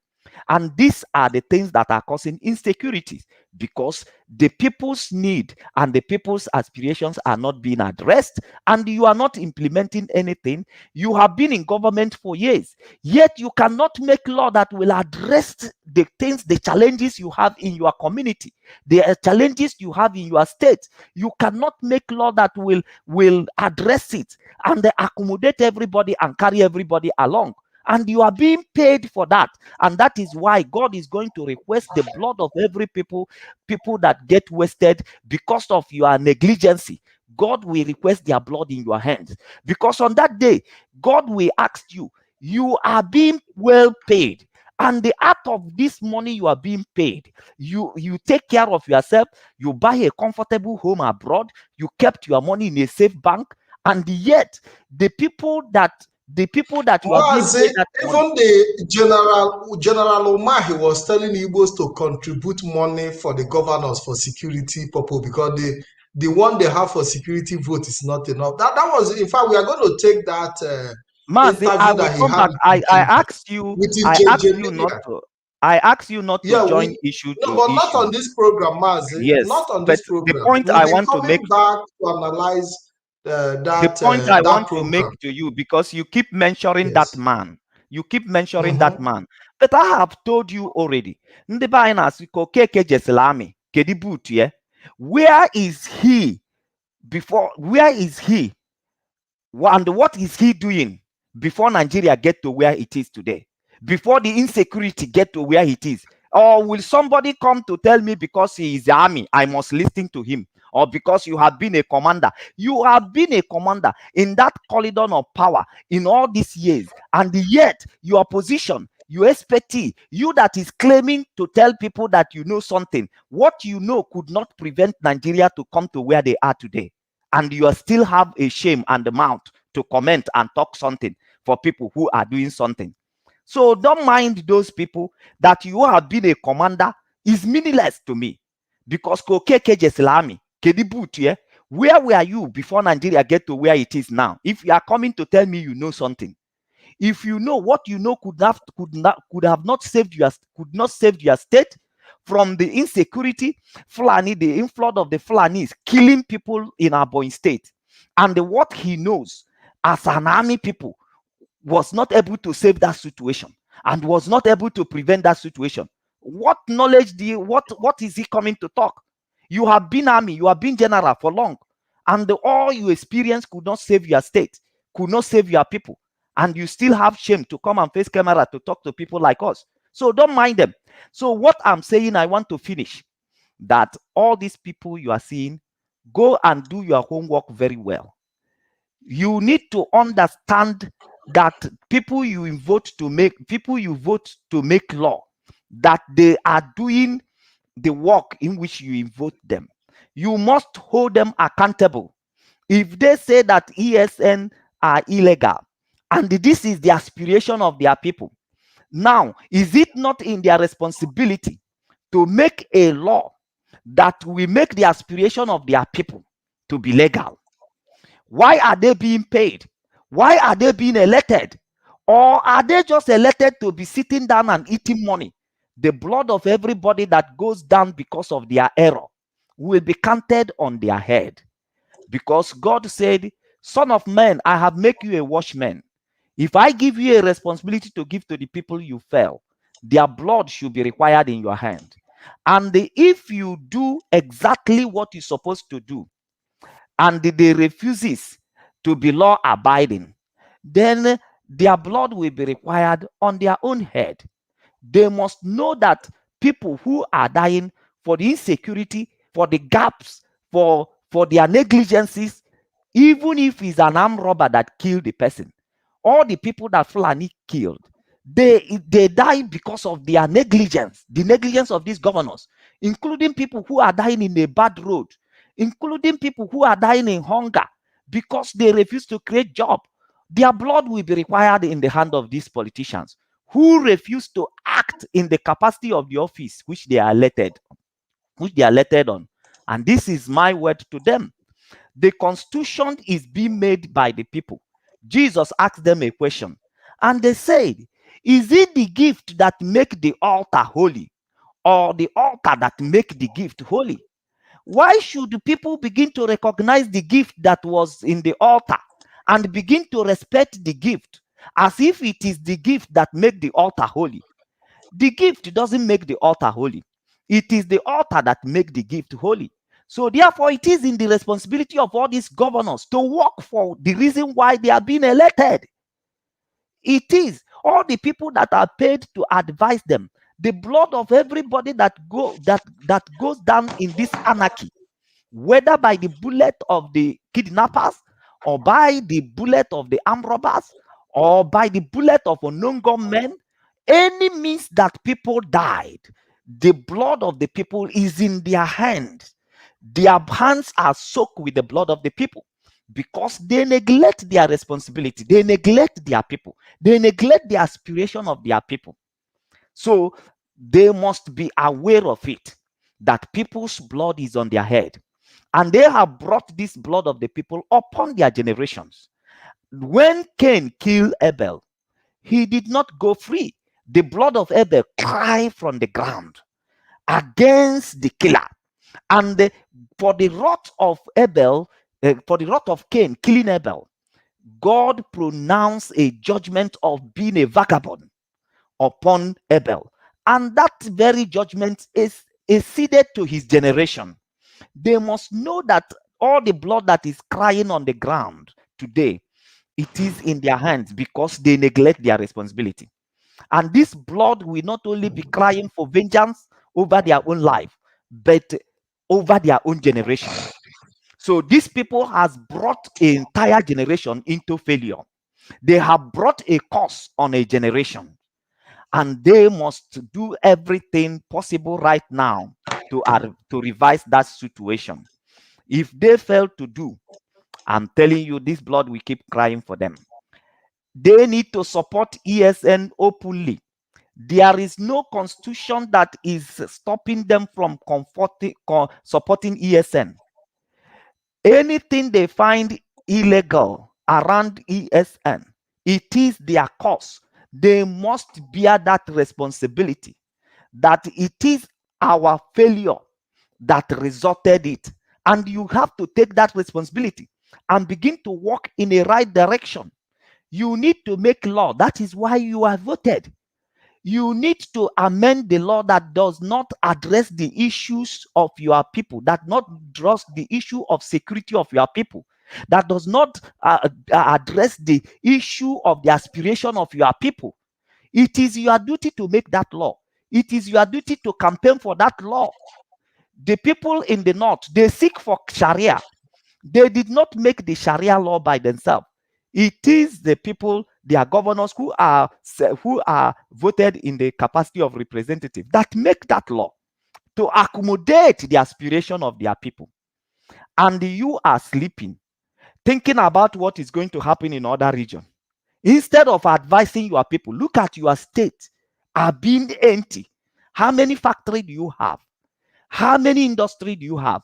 And these are the things that are causing insecurities, because the people's need and the people's aspirations are not being addressed, and you are not implementing anything. You have been in government for years, yet you cannot make law that will address the things, the challenges you have in your community, the challenges you have in your state. You cannot make law that will address it and accommodate everybody and carry everybody along. And you are being paid for that. And that is why God is going to request the blood of every people that get wasted because of your negligence. God will request their blood in your hands. Because on that day, God will ask you, you are being well paid. And the out of this money you are being paid, you take care of yourself, you buy a comfortable home abroad, you kept your money in a safe bank, and yet the people that you are being paid that even money. the General Umahi was telling Igbos to contribute money for the governors for security purpose, because the one they have for security vote is not enough. That was, in fact, we are going to take that Mazi, I interview will that he come had back. I asked you Media. not to Yeah, join issue no, to but not issue. on this program, Mazi. Yes, Not on but this the program. point We'll I be want to make coming back to analyze the point I that want to make program. to you, because you keep mentioning that Yes. man. You keep mentioning that man. But I have told you already. Ndị be anyị na-asị ka Okeke jesela amị, kedu boot ya? Where is he before? Where is he? And what is he doing before Nigeria get to where it is today? Before the insecurity get to where it is? Or will somebody come to tell me because he is the army, I must listen to him? Or because you have been a commander? You have been a commander in that corridor of power in all these years, and yet your position, your expertise, you that is claiming to tell people that you know something, what you know could not prevent Nigeria to come to where they are today. And you still have a shame and the mouth to comment and talk something for people who are doing something. So don't mind those people. That you have been a commander is meaningless to me, because Kokeke Jeselami, Kedibut, where were you before Nigeria get to where it is now? If you are coming to tell me you know something, if you know what you know could not save your state from the insecurity, Fulani, the inflood of the Fulanis killing people in Aboyne State, and what he knows as an army people was not able to save that situation and was not able to prevent that situation. What knowledge what is he coming to talk? You have been army, you have been general for long, and all you experience could not save your state, could not save your people, and you still have shame to come and face camera to talk to people like us. So don't mind them. So what I'm saying, I want to finish that all these people you are seeing, go and do your homework very well. You need to understand that people you vote to make law, that they are doing the work in which you invoke them. You must hold them accountable. If they say that ESN are illegal, and this is the aspiration of their people, now, is it not in their responsibility to make a law that will make the aspiration of their people to be legal? Why are they being paid? Why are they being elected? Or are they just elected to be sitting down and eating money? The blood of everybody that goes down because of their error will be counted on their head. Because God said, Son of man, I have made you a watchman. If I give you a responsibility to give to the people you fell, their blood should be required in your hand. And if you do exactly what you're supposed to do, and they refuses to be law abiding, then their blood will be required on their own head. They must know that people who are dying for the insecurity, for the gaps, for their negligences, even if it's an armed robber that killed the person, all the people that Fulani killed, they died because of their negligence, the negligence of these governors, including people who are dying in a bad road, including people who are dying in hunger because they refuse to create job. Their blood will be required in the hand of these politicians who refuse to act in the capacity of the office which they are elected on. And this is my word to them. The constitution is being made by the people. Jesus asked them a question, and they said, is it the gift that make the altar holy, or the altar that make the gift holy? Why should the people begin to recognize the gift that was in the altar and begin to respect the gift as if it is the gift that make the altar holy? The gift doesn't make the altar holy. It is the altar that make the gift holy. So therefore, it is in the responsibility of all these governors to work for the reason why they are being elected. It is all the people that are paid to advise them. The blood of everybody that goes down in this anarchy, whether by the bullet of the kidnappers, or by the bullet of the armed robbers, or by the bullet of unknown gunmen, any means that people died, the blood of the people is in their hands. Their hands are soaked with the blood of the people because they neglect their responsibility. They neglect their people. They neglect the aspiration of their people. So they must be aware of it, that people's blood is on their head. And they have brought this blood of the people upon their generations. When Cain killed Abel, he did not go free. The blood of Abel cried from the ground against the killer. And for the wrath of Abel, for the wrath of Cain killing Abel, God pronounced a judgment of being a vagabond upon Abel. And that very judgment is seeded to his generation. They must know that all the blood that is crying on the ground today, it is in their hands because they neglect their responsibility. And this blood will not only be crying for vengeance over their own life, but over their own generation. So these people has brought an entire generation into failure. They have brought a curse on a generation. And they must do everything possible right now to revise that situation. If they fail to do, I'm telling you, this blood will keep crying for them. They need to support ESN openly. There is no constitution that is stopping them from supporting ESN. Anything they find illegal around ESN, it is their cause. They must bear that responsibility, that it is our failure that resulted it. And you have to take that responsibility and begin to walk in a right direction. You need to make law. That is why you are voted. You need to amend the law that does not address the issues of your people, that not address the issue of security of your people, that does not address the issue of the aspiration of your people. It is your duty to make that law. It is your duty to campaign for that law. The people in the north, they seek for Sharia. They did not make the Sharia law by themselves. It is the people, their governors who are voted in the capacity of representative that make that law. to accommodate the aspiration of their people. And you are sleeping, thinking about what is going to happen in other regions. Instead of advising your people, look at your state are being empty. How many factories do you have? How many industry do you have?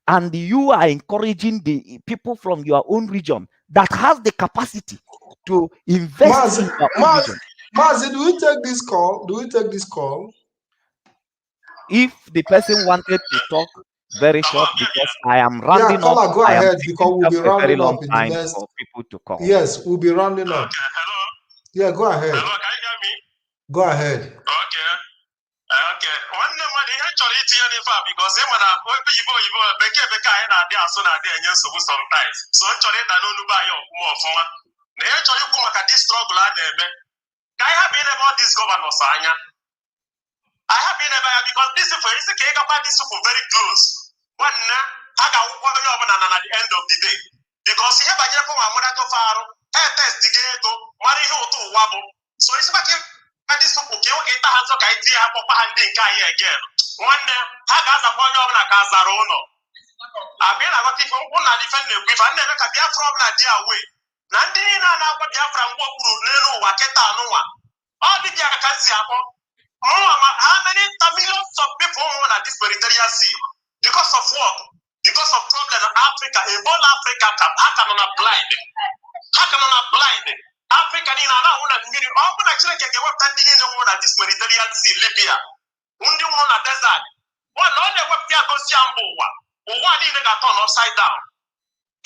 And you are encouraging the people from your own region that has the capacity to invest in your own region. Mazi, do we take this call? Do we take this call? If the person wanted to talk very short, because I am rounding up. Caller, go ahead, because we'll be a very rounding long up in time the next. for people to call. Yes, we'll be rounding up. Okay, hello. Yeah, go ahead. Hello, can you hear me? Go ahead. Okay. Okay. One name I actually itinye n'ife a because e nwere oyibo bekee anyị na-adị asụ na-adị enye nsogbu sometimes. So m chọrọ ịda n'onu be anyị ọfụma na ihe chọrọ ikwu maka this struggle a na-eme. Ka anyị hapụ inebe all these governors anya. I have been able because this is this very close. One ha ga-awụkwa onye ọbụla na the end of the day. Because ihe banyere kwa nwa to farụ test ego mara ihe ụtọ ụwa bụ. So isi maka this people ka ịta ha nso ka iti ha kpọkwa ha ndị nke anyị again. Nwanne ha ga-azakwa onye ọbụla ka azara ụlọ. Abịa na agbata ife ụkwụ na ife na-ekwu ife na-eme ka Biafra ọbụla dị awe. Na ndị niile a na-agba Biafra mgbe okpuru n'elu ụwa kịta anụnwa. Ọ dị bịa ka si akpọ. How many millions of people were at this Mediterranean Sea because of what? Because of problem in Africa. A whole Africa how can blind? How can blind? Africa in around million. How can actually get what standing in the one at this Mediterranean Sea, Libya? Only one at desert. One only what they are going to see one in the turn upside down.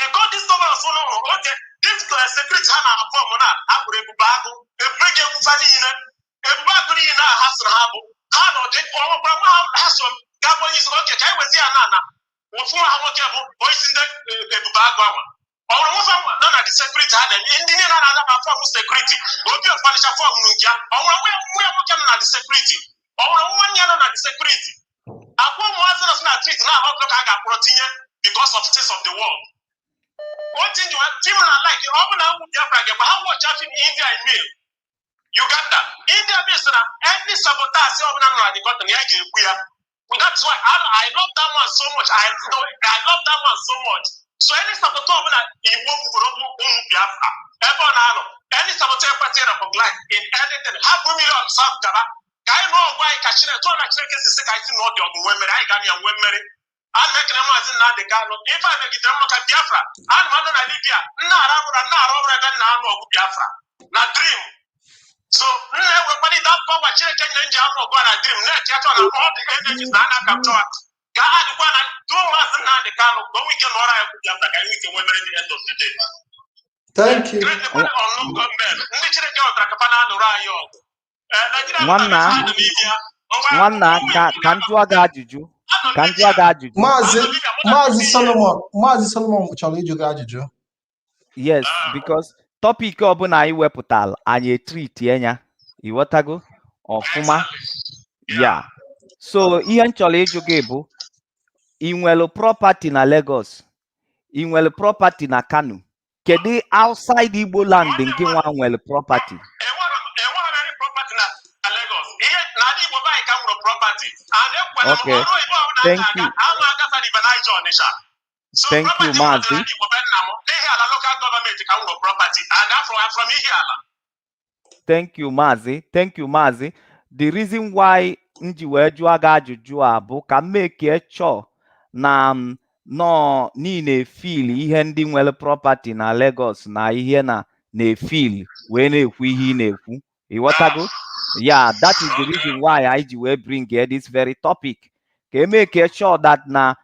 Because this government so long, okay, this security Hana Pomona, Aburebubago, a big family in it. Everybody in our house and have how not has some Gabon is okay. I was here, Nana. Before I want to voice in the background. Or none of the security had an Indian another form of security. Will be a Spanish form, Nukia. Or we're working on the security. Or 1 year on the security. I put more than not treat now how to get protein because of state of the world. One thing you have, Tim, I like, open up with your program, how much in India and mail. Uganda, India, any sabotage of the cotton. That's why I love that one so much. I love that one so much. So any saboteur that he won't Biafra, any saboteur party of life in anything, half a million South Gaba. I know why Kashina told my trick is the second not the women. I got your women. I'm making a man in the Kano. If I make it a Biafra, I'm Madonna Libya, not over again now of Biafra. Not dream. So, everybody that power change and job of what I dream. Let's get on all the energies that I come to. God, one and 2 months in the Kano, but we can all have Biafra. I need to win at the end of the day. Thank you. Mazi Solomon chọrọ ịjụ gị ajụjụ. Yes, because topic ọbụla anyị wepụtara anyị etriti enya iwetago ọfụma ya. So ihe m chọrọ ịjụ gị bụ ị nwere property na Lagos, ị nwere property na Kano, kedu outside Igbo land nke nwa nwere property? Okay, thank you. Thank you, Mazi. Thank you, Mazi. Thank you, Mazi. The reason why nji wee jụọ gị ajụjụ a bụ ka m make sure na no niile feel ihe ndị nwere property na Lagos na ihe na-efeel wee na-ekwu ihe ị na-ekwu. Ịghọtago? Yeah, that is the reason why I will bring here this very topic. Can make sure that na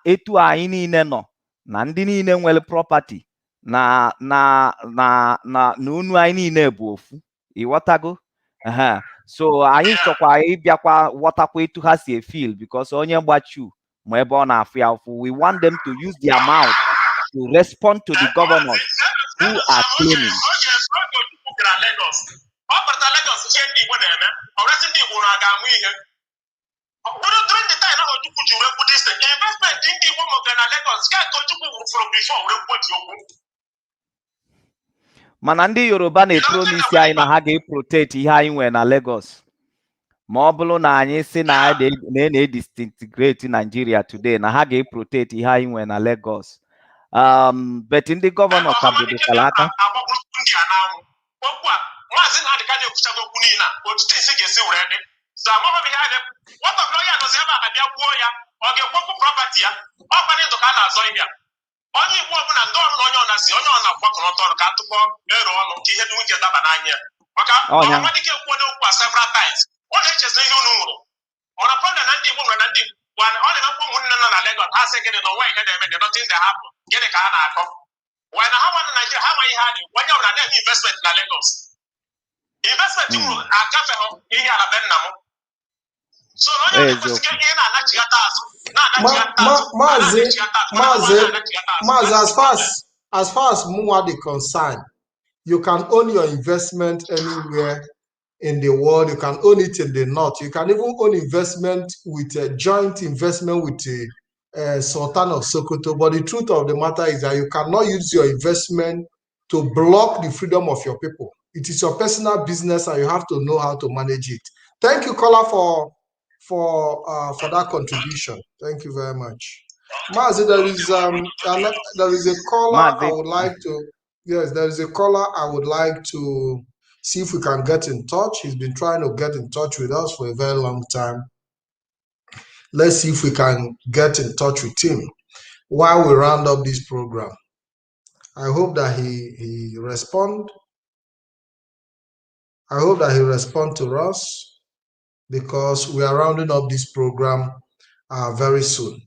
etu anyị niile nọ na ndị niile nwere property na unu anyị niile bụ ofu. Ịghọtago? So anyị chọkwa ịbịakwa ghọtakwa etu ha si feel because onye gbachu ma ebe ọ na-afụ ya ụfụ. We want them to use their mouth to respond to the governors who are claiming. During the time I put you put this investment in the woman of Lagos can't from before we put you. Mana ndị Yoruba na-etro n'isi anyị na ha ga-protect ihe anyị nwere na Lagos. Mobile na anyị si na disintegrate Nigeria today na ha ga-protect ihe anyị nwe na Lagos. But ndị gọvanọ ka budokwala aka. Onye Igbo ọbụla ndị ọrụ na onye ọna si onye ọna gbakọrọ ọtọ ka atụkọ ero ọnụ ka ihe dị nwoke daba n'anya maka ọmadike kwuo n'okwu several times ọ na-echezi ihe unu nwụrụ ọna problem na ndị Igbo nwere na ndị Igbo ọ na-emekwa ụmụnne nọ na Lagos ha sị gịnị na onwe ihe na-eme dị nothing dey happen gịnị ka ha na-akọ wee na ha nwa na Nigeria ha amaghị ihe ha dị onye ọbụla na-eme investment na Lagos investment nwụrụ agafeghị ihe ala be nna m so na onye na-ekwesịghị ihe na-anachighata azụ Mazi, as far as Muwa is concerned, you can own your investment anywhere in the world. You can own it in the north. You can even own investment with a joint investment with the Sultan of Sokoto. But the truth of the matter is that you cannot use your investment to block the freedom of your people. It is your personal business, and you have to know how to manage it. Thank you, Kola, for that contribution. Thank you very much. Mazi, there is a caller I would like to. Yes, there is a caller I would like to see if we can get in touch. He's been trying to get in touch with us for a very long time. Let's see if we can get in touch with him while we round up this program. I hope that he respond. I hope that he respond to us, because we are rounding up this program very soon.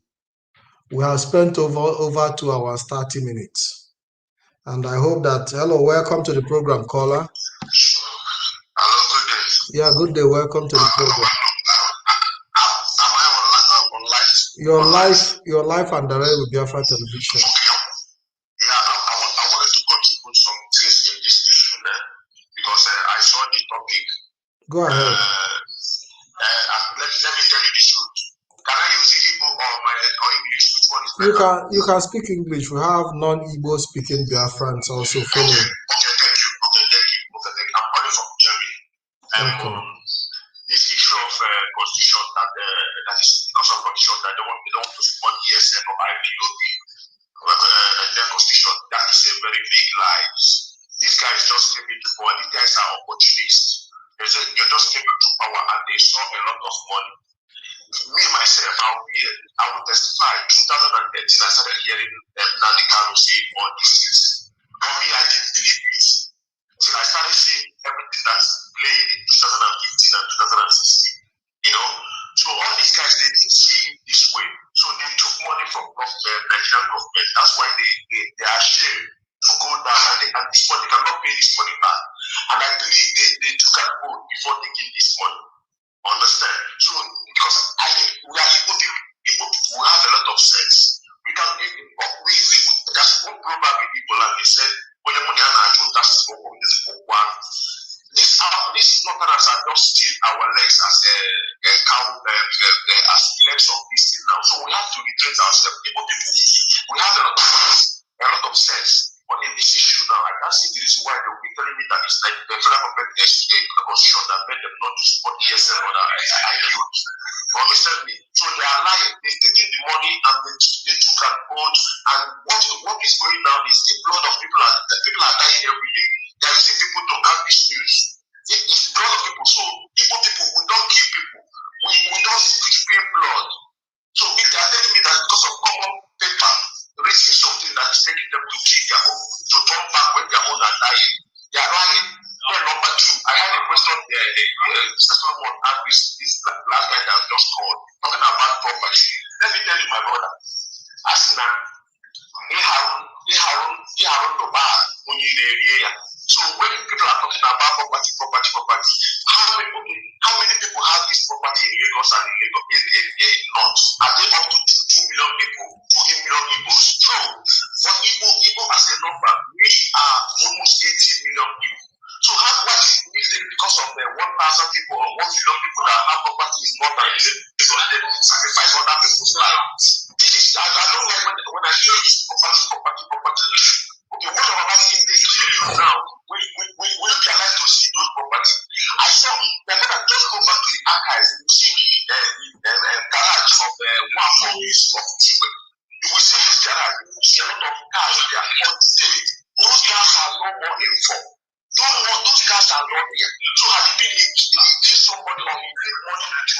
We have spent over 2 hours, 30 minutes. And I hope that, hello, welcome to the program, caller. Hello, good day. Yeah, good day, welcome to the program. Am I on live? Your live and direct with Biafra Television. Yeah, I wanted to contribute some things in this issue there, because I saw the topic. Go ahead. Let me tell you the truth. Can I use Igbo or English? Which one is better? You can speak English. We have non-Igbo speaking Biafrans also following. Okay, thank you. I'm calling from Germany. This issue of constitution that is because of constitution that they don't want to support ESN or IPOB, Nigerian constitution, that is a very big lie. These guys just came into power. These guys are opportunists. They just came into power and they saw a lot of money. Me, myself, I will testify. 2013, I started hearing Nnamdi Kanu saying all these things. For me, I didn't believe it. Till I started seeing everything that's playing in 2015 and 2016. You know? So all these guys, they didn't see it this way. So they took money from Nigerian government. That's why they are ashamed to go down and this money, they cannot pay this money back. And I believe they took an oath before taking this money. Understand? So because we are able to have a lot of sense. We can there's one proverb in people and they said when the money these northerners are just steal our legs as a cow as legs of this thing now. So we have to retrace ourselves. People we have a lot of sense. But in this issue now, I can't see the reason why they will be telling me that it's like the federal government constitution that made them not to support ESN or IPOB. Understand me? So they are lying. They're taking the money and they took an oath. And what is going on is the blood of people are dying every day. They are using people to count this news. It's blood of people. So people, we don't kill people. We don't spill blood. So if they are telling me that because of common paper, risking something that is taking them to kill their own, to turn back when their own are dying, they are lying. Then number two, I had a question Mr. Solomon and this last guy that just called, talking about property. Let me tell you, my brother, as now, they are the bar when you area. So when people are talking about property, how many people have this property in Lagos and in North? Are they up to 2 million people, 2 million people? True. But Igbo as a number, we are almost 80 million people. So what is it because of the 1,000 people or 1 million people that have property is not that because they sacrifice other people's lives? This is I don't like when I hear this property issue. Okay, what about if they kill you now? Will you be alive to see those properties? I said they're gonna just go back to the archive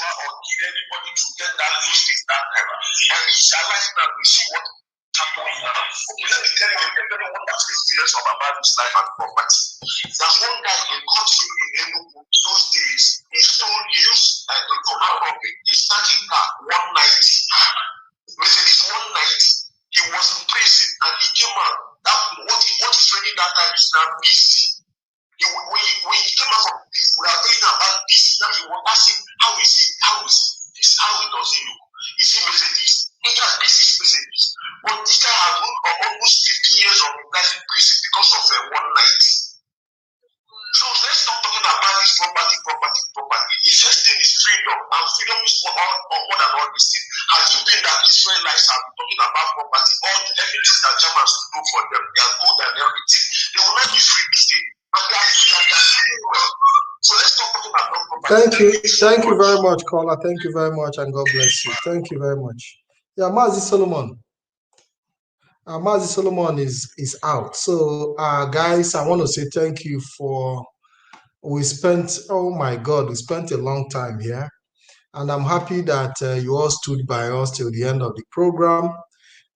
ritual or kill anybody to get that those things that time. And it's alive now. We see what happening now. Okay, let me tell you what that's the experience of about this life and property. There's one guy in country in Enugu those days. He used a command public. He started at 190. Mercedes 190. He was in prison and he came out. That what is ready that time is now peace. When he came out from peace, we are talking about peace. Now he was asking, how is it? How does it look? Is he Mercedes? Yeah, this is Mercedes. But this guy has almost 15 years of life in prison because of one night. So let's stop talking about this property. The first thing is freedom, and freedom is more than all these things. Has it been that Israelites have been talking about property, all everything that Germans do for them, their gold and everything, they will not be free this day. And they are doing well. So let's talk about property. Thank you very much, caller. Thank you very much, and God bless you. Thank you very much. Yeah, Mazi Solomon. Mazi Solomon is out. So, guys, I want to say thank you for. We spent a long time here, and I'm happy that you all stood by us till the end of the program,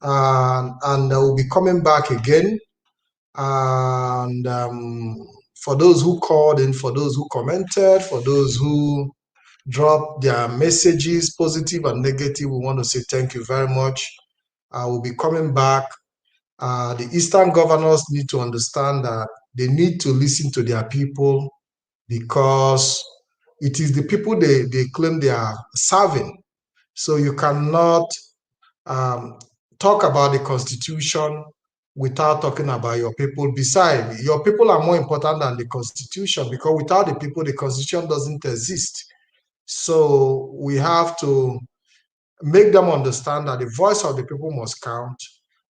and we'll be coming back again. And for those who called in, for those who commented, for those who dropped their messages, positive and negative, we want to say thank you very much. We'll be coming back. The Eastern governors need to understand that they need to listen to their people, because it is the people they claim they are serving. So you cannot talk about the Constitution without talking about your people. Besides, your people are more important than the Constitution, because without the people, the Constitution doesn't exist. So we have to make them understand that the voice of the people must count,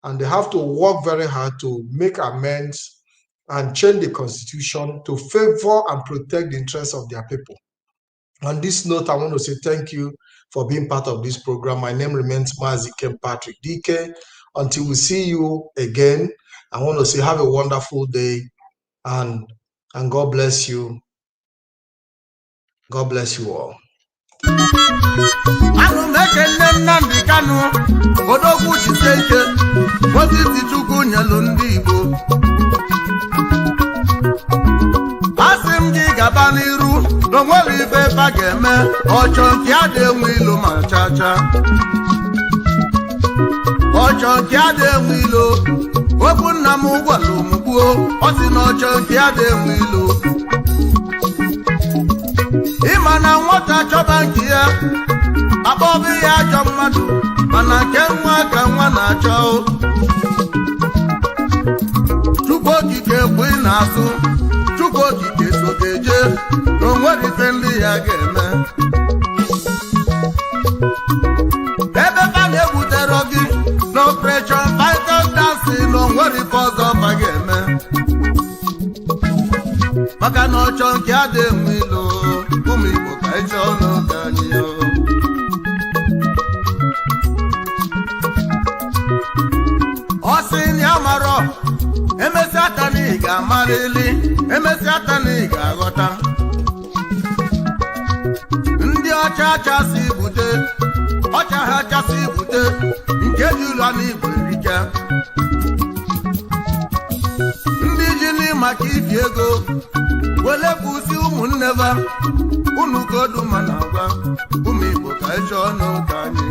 and they have to work very hard to make amends and change the Constitution to favor and protect the interests of their people. On this note, I want to say thank you for being part of this program. My name remains Mazi Patrick DK. Until we see you again, I want to say have a wonderful day, and God bless you. God bless you all. NNAMDI KANU odogwu Chiseke Moses Chukwu nyelu ndị Igbo asị m gị gaba n'iru n'onwere ife ba ga-eme ọchọ nke a dị ilo ma chacha ọchọ nke a dị ilo okwu nna m gwara omugbuo ọ sị na ọchọ nke a dị ilo ịma na nwata chọba nke ya akpọbi ya ajọ mmadụ mana nke nwa ka nwa na-achọ Chukwu okike bụ ị na-asụ Chukwu okike so ga-eje n'onwere ife ndị ya ga-eme ebe ba na-egbutere gị n'operation python dancing n'onwere ife ọzọ ba ga-eme maka na ọchọ nke adị enwe ilo ụmụ Igbo ka ịchọ n'oge anyị ọ sị ya marọ emesi aka na ị ga-amarịli emesi aka na ị ga-aghọta ndị ọcha achasị bute ọcha ha achasị bute nke ji ụlọ na Igbo erike ndị ji n'ịmaka ifi ego wele kwụsị ụmụnne ba unu godu ma na agwa ụmụ Igbo ka ịchọ n'ụka anyị